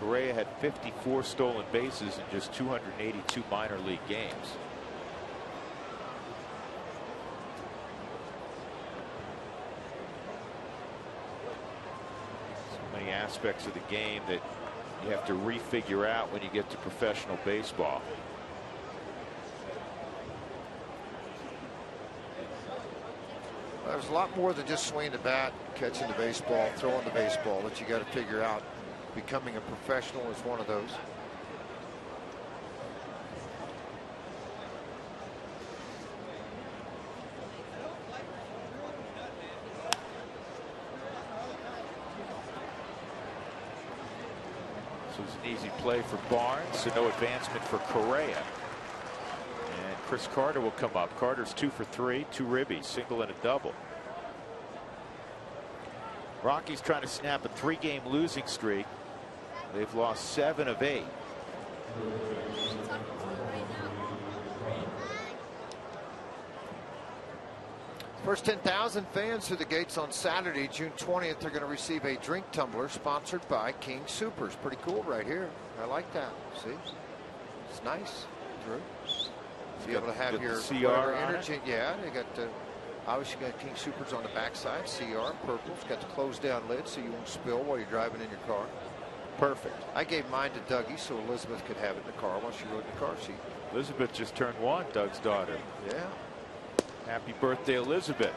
Correa had 54 stolen bases in just 282 minor league games. So many aspects of the game that you have to refigure out when you get to professional baseball. There's a lot more than just swinging the bat, catching the baseball, throwing the baseball that you got to figure out. Becoming a professional is one of those. So it's an easy play for Barnes, so no advancement for Correa. And Chris Carter will come up. Carter's 2 for 3, 2 ribbies, single and a double. Rockies trying to snap a 3-game losing streak. They've lost 7 of 8. First 10,000 fans through the gates on Saturday, June 20th. They're going to receive a drink tumbler sponsored by King Soopers. Pretty cool right here. I like that. See, it's nice. Drew, be able to have your CR energy. Yeah, they got the. Obviously, got King Soopers on the backside. CR purple. It's got the closed down lid so you won't spill while you're driving in your car. Perfect. I gave mine to Dougie so Elizabeth could have it in the car while she rode in the car seat. Elizabeth just turned 1, Doug's daughter. Yeah. Happy birthday, Elizabeth.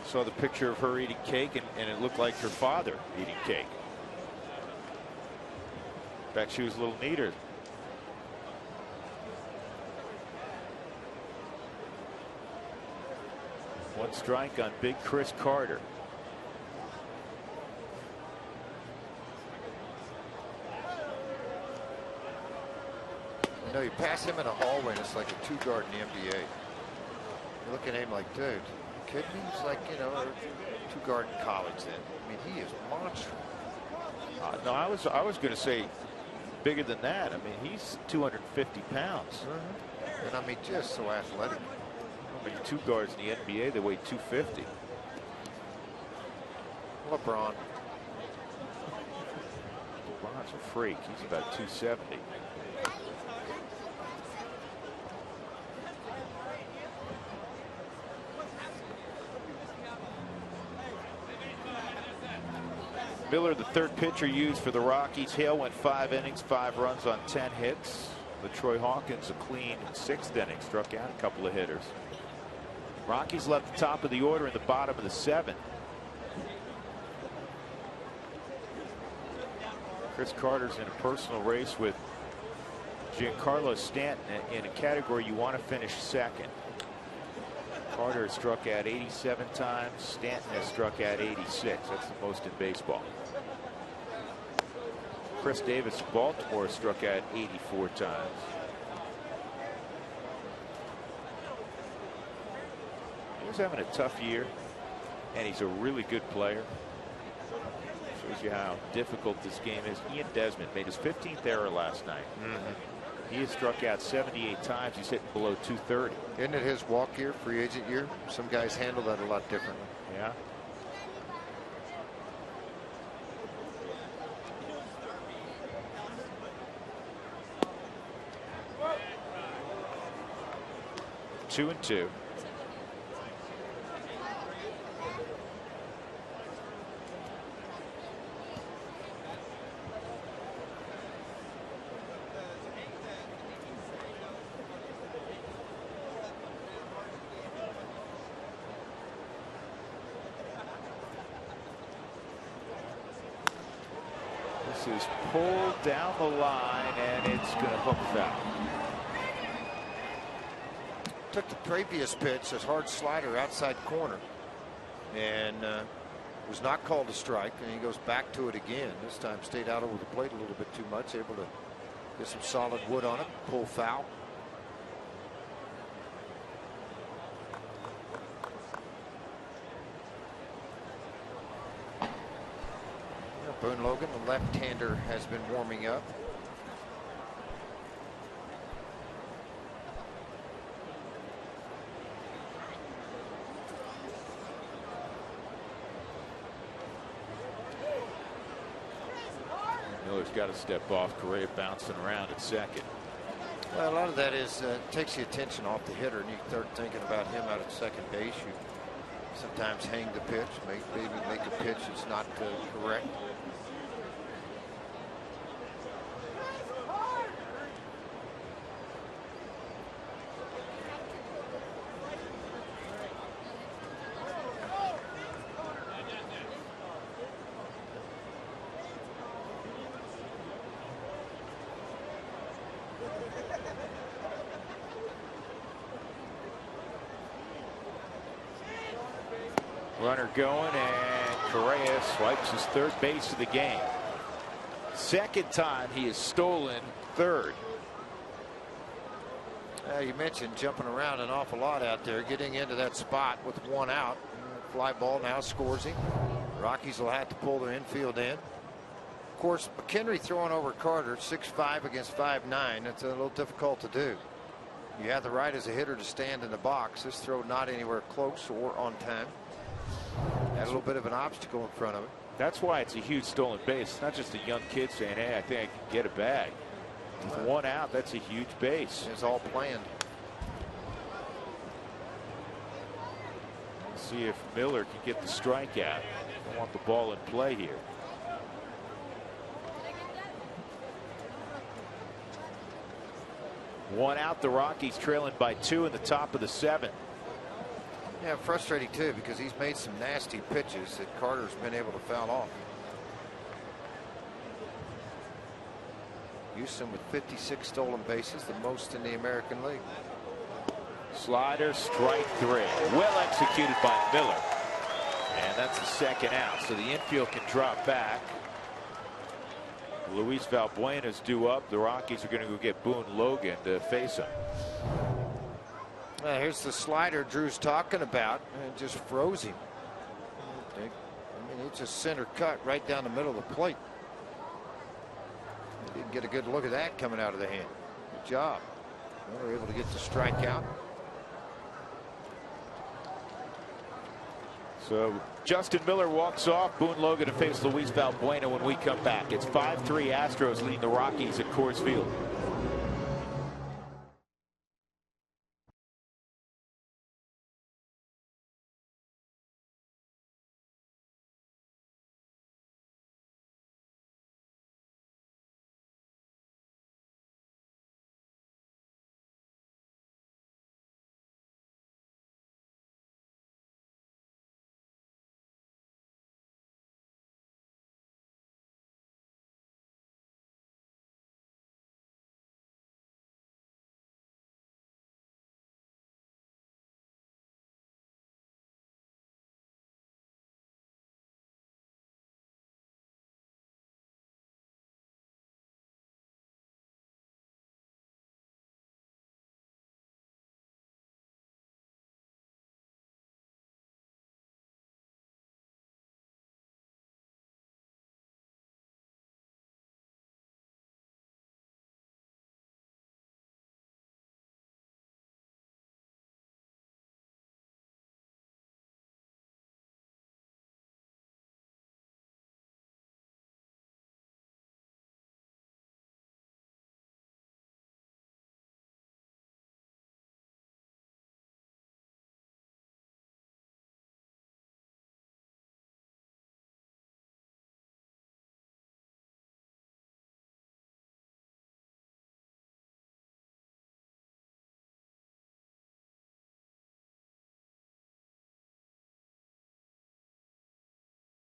Saw the picture of her eating cake, and it looked like her father eating cake. In fact, she was a little neater. One strike on big Chris Carter. You know, you pass him in a hallway and it's like a 2-guard in the NBA. You look at him like, dude, you kidding me? He's like, you know, a 2-guard in college then. I mean, he is monstrous. No, I was going to say bigger than that. I mean, he's 250 pounds. And I mean, just so athletic. I mean, 2 guards in the NBA, they weigh 250. LeBron's a freak. He's about 270. Miller, the third pitcher used for the Rockies. Hale went 5 innings, 5 runs on 10 hits. LaTroy Hawkins, a clean 6th inning, struck out a couple of hitters. Rockies left the top of the order in the bottom of the 7th. Chris Carter's in a personal race with Giancarlo Stanton in a category you want to finish second. Carter has struck out 87 times. Stanton has struck out 86. That's the most in baseball. Chris Davis of Baltimore struck out 84 times. He's having a tough year, and he's a really good player. Shows you how difficult this game is. Ian Desmond made his 15th error last night. He has struck out 78 times. He's hitting below 230. Isn't it his walk year, free agent year? Some guys handle that a lot differently. Yeah. Two and two. This is pulled down the line, and it's going to hook foul. Took the previous pitch, a hard slider outside corner, and was not called a strike, and he goes back to it again. This time stayed out over the plate a little bit too much, able to get some solid wood on it, pull foul. Boone Logan, the left-hander, has been warming up. Miller's got to step off. Correa bouncing around at second. Well, a lot of that is takes the attention off the hitter, and you start thinking about him out at second base. You sometimes hang the pitch, maybe make a pitch that's not correct. Runner going, and Correa swipes his third base of the game. Second time he has stolen third. You mentioned jumping around an awful lot out there, getting into that spot with one out. Fly ball now scores him. Rockies will have to pull their infield in. Of course, McHenry throwing over Carter, 6'5" against 5'9". That's a little difficult to do. You have the right as a hitter to stand in the box. This throw not anywhere close or on time. Had a little bit of an obstacle in front of it. That's why it's a huge stolen base. It's not just a young kid saying, hey, I think I can get a bag. With one out, that's a huge base. It's all planned. See if Miller can get the strikeout. I want the ball in play here. One out, the Rockies trailing by 2 in the top of the 7th. Yeah, frustrating too, because he's made some nasty pitches that Carter's been able to foul off. Houston with 56 stolen bases, the most in the American League. Slider, strike 3. Well executed by Miller. And that's the second out, so the infield can drop back. Luis Valbuena's due up. The Rockies are going to go get Boone Logan to face him. Here's the slider Drew's talking about, and it just froze him. I mean, it's a center cut right down the middle of the plate. Didn't get a good look at that coming out of the hand. Good job. They were able to get the strikeout. So Justin Miller walks off. Boone Logan to face Luis Valbuena when we come back. It's 5-3 Astros leading the Rockies at Coors Field.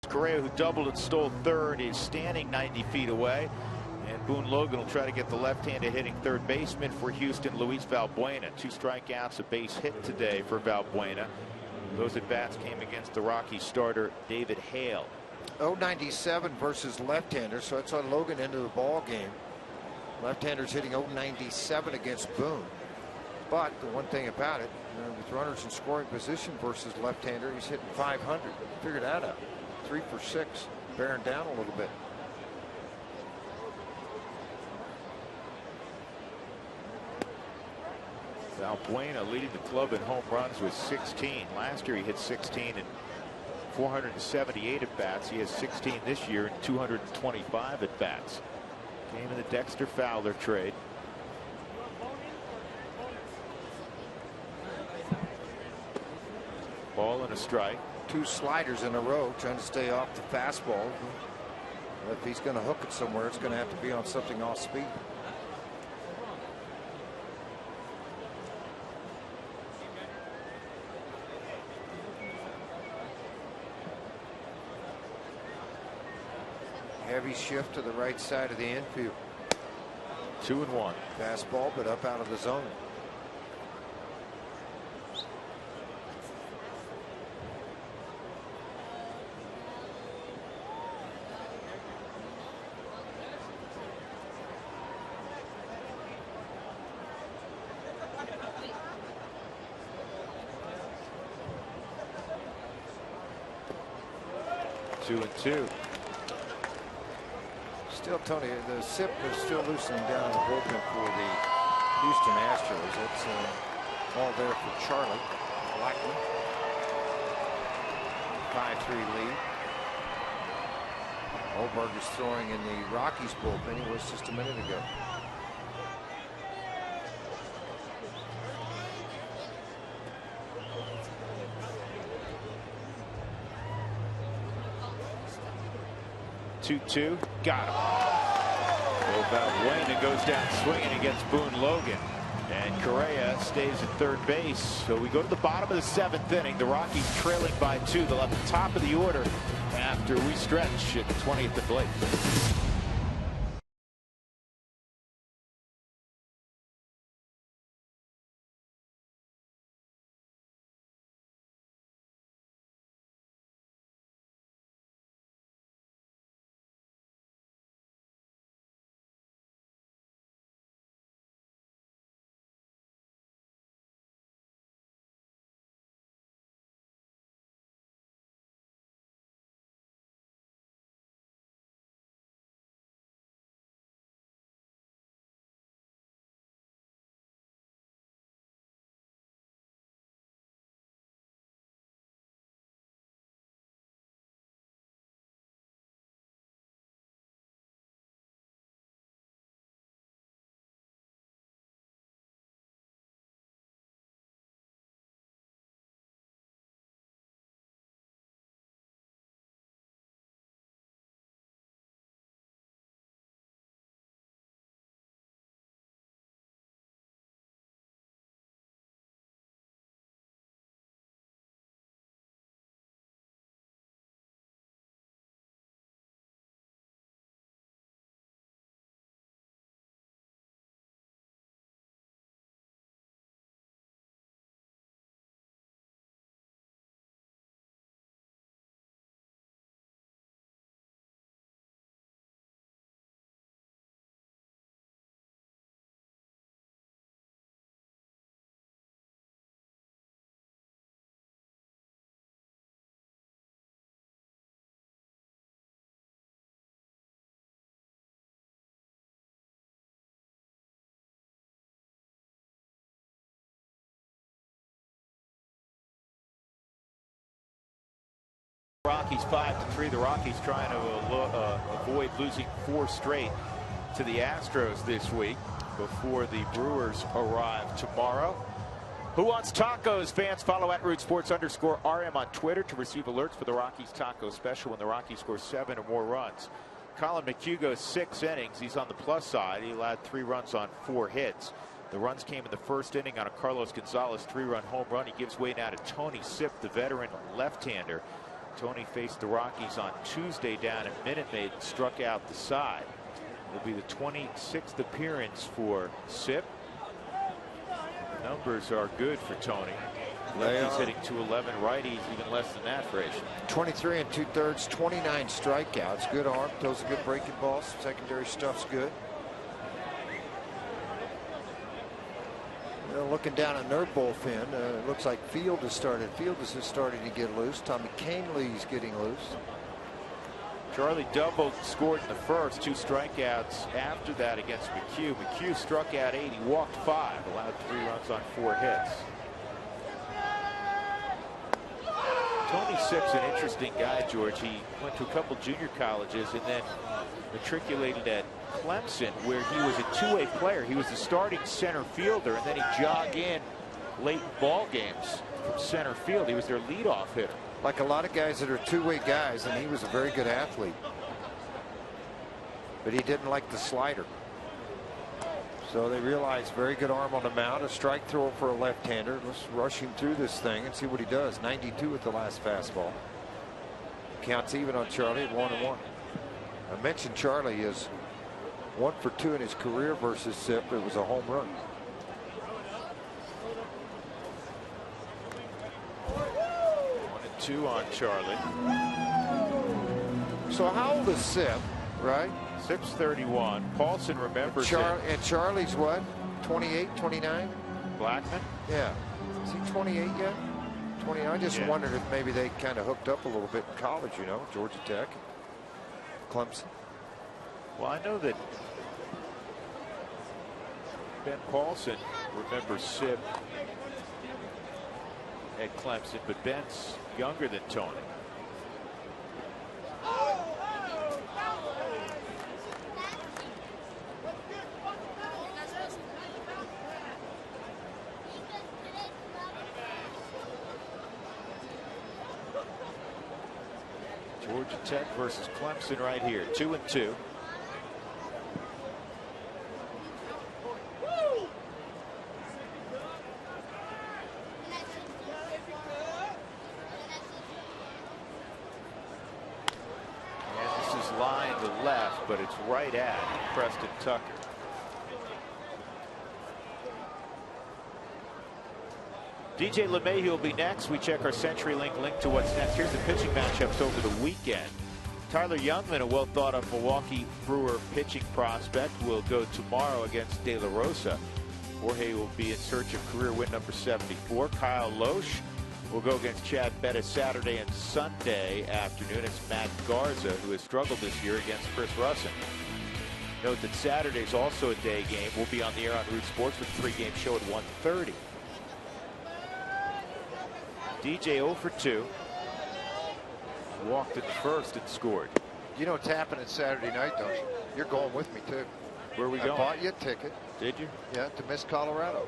Correa, who doubled and stole third, is standing 90 feet away. And Boone Logan will try to get the left-handed hitting third baseman for Houston, Luis Valbuena. 2 strikeouts, a base hit today for Valbuena. Those at-bats came against the Rockies starter David Hale. 0.97 versus left-hander, so that's on Logan into the ball game. Left-handers hitting 0.97 against Boone. But the one thing about it, with runners in scoring position versus left-hander, he's hitting 500. Figure that out. 3 for 6, bearing down a little bit. Valbuena leading the club in home runs with 16. Last year he hit 16 and 478 at bats. He has 16 this year and 225 at bats. Came in the Dexter Fowler trade. Ball and a strike. 2 sliders in a row, trying to stay off the fastball. If he's going to hook it somewhere, it's going to have to be on something off speed. Heavy shift to the right side of the infield. 2-1. Fastball, but up out of the zone. Two and two. Still, Tony, the SIP is still loosening down in the bullpen for the Houston Astros. It's all there for Charlie Blackman. 5-3 lead. Oberg is throwing in the Rockies bullpen. He was just a minute ago. Two, got him. Valbuena goes down swinging against Boone Logan, and Correa stays at third base. So we go to the bottom of the 7th inning. The Rockies trailing by 2. They'll have the top of the order after we stretch at the 20th at the plate. Rockies 5-3. The Rockies trying to avoid losing 4 straight to the Astros this week before the Brewers arrive tomorrow. Who wants tacos? Fans, follow at @RootSports_RM on Twitter to receive alerts for the Rockies taco special when the Rockies score 7 or more runs. Colin McHugh goes 6 innings. He's on the plus side. He allowed 3 runs on 4 hits. The runs came in the first inning on a Carlos Gonzalez 3-run home run. He gives way now to Tony Sipp, the veteran left-hander. Tony faced the Rockies on Tuesday down at Minute Maid and struck out the side. It'll be the 26th appearance for Sipp. Numbers are good for Tony. Lefties hitting 211, righties even less than that for Asian. 23 2/3, 29 strikeouts. Good arm, throws a good breaking balls. Secondary stuff's good. Looking down at their bullpen, it looks like Field is just starting to get loose. Tommy Canley's getting loose. Charlie doubled, scored in the first, 2 strikeouts after that against McHugh. McHugh struck out 8, he walked 5, allowed 3 runs on 4 hits. Tony Sipp's an interesting guy, George. He went to a couple junior colleges and then matriculated at Clemson, where he was a two-way player. He was the starting center fielder, and then he jogged in late in ball games from center field. He was their leadoff hitter. Like a lot of guys that are two-way guys, and he was a very good athlete. But he didn't like the slider. So they realized very good arm on the mound, a strike throw for a left-hander. Let's rush him through this thing and see what he does. 92 with the last fastball. Counts even on Charlie at 1-1. I mentioned Charlie is 1 for 2 in his career versus Sip. It was a home run. 1-2 on Charlie. So how old is Sip, right? Sip's 31. Paulson remembers it. And Charlie's what? 28, 29? Blackman? Yeah. Is he 28 yet? 20. I just wondered if maybe they kind of hooked up a little bit in college, you know, Georgia Tech, Clemson. Well, I know that Ben Paulson remembers Sip at Clemson, but Ben's younger than Tony. Georgia Tech versus Clemson right here, 2-2. Line to left, but it's right at Preston Tucker. DJ LeMahieu will be next. We check our CenturyLink link to what's next. Here's the pitching matchups over the weekend. Tyler Youngman, a well thought of Milwaukee Brewer pitching prospect, will go tomorrow against De La Rosa. Jorge will be in search of career win number 74. Kyle Loesch will go against Chad Bettis Saturday and Sunday afternoon. It's Matt Garza, who has struggled this year, against Chris Russin. Note that Saturday's also a day game. We'll be on the air on Root Sports with a pregame show at 1:30. DJ 0 for 2. Walked in the first and scored. You know what's happening Saturday night, don't you? You're going with me, too. Where are we going? I bought you a ticket. Did you? Yeah, to Miss Colorado.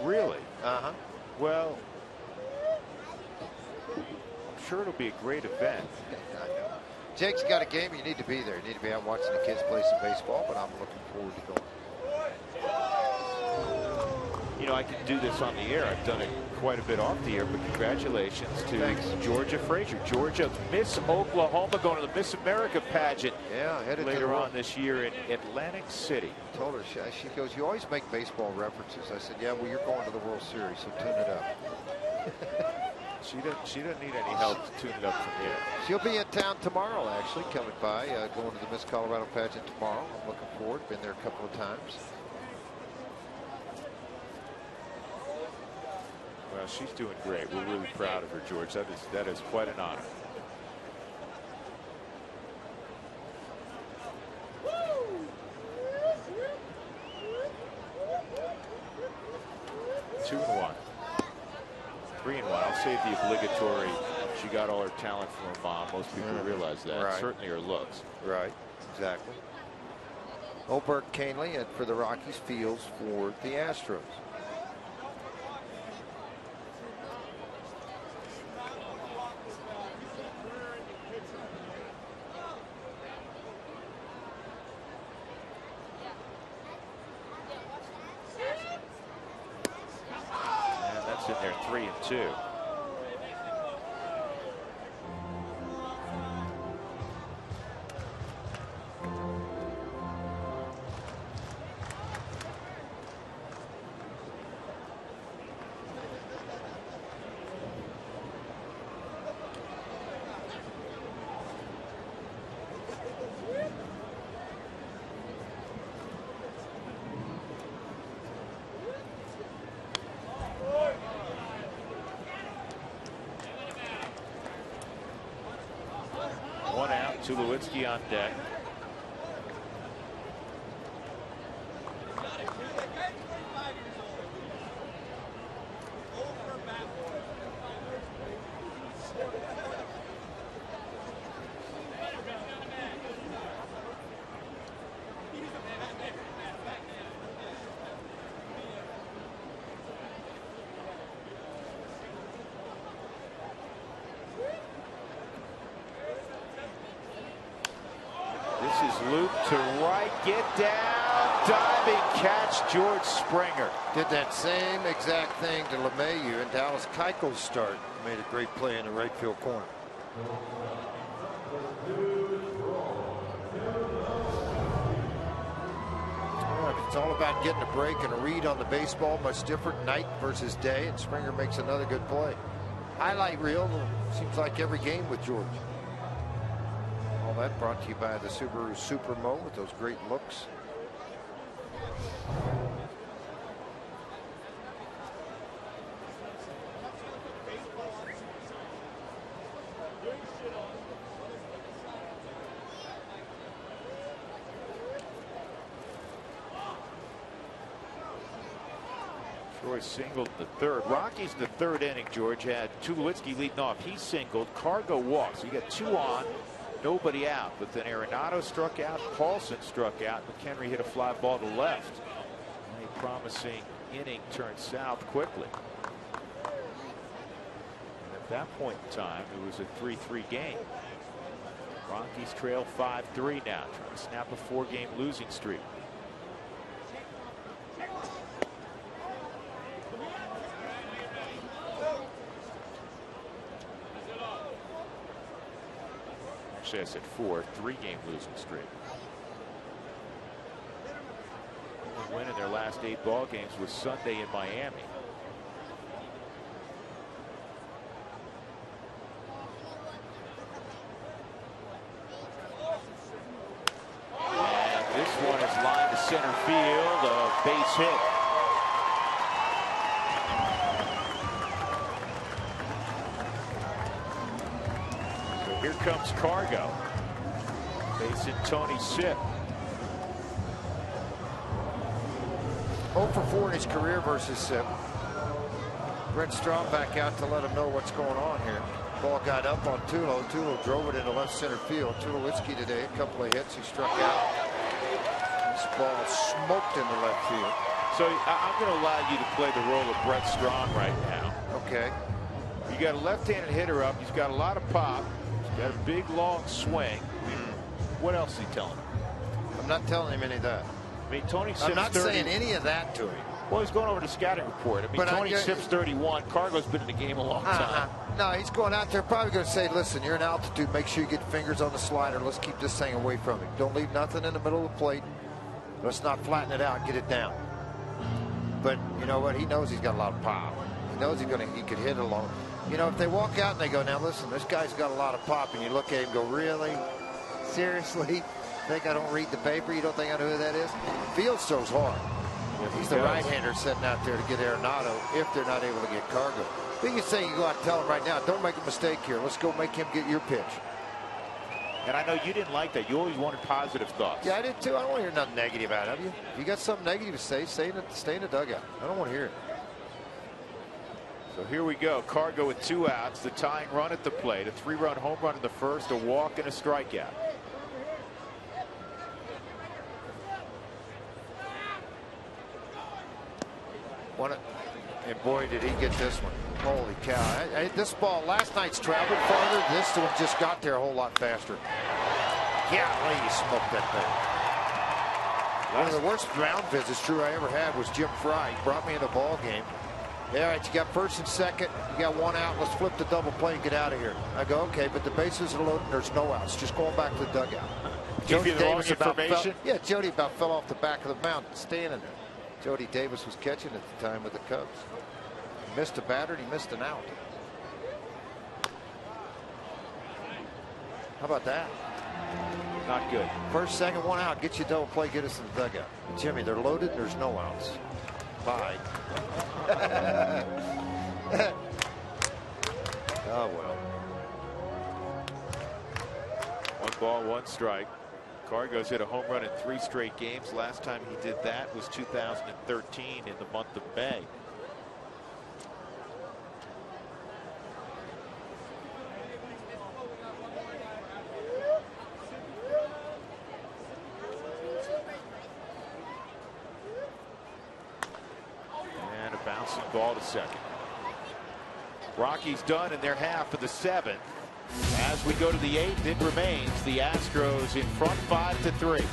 Really? Uh-huh. Well, I'm sure it'll be a great event. I know. Jake's got a game. You need to be there. You need to be out watching the kids play some baseball, but I'm looking forward to going. You know, I can do this on the air. I've done it quite a bit off the air, but congratulations to Georgia Frazier. Georgia, Miss Oklahoma, going to the Miss America pageant headed later on this year in Atlantic City. I told her, she goes, you always make baseball references. I said, yeah, well, you're going to the World Series, so tune it up. She doesn't need any help to tune it up from here. She'll be in town tomorrow, actually, coming by, going to the Miss Colorado pageant tomorrow. I'm looking forward. Been there a couple of times. Well, she's doing great. We're really proud of her, George. That is quite an honor. Two and one. 3-1. I'll save the obligatory. She got all her talent from her mom. Most people realize that. Right. Certainly her looks. Right. Exactly. Oberg Canley for the Rockies, Fields for the Astros. And that's in there, 3-2. One out, Tulowitzki on deck. is looped to right. Get down. Diving catch, George Springer. Did that same exact thing to LeMahieu in Dallas Keuchel's start. Made a great play in the right field corner. It's all about getting a break and a read on the baseball. Much different night versus day, and Springer makes another good play. Highlight reel seems like every game with George. All that brought to you by the Subaru Supermo with those great looks. Troy singled in the third. Rockies in the third inning, George, had Tulowitzki leading off. He singled. Cargo walks. You got 2 on, nobody out. But then Arenado struck out. Paulson struck out. McHenry hit a fly ball to left. A promising inning turned south quickly. And at that point in time, it was a 3-3 game. Rockies trail 5-3 now, trying to snap a 4-game losing streak. Actually, I said 4, 3-game losing streak. The win in their last 8 ball games was Sunday in Miami. And this one is lined to center field, a base hit. Here comes Cargo. Facing Tony Sipp. 0 for 4 in his career versus Sipp. Brett Strom back out to let him know what's going on here. Ball got up on Tulo. Tulo drove it into left center field. Tulowitzki today, a couple of hits. He struck out. This ball smoked into left field. So I'm going to allow you to play the role of Brett Strom right now. Okay. You got a left-handed hitter up. He's got a lot of pop. Got a big long swing. What else is he telling him? I'm not telling him any of that. I mean, Tony Sipp's I'm not saying any of that to him. Well, he's going over the scouting report. I mean, Tony Sipp's 31. Cargo's been in the game a long time. No, he's going out there probably going to say, listen, you're in altitude. Make sure you get fingers on the slider. Let's keep this thing away from him. Don't leave nothing in the middle of the plate. Let's not flatten it out. Get it down. But you know what? He knows he's got a lot of pop. He knows he could hit it along. You know, if they walk out and they go, now listen, this guy's got a lot of pop, and you look at him and go, really? Seriously? Think I don't read the paper? You don't think I know who that is? Fields throws hard. He's the right-hander sitting out there to get Arenado if they're not able to get Cargo. Biggest thing you go out and tell him right now, don't make a mistake here. Let's go make him get your pitch. And I know you didn't like that. You always wanted positive thoughts. Yeah, I did too. I don't want to hear nothing negative out of you. If you got something negative to say, stay in the dugout. I don't want to hear it. So here we go. Cargo with 2 outs. The tying run at the plate. A 3-run home run in the first. A walk and a strikeout. And boy, did he get this one. Holy cow. This ball, last night's traveled farther. This one just got there a whole lot faster. Yeah, he smoked that thing. One of the worst mound visits, true, I ever had was Jim Fry. He brought me in the ball game. All right, you got first and second. You got 1 out. Let's flip the double play and get out of here. I go, okay, but the bases are loaded. There's no outs. Just going back to the dugout. Jody Davis Jody about fell off the back of the mound standing there. Jody Davis was catching at the time with the Cubs. He missed a batter. He missed an out. How about that? Not good. First, second, 1 out. Get you double play. Get us in the dugout. Jimmy, they're loaded. There's no outs. Bye. Oh, well. 1 ball, 1 strike. Cargo's hit a home run in 3 straight games. Last time he did that was 2013 in the month of May. And a bouncing ball to second. Rockies done in their half of the 7th. As we go to the 8th, it remains the Astros in front 5-3.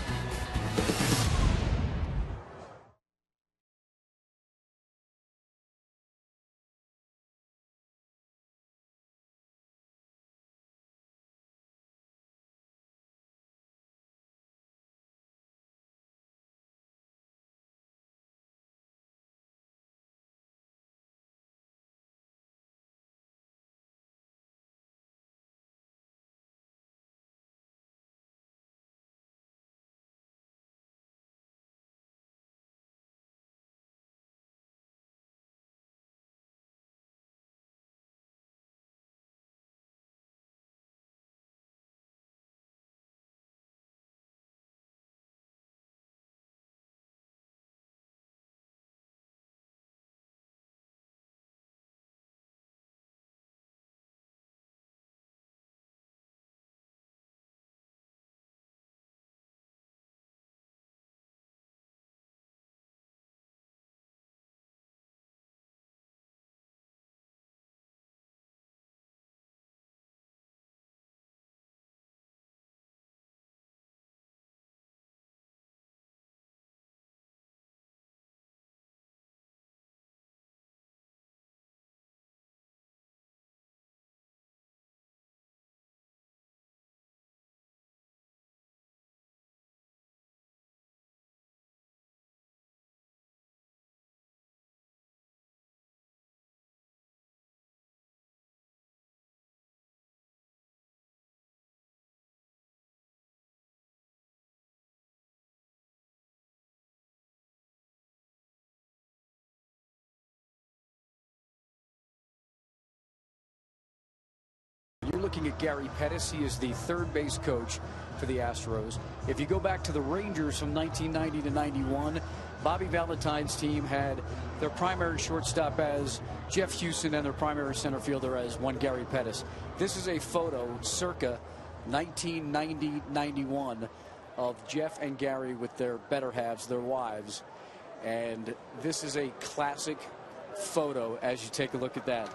You're looking at Gary Pettis. He is the third base coach for the Astros. If you go back to the Rangers from 1990 to 91, Bobby Valentine's team had their primary shortstop as Jeff Houston and their primary center fielder as one Gary Pettis. This is a photo circa 1990-91 of Jeff and Gary with their better halves, their wives. And this is a classic photo as you take a look at that.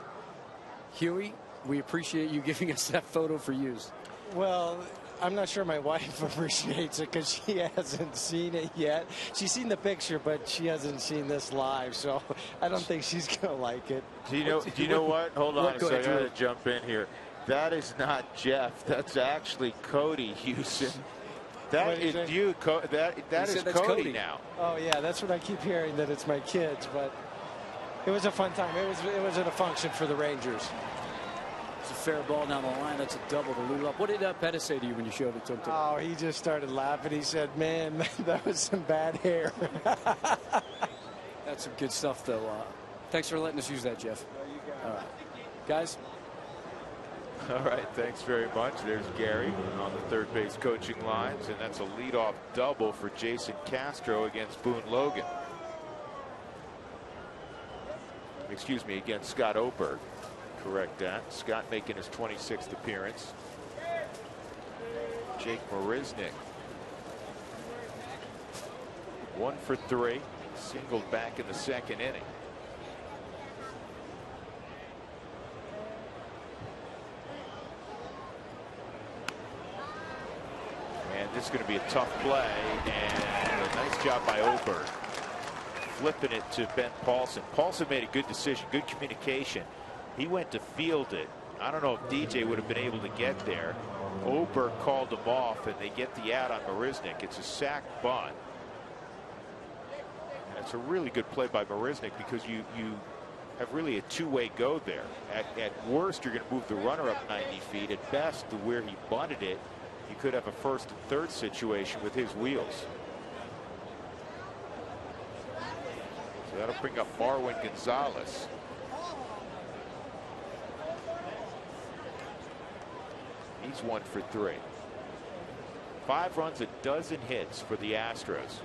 Huey, we appreciate you giving us that photo for use. Well, I'm not sure my wife appreciates it because she hasn't seen it yet. She's seen the picture, but she hasn't seen this live, so I don't think she's going to like it. Do you know what? Hold on a second. I got to jump in here. That is not Jeff. That's actually Cody Houston. That is you. That is Cody now. Oh, yeah, that's what I keep hearing, that it's my kids, but it was a fun time. It was at a function for the Rangers. It's a fair ball down the line. That's a double to lead up. What did Pettis say to you when you showed it to him? Oh, he just started laughing. He said, man, that was some bad hair. That's some good stuff, though. Thanks for letting us use that, Jeff. All right. Guys. All right, thanks very much. There's Gary on the third base coaching lines, and that's a leadoff double for Jason Castro against Boone Logan. Excuse me, against Scott Oberg. Correct that. Scott making his 26th appearance. Jake Marisnick 1 for 3, singled back in the second inning. And this is going to be a tough play, and a nice job by Oberg flipping it to Ben Paulson. Paulson made a good decision, good communication. He went to field it. I don't know if DJ would have been able to get there. Oberg called him off, and they get the out on Marisnick. It's a sac bunt. And it's a really good play by Marisnick because you have really a two-way go there. At worst, you're going to move the runner up 90 feet. At best, to where he bunted it, you could have a first and third situation with his wheels. So that'll bring up Marwin Gonzalez. He's 1 for 3. 5 runs, a dozen hits for the Astros.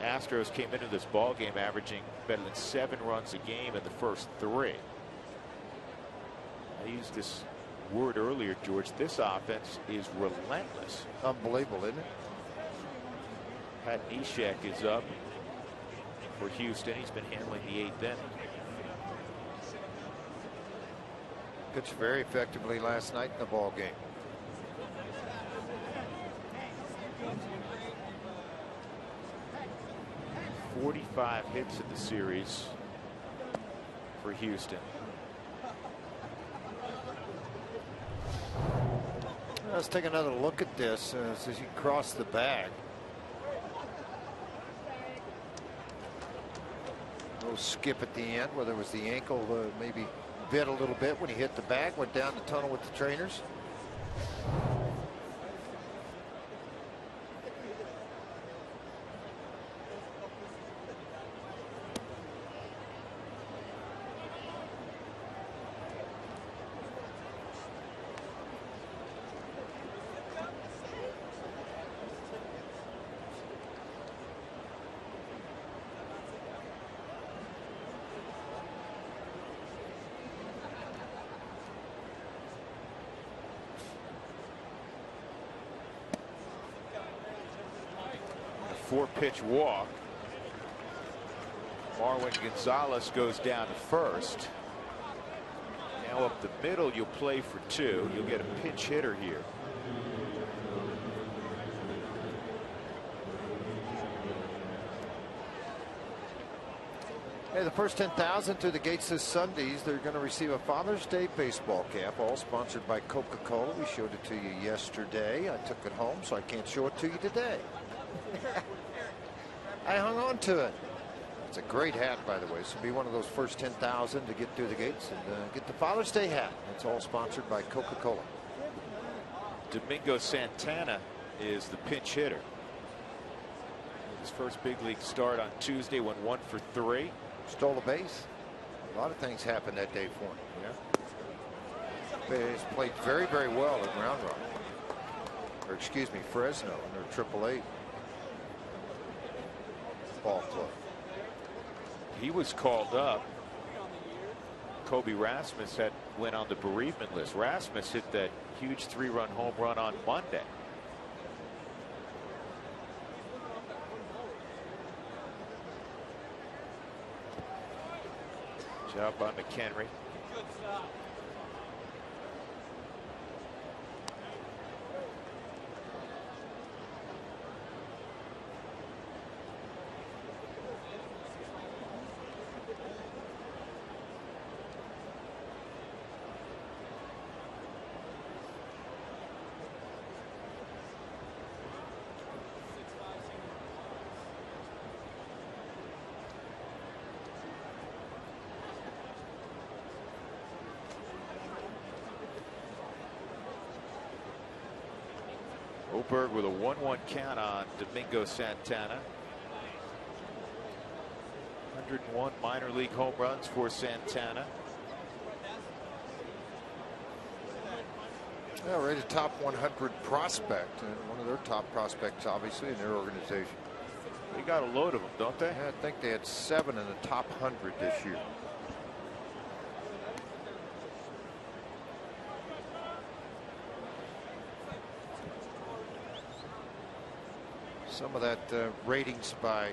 Astros came into this ball game averaging better than 7 runs a game in the first 3. I used this word earlier, George, this offense is relentless. Unbelievable, isn't it? Pat Neshek is up for Houston. He's been handling the 8th inning. Pitched very effectively last night in the ball game. .45 hits in the series for Houston. Let's take another look at this as he crossed the bag. A little skip at the end, whether it was the ankle maybe bit a little bit when he hit the bag, went down the tunnel with the trainers. Four-pitch walk. Marwin Gonzalez goes down to first. Now up the middle, you'll play for 2. You'll get a pinch hitter here. Hey, the first 10,000 through the gates this Sundays, they're going to receive a Father's Day baseball cap, all sponsored by Coca-Cola. We showed it to you yesterday. I took it home, so I can't show it to you today. I hung on to it. It's a great hat, by the way. So be one of those first 10,000 to get through the gates and get the Father's Day hat. It's all sponsored by Coca-Cola. Domingo Santana is the pinch hitter. His first big league start on Tuesday, went 1 for 3. Stole a base. A lot of things happened that day for him. Yeah. He's played very, very well at Round Rock. Or excuse me, Fresno in their AAA ball club. He was called up. Kobe Rasmus went on the bereavement list. Rasmus hit that huge 3-run home run on Monday. Job by McHenry. Oberg with a 1-1 count on Domingo Santana. 101 minor league home runs for Santana. Yeah, right at top 100 prospect, and one of their top prospects, obviously, in their organization. They got a load of them, don't they? Yeah, I think they had 7 in the top 100 this year. Some of that ratings by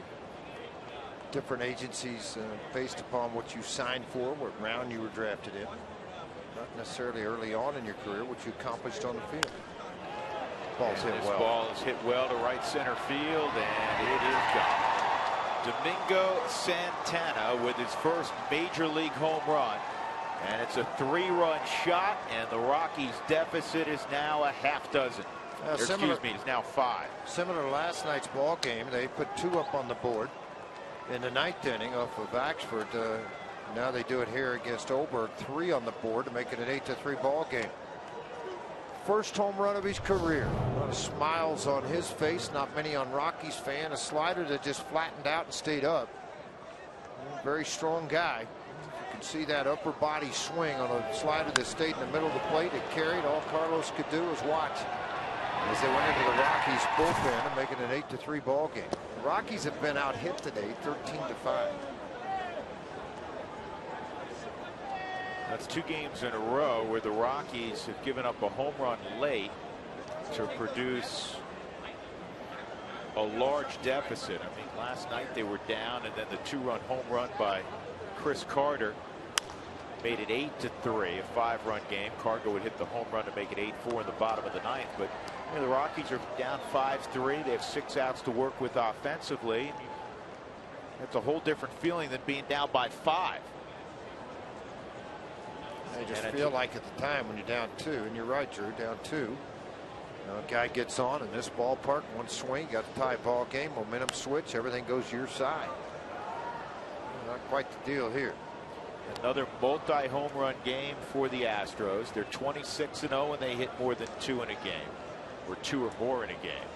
different agencies based upon what you signed for, what round you were drafted in. Not necessarily early on in your career, what you accomplished on the field. Ball's hit well. Ball is hit well to right center field, and it is gone. Domingo Santana with his first major league home run. And it's a 3-run shot, and the Rockies' deficit is now a half dozen. Excuse me, it's now 5. Similar to last night's ball game, they put 2 up on the board in the 9th inning off of Axford. Now they do it here against Oberg, 3 on the board to make it an 8-3 ball game. First home run of his career. A lot of smiles on his face, not many on Rockies fan. A slider that just flattened out and stayed up. Very strong guy. You can see that upper body swing on a slider that stayed in the middle of the plate. It carried. All Carlos could do was watch as they went into the Rockies bullpen and make it an 8-3 ball game. The Rockies have been out hit today, 13-5. That's 2 games in a row where the Rockies have given up a home run late to produce a large deficit. I mean, last night they were down, and then the 2-run home run by Chris Carter made it 8-3, a 5-run game. Cargo would hit the home run to make it 8-4 in the bottom of the 9th. But you know, the Rockies are down 5-3. They have 6 outs to work with offensively. It's a whole different feeling than being down by 5. I just feel like at the time when you're down 2, and you're right, Drew, down 2. A guy gets on in this ballpark, one swing, got a tie ball game, momentum switch, everything goes your side. Not quite the deal here. Another multi-home run game for the Astros. They're 26-0 and they hit more than 2 in a game, or 2 or more in a game.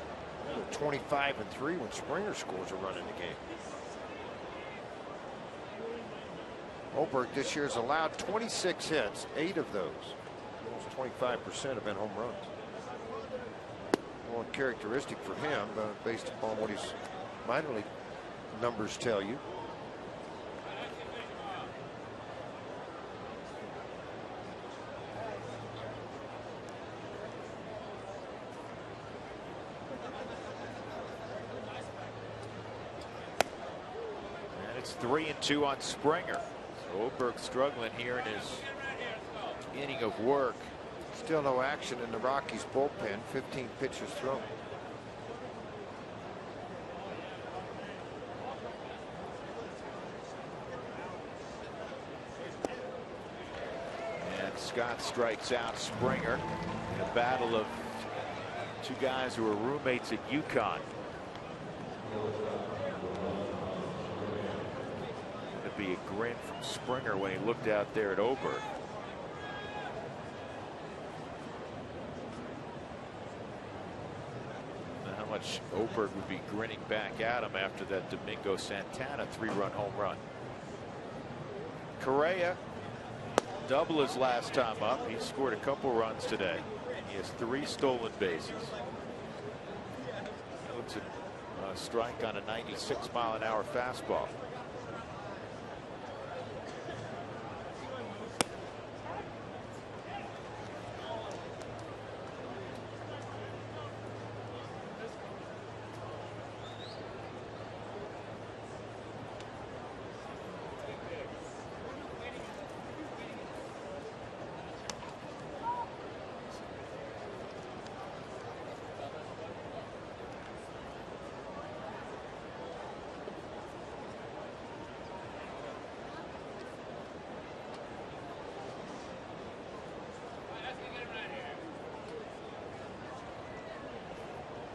They're 25-3 when Springer scores a run in the game. Oberg this year has allowed 26 hits, 8 of those, almost 25% have been home runs. Well, characteristic for him, based upon what his minor league numbers tell you. And it's 3-2 on Springer. So Oberg struggling here in his inning of work. Still no action in the Rockies bullpen. 15 pitches thrown. And Scott strikes out Springer in a battle of 2 guys who were roommates at UConn. It'd be a grin from Springer when he looked out there at Oberg. Much Oberg would be grinning back at him after that Domingo Santana 3-run home run. Correa double his last time up. He scored a couple runs today. He has 3 stolen bases. Looks at a strike on a 96-mile-an-hour fastball.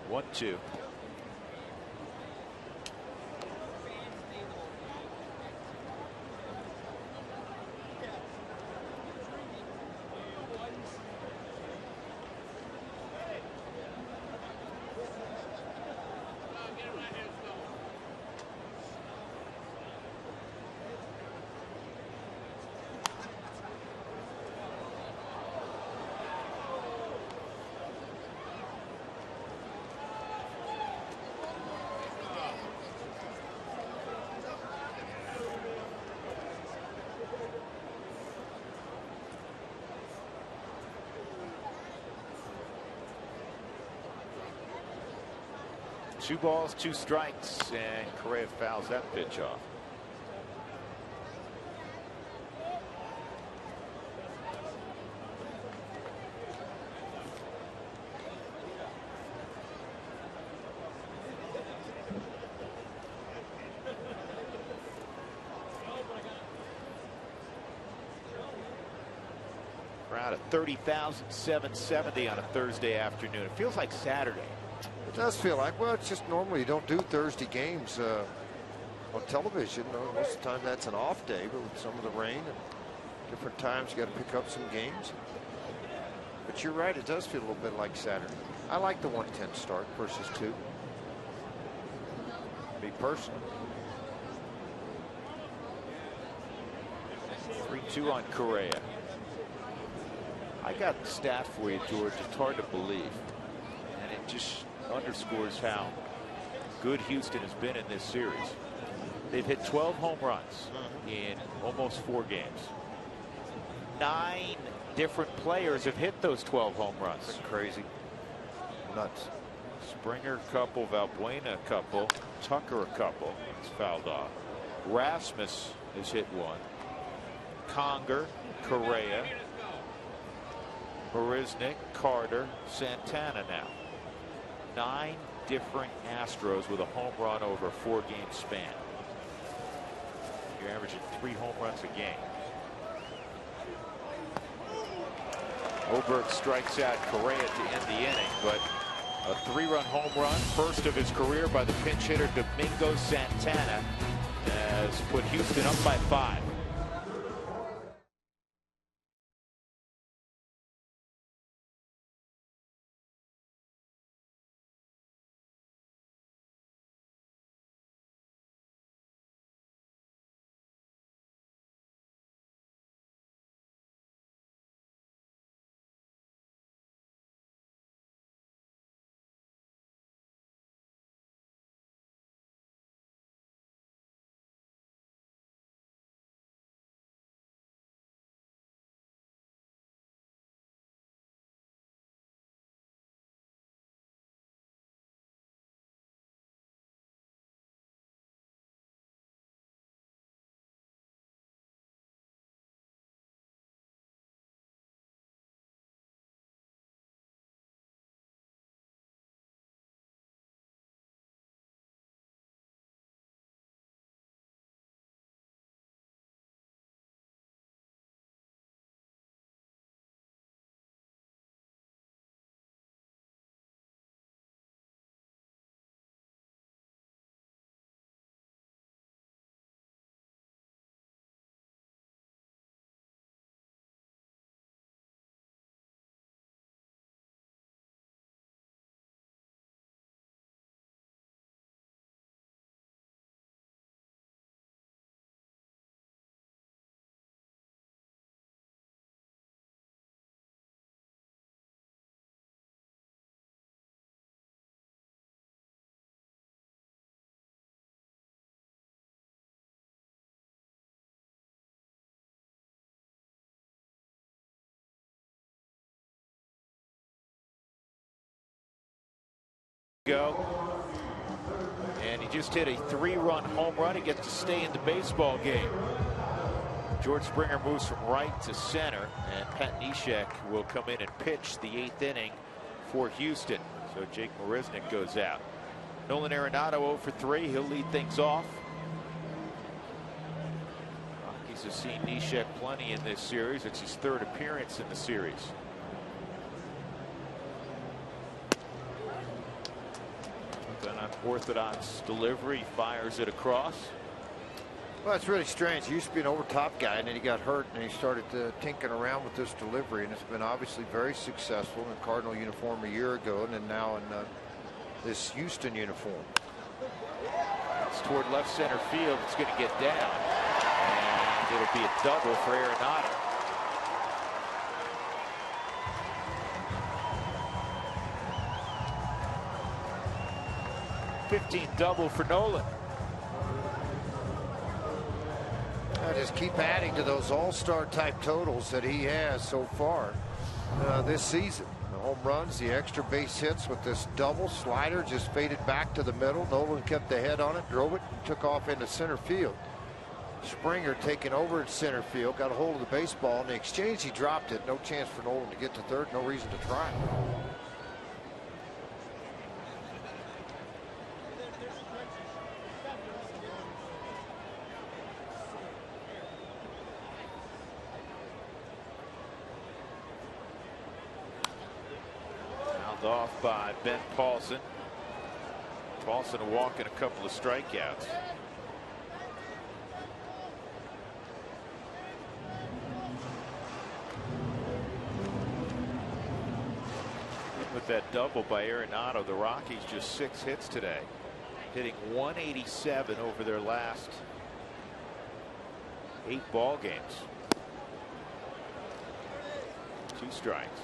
One, two. Two balls, 2 strikes, and Correa fouls that pitch off. Crowd at 30,770 on a Thursday afternoon. It feels like Saturday. It does feel like, well, it's just normally you don't do Thursday games on television. Most of the time that's an off day, but with some of the rain and different times you got to pick up some games. But you're right, it does feel a little bit like Saturday. I like the 110 start versus 2. Me personally. 3-2 on Correa. I got the stat for you, George. It's hard to believe, and it just underscores how good Houston has been in this series. They've hit 12 home runs in almost 4 games. 9 different players have hit those 12 home runs. That's crazy. Nuts. Springer a couple, Valbuena a couple, Tucker a couple. It's fouled off. Rasmus has hit 1. Conger, Correa, Marisnick, Carter, Santana now. 9 different Astros with a home run over a 4-game span. You're averaging 3 home runs a game. Oberg strikes out Correa to end the inning, but a 3-run home run, first of his career by the pinch hitter Domingo Santana, has put Houston up by 5. Go. And he just hit a 3-run home run. He gets to stay in the baseball game. George Springer moves from right to center, and Pat Neshek will come in and pitch the 8th inning for Houston. So Jake Marisnick goes out. Nolan Arenado 0 for 3. He'll lead things off. Rockies have seen Neshek plenty in this series. It's his 3rd appearance in the series. Unorthodox delivery, fires it across. Well, it's really strange. He used to be an over-top guy, and then he got hurt, and he started tinkering around with this delivery, and it's been obviously very successful in the Cardinal uniform a year ago, and then now in this Houston uniform. It's toward left center field. It's going to get down, and it'll be a double for Arenado. .15 double for Nolan. I just keep adding to those all-star type totals that he has so far this season. The home runs, the extra base hits with this double slider just faded back to the middle. Nolan kept the head on it, drove it, and took off into center field. Springer taking over at center field, got a hold of the baseball. In the exchange, he dropped it. No chance for Nolan to get to third. No reason to try. Off by Ben Paulson. Paulson a walk and a couple of strikeouts. With that double by Arenado, the Rockies just 6 hits today, hitting 187 over their last 8 ball games. 2 strikes.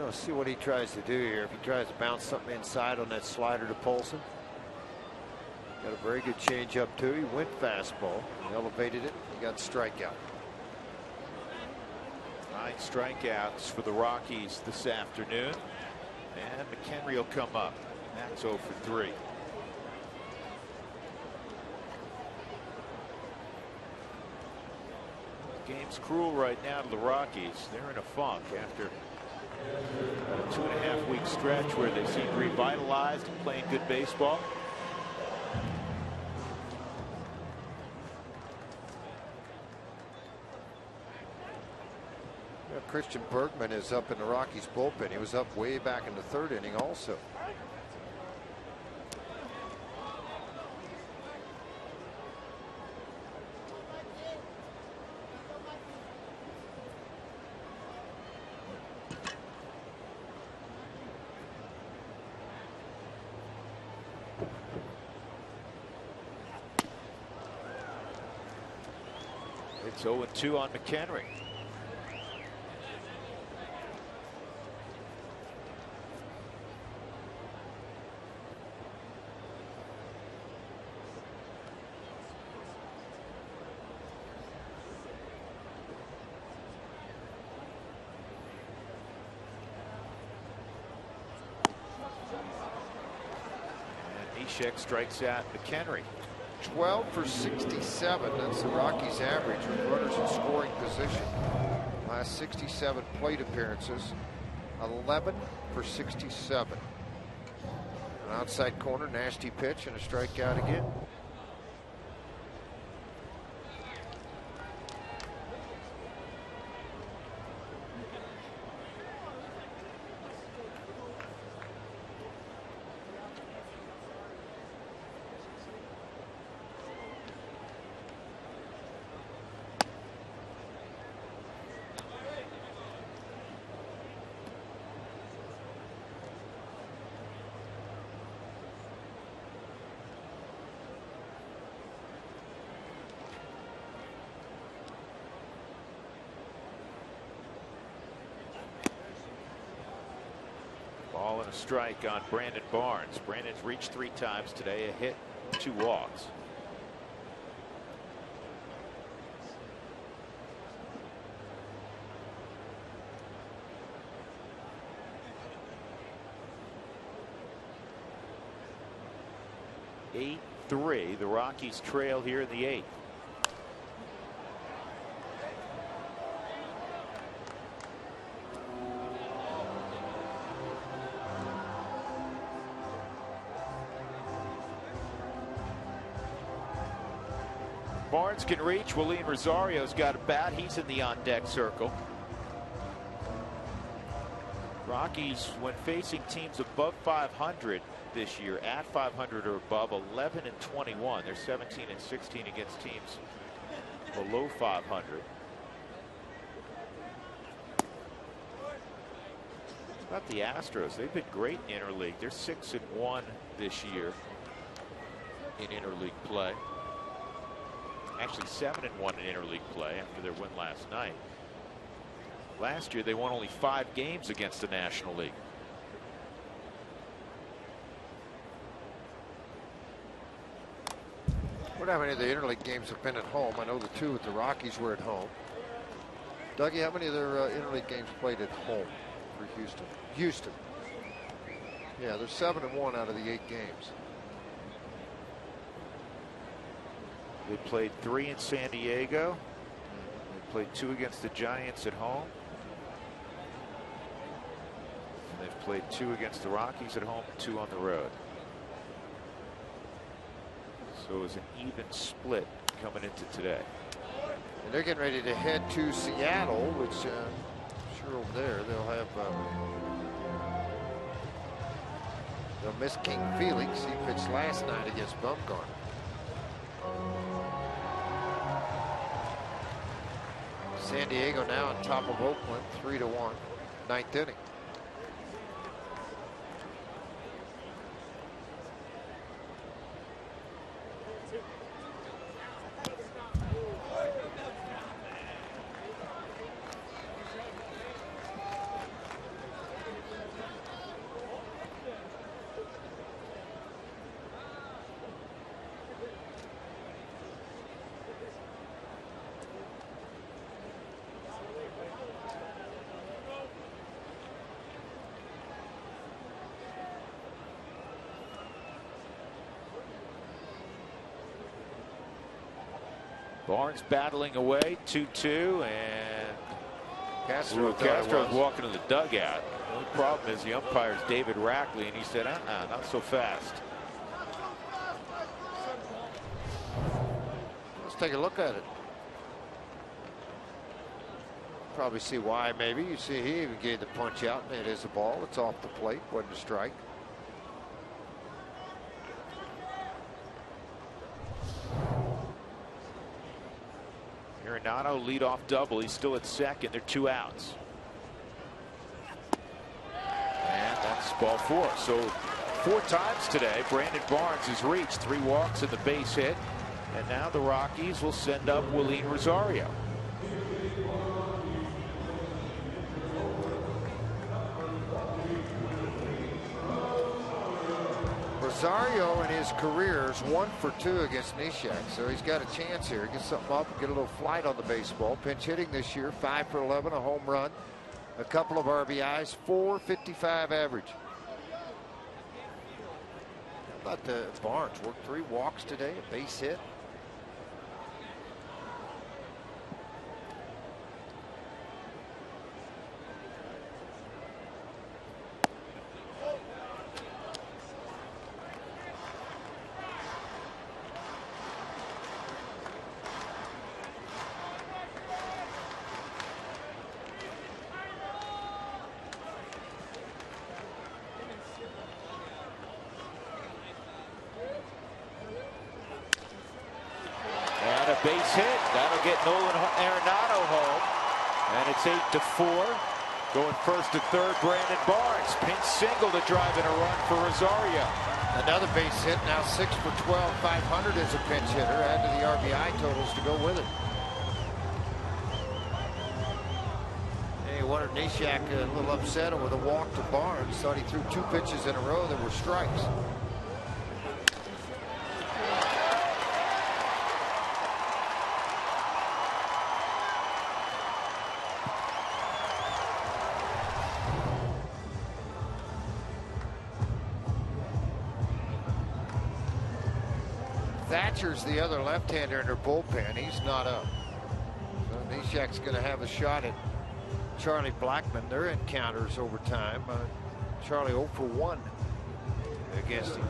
Well, see what he tries to do here. If he tries to bounce something inside on that slider to Polson. Got a very good changeup too. He went fastball, he elevated it, he got strikeout. 9 strikeouts for the Rockies this afternoon. And McHenry will come up. That's 0 for 3. Game's cruel right now to the Rockies. They're in a funk after a 2.5-week stretch where they seem revitalized and playing good baseball. Christian Bergman is up in the Rockies bullpen. He was up way back in the 3rd inning also. It's 0-2 on McHenry. Ishek strikes out McHenry. 12 for 67. That's the Rockies' average with runners in scoring position. Last 67 plate appearances. 11 for 67. An outside corner, nasty pitch, and a strikeout again. Ball and a strike on Brandon Barnes. Brandon's reached 3 times today, a hit, 2 walks. Eight 3. The Rockies trail here in the 8th. Barnes can reach. Willian Rosario's got a bat. He's in the on-deck circle. Rockies, when facing teams above 500 this year, at 500 or above, 11-21. They're 17-16 against teams below 500. It's about the Astros. They've been great in interleague. They're 6-1 this year in interleague play. Actually 7-1 in interleague play after their win last night. Last year they won only 5 games against the National League. What how many of the interleague games have been at home? I know the 2 with the Rockies were at home. Dougie, how many of their interleague games played at home for Houston? Houston. Yeah, they're 7-1 out of the 8 games. They played 3 in San Diego. They played 2 against the Giants at home. And they've played 2 against the Rockies at home, 2 on the road. So it was an even split coming into today. And they're getting ready to head to Seattle, which sure over there they'll have they'll miss King Felix. He pitched last night against Bumgarner. San Diego now on top of Oakland, 3-1, 9th inning. Barnes battling away, 2-2, and Castro's walking to the dugout. The only problem is the umpire's David Rackley, and he said, not so fast. Let's take a look at it. Probably see why, maybe. You see he even gave the punch out, and it is a ball. It's off the plate, wasn't a strike. Arenado leadoff double. He's still at second. They're 2 outs. And that's ball 4. So 4 times today, Brandon Barnes has reached 3 walks and the base hit. And now the Rockies will send up Willeen Rosario. Rosario in his career is 1 for 2 against Neshek, so he's got a chance here. Get something up, get a little flight on the baseball. Pinch hitting this year, 5 for 11, a home run, a couple of RBIs, .455 average. How about the Barnes? Worked 3 walks today, a base hit. Base hit. That'll get Nolan Arenado home. And it's 8-4. Going first to third, Brandon Barnes. Pinch single to drive in a run for Rosario. Another base hit, now 6 for 12, 500 as a pinch hitter. Add to the RBI totals to go with it. Hey, wondered Neshek a little upset with a walk to Barnes. Thought he threw 2 pitches in a row that were strikes. Thatcher's the other left-hander in their bullpen. He's not up. So Neshek's going to have a shot at Charlie Blackmon. Their encounters over time. Charlie 0 for 1 against him.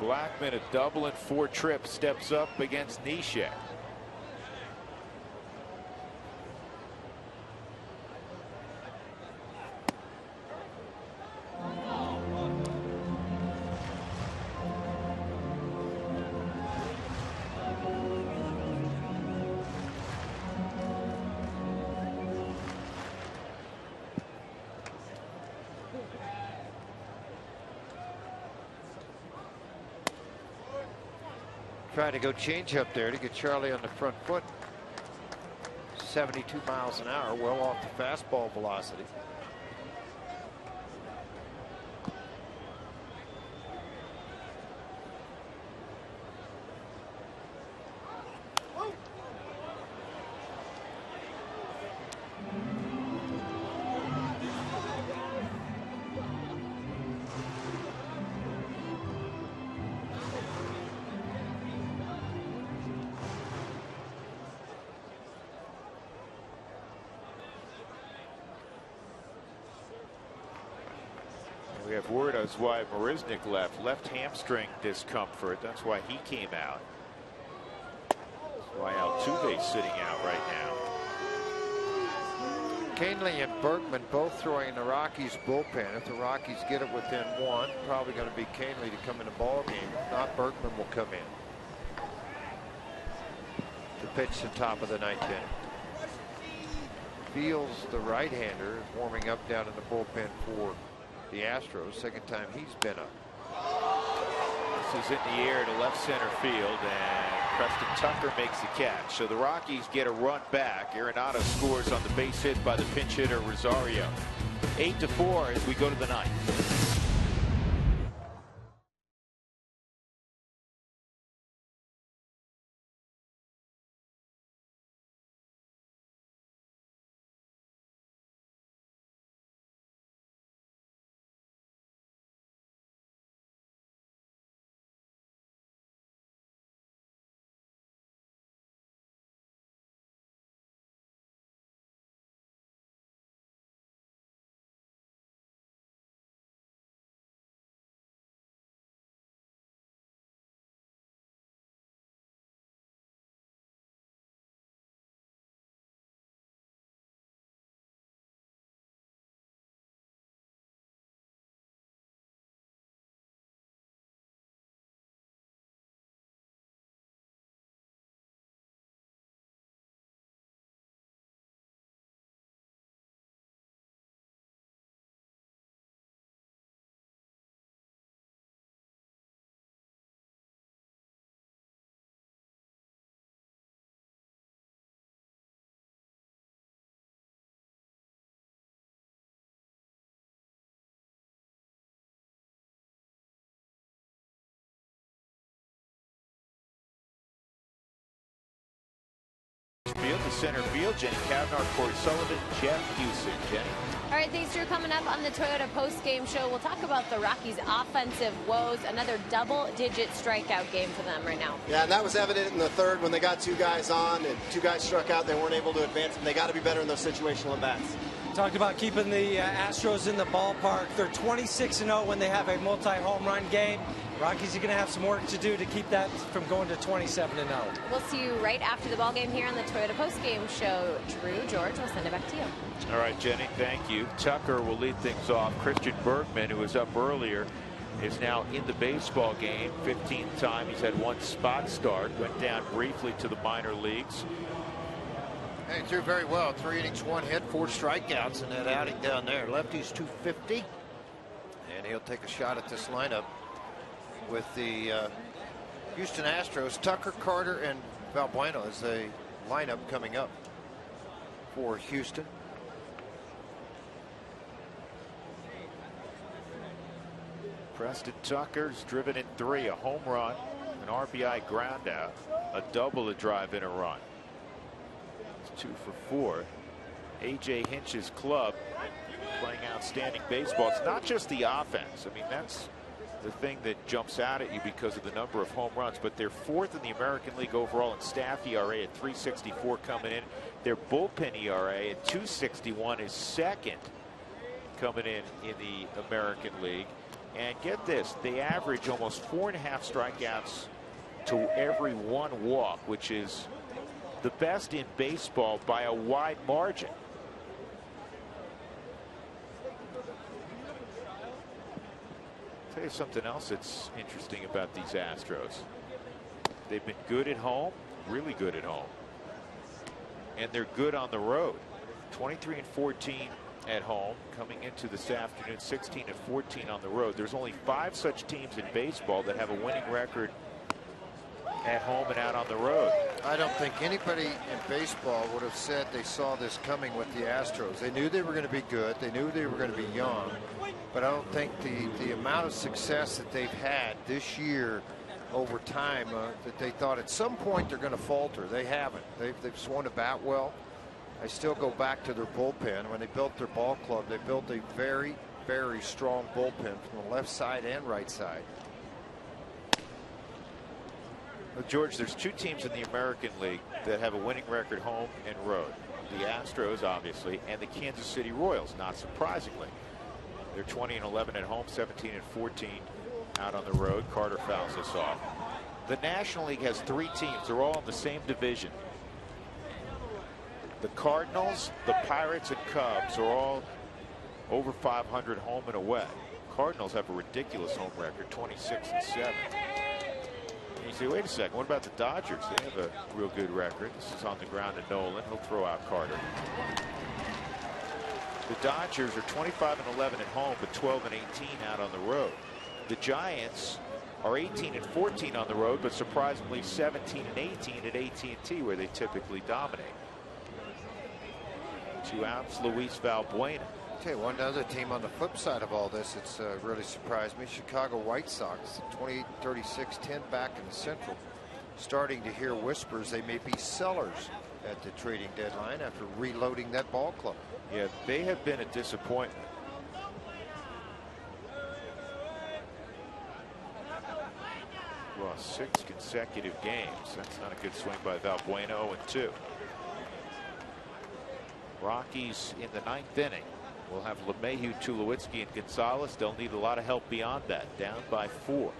Blackmon, a double and 4 trips, steps up against Neshek. Trying to go change up there to get Charlie on the front foot. 72 miles an hour, well off the fastball velocity. We have word as why Marisnik left hamstring discomfort. That's why he came out. That's why Altuve's sitting out right now. Canely and Berkman both throwing in the Rockies bullpen. If the Rockies get it within 1, probably going to be Canely to come in the ball game. If not, Berkman will come in to pitch the top of the 9th inning. Fields, the right-hander, is warming up down in the bullpen for the Astros. Second time he's been up. is in the air to left center field, and Preston Tucker makes the catch. So the Rockies get a run back. Arenado scores on the base hit by the pinch hitter Rosario. 8-4 as we go to the ninth. Field to center field. Jenny Cavnar, Corey Sullivan, Jeff Houston. Jenny. All right, thanks, Drew. Coming up on the Toyota post-game show, we'll talk about the Rockies' offensive woes. Another double-digit strikeout game for them right now. Yeah, and that was evident in the third when they got two guys on and two guys struck out. They weren't able to advance, and they got to be better in those situational at-bats. Talked about keeping the Astros in the ballpark. They're 26-0 when they have a multi-home run game. Rockies are going to have some work to do to keep that from going to 27-0. We'll see you right after the ball game here on the Toyota postgame show. Drew, George, we'll send it back to you. All right, Jenny, thank you. Tucker will lead things off. Christian Bergman, who was up earlier, is now in the baseball game. 15th time he's had one spot start. Went down briefly to the minor leagues. He threw very well. 3 innings, 1 hit, 4 strikeouts in that outing down there. Lefty's 250, and he'll take a shot at this lineup with the Houston Astros. Tucker, Carter, and Valbuena is a lineup coming up for Houston. Preston Tucker's driven in 3, a home run, an RBI ground out, a double, a drive, and a run. 2 for 4. A.J. Hinch's club playing outstanding baseball. It's not just the offense. I mean, that's the thing that jumps out at you because of the number of home runs, but they're 4th in the American League overall in staff ERA at 3.64 coming in. Their bullpen ERA at 2.61 is 2nd coming in the American League. And get this, they average almost 4.5 strikeouts to every 1 walk, which is the best in baseball by a wide margin. I'll tell you something else that's interesting about these Astros. They've been good at home, really good at home, and they're good on the road. 23-14 at home, coming into this afternoon. 16-14 on the road. There's only 5 such teams in baseball that have a winning record at home and out on the road. I don't think anybody in baseball would have said they saw this coming with the Astros. They knew they were going to be good. They knew they were going to be young. But I don't think the amount of success that they've had this year over time that they thought at some point they're going to falter. They haven't. They've swung the bat well. I still go back to their bullpen. When they built their ball club, they built a very, very strong bullpen from the left side and right side. Well, George, there's 2 teams in the American League that have a winning record home and road. The Astros, obviously, and the Kansas City Royals, not surprisingly. They're 20-11 at home, 17-14 out on the road. Carter fouls us off. The National League has 3 teams. They're all in the same division. The Cardinals, the Pirates, and Cubs are all over 500 home and away. Cardinals have a ridiculous home record, 26-7. And you say, wait a second, what about the Dodgers? They have a real good record. This is on the ground to Nolan. He'll throw out Carter. The Dodgers are 25-11 at home, but 12-18 out on the road. The Giants are 18 and 14 on the road, but surprisingly 17 and 18 at AT&T, where they typically dominate. 2 outs, Luis Valbuena. Okay, one other team on the flip side of all this, it's really surprised me. Chicago White Sox, 28-36-10 back in the Central. Starting to hear whispers they may be sellers at the trading deadline after reloading that ball club. Yeah, they have been a disappointment. Lost 6 consecutive games. That's not a good swing by Valbuena. 0-2. Rockies in the 9th inning. We'll have LeMahieu, Tulowitzki, and Gonzalez. They'll need a lot of help beyond that. Down by 4.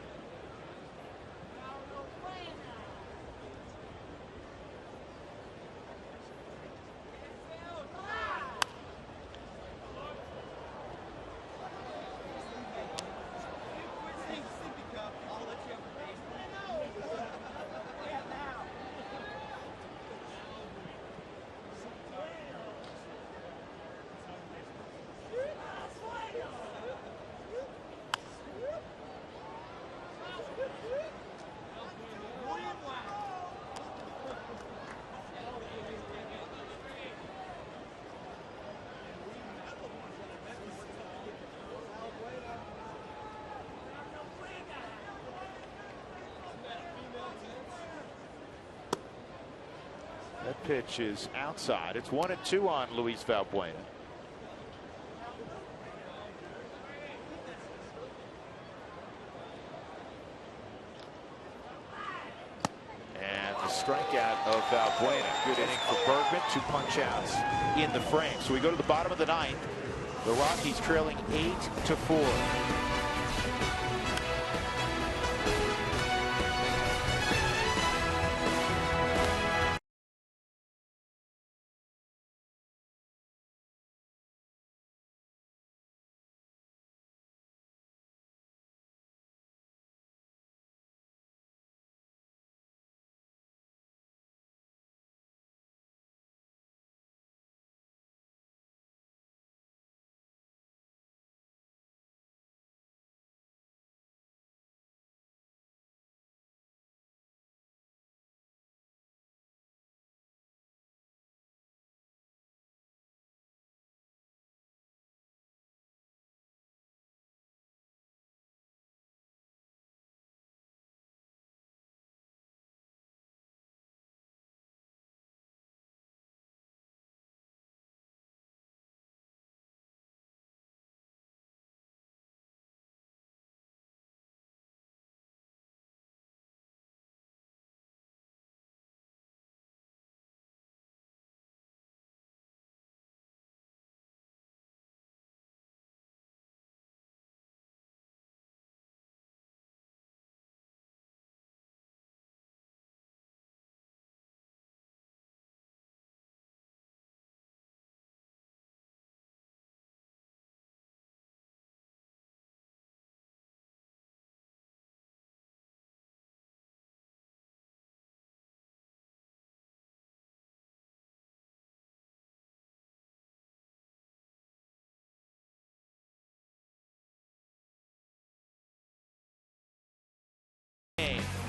That pitch is outside. It's 1-2 on Luis Valbuena. And the strikeout of Valbuena. Good inning for Bergman. 2 punch outs in the frame. So we go to the bottom of the 9th. The Rockies trailing 8-4.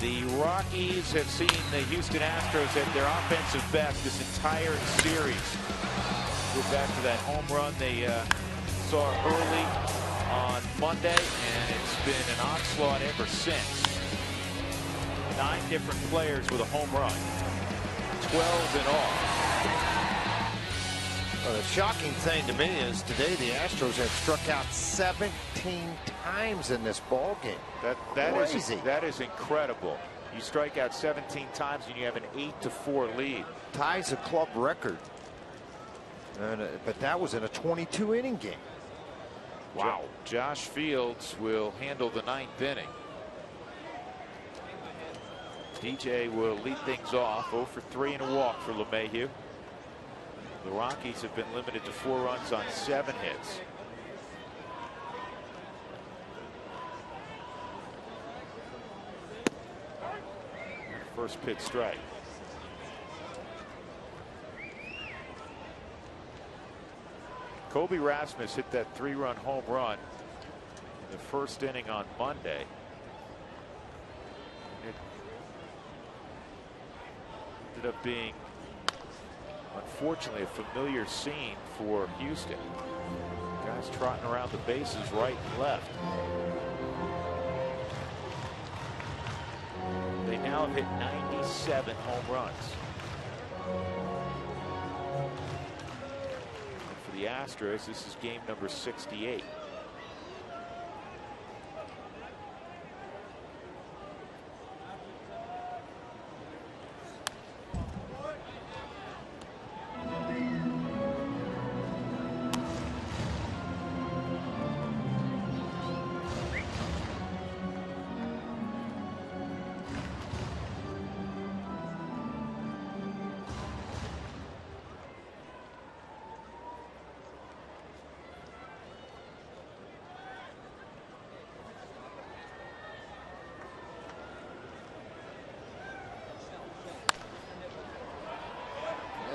The Rockies have seen the Houston Astros at their offensive best this entire series. Go back to that home run they saw early on Monday, and it's been an onslaught ever since. 9 different players with a home run. 12 in all. Well, the shocking thing to me is today the Astros have struck out 17 times in this ball game. That is incredible. You strike out 17 times and you have an 8-4 lead. Ties a club record. But that was in a 22-inning game. Wow. Josh Fields will handle the 9th inning. DJ will lead things off. 0 for 3 and a walk for LeMahieu. The Rockies have been limited to 4 runs on 7 hits. First pitch strike. Kobe Rasmus hit that 3-run home run in the first inning on Monday. ended up being, unfortunately, a familiar scene for Houston. Guys trotting around the bases right and left. They now have hit 97 home runs. And for the Astros, this is game number 68.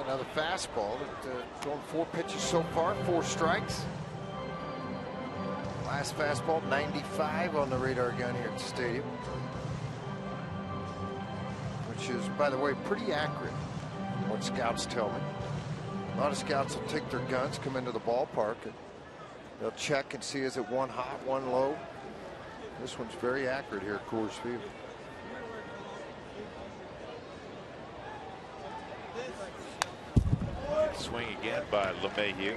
Another fastball. Throwing 4 pitches so far, 4 strikes. Last fastball, 95 on the radar gun here at the stadium. Which is, by the way, pretty accurate, what scouts tell me. A lot of scouts will take their guns, come into the ballpark, and they'll check and see is it one hot, one low. This one's very accurate here at Coors Field. Swing again by LeMahieu.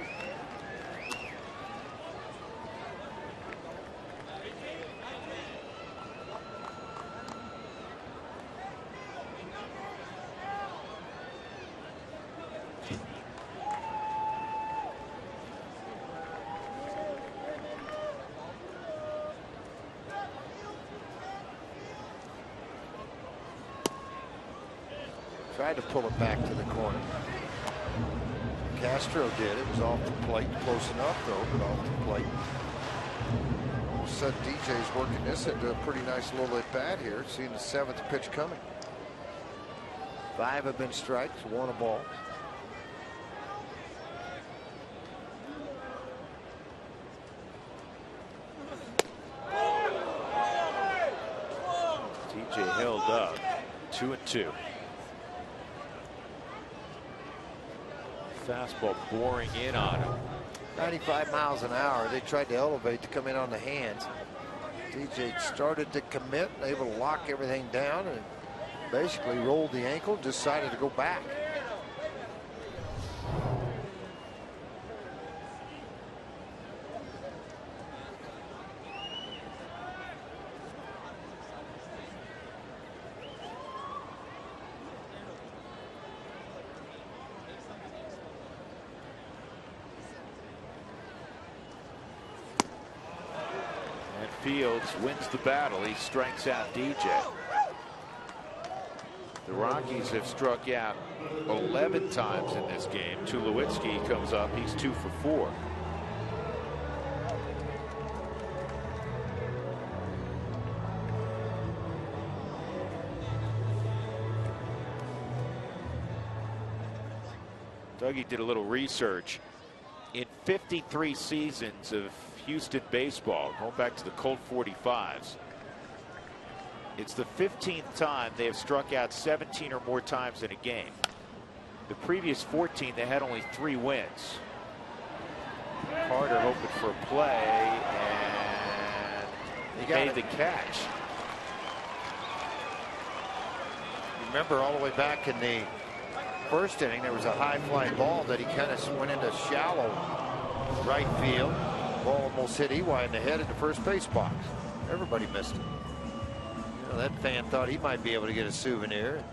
Tried to pull it back to the corner. Castro did. It was off the plate, close enough though, but off the plate. All of a sudden, DJ's working this into a pretty nice little at bat here. Seeing the 7th pitch coming. 5 have been strikes, 1 a ball. DJ held up, 2-2. Fastball boring in on him. 95 miles an hour. They tried to elevate to come in on the hands. DJ started to commit, able to lock everything down, and basically rolled the ankle, decided to go back. Fields wins the battle. He strikes out DJ. The Rockies have struck out 11 times in this game. Tulowitzki comes up. He's 2 for 4. Dougie did a little research. In 53 seasons of Houston baseball, going back to the Colt 45s, it's the 15th time they have struck out 17 or more times in a game. The previous 14, they had only 3 wins. Carter hoping for a play, and he made the catch. Remember, all the way back in the first inning, there was a high flying ball that he kind of went into shallow right field. Ball almost hit Ewine in the head at the first base box. Everybody missed it. You know, that fan thought he might be able to get a souvenir.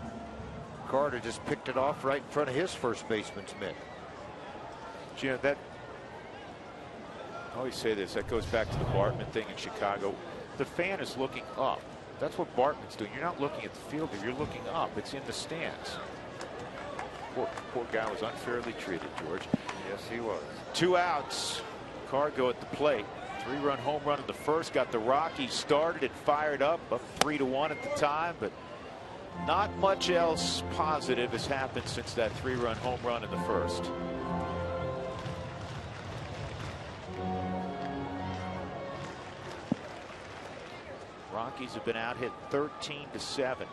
Carter just picked it off right in front of his first baseman's mitt. You know, that, I always say this, that goes back to the Bartman thing in Chicago. The fan is looking up. That's what Bartman's doing. You're not looking at the fielder, you're looking up. It's in the stands. Poor guy was unfairly treated, George. Yes, he was. 2 outs. Cargo at the plate. 3-run home run in the first. Got the Rockies started and fired up 3-1 at the time, but not much else positive has happened since that 3-run home run in the first. Rockies have been out hit 13-7.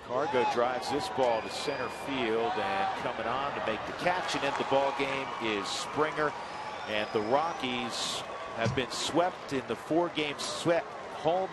Cargo drives this ball to center field, and coming on to make the catch and end the ball game is Springer. And the Rockies have been swept in the 4-game swept home.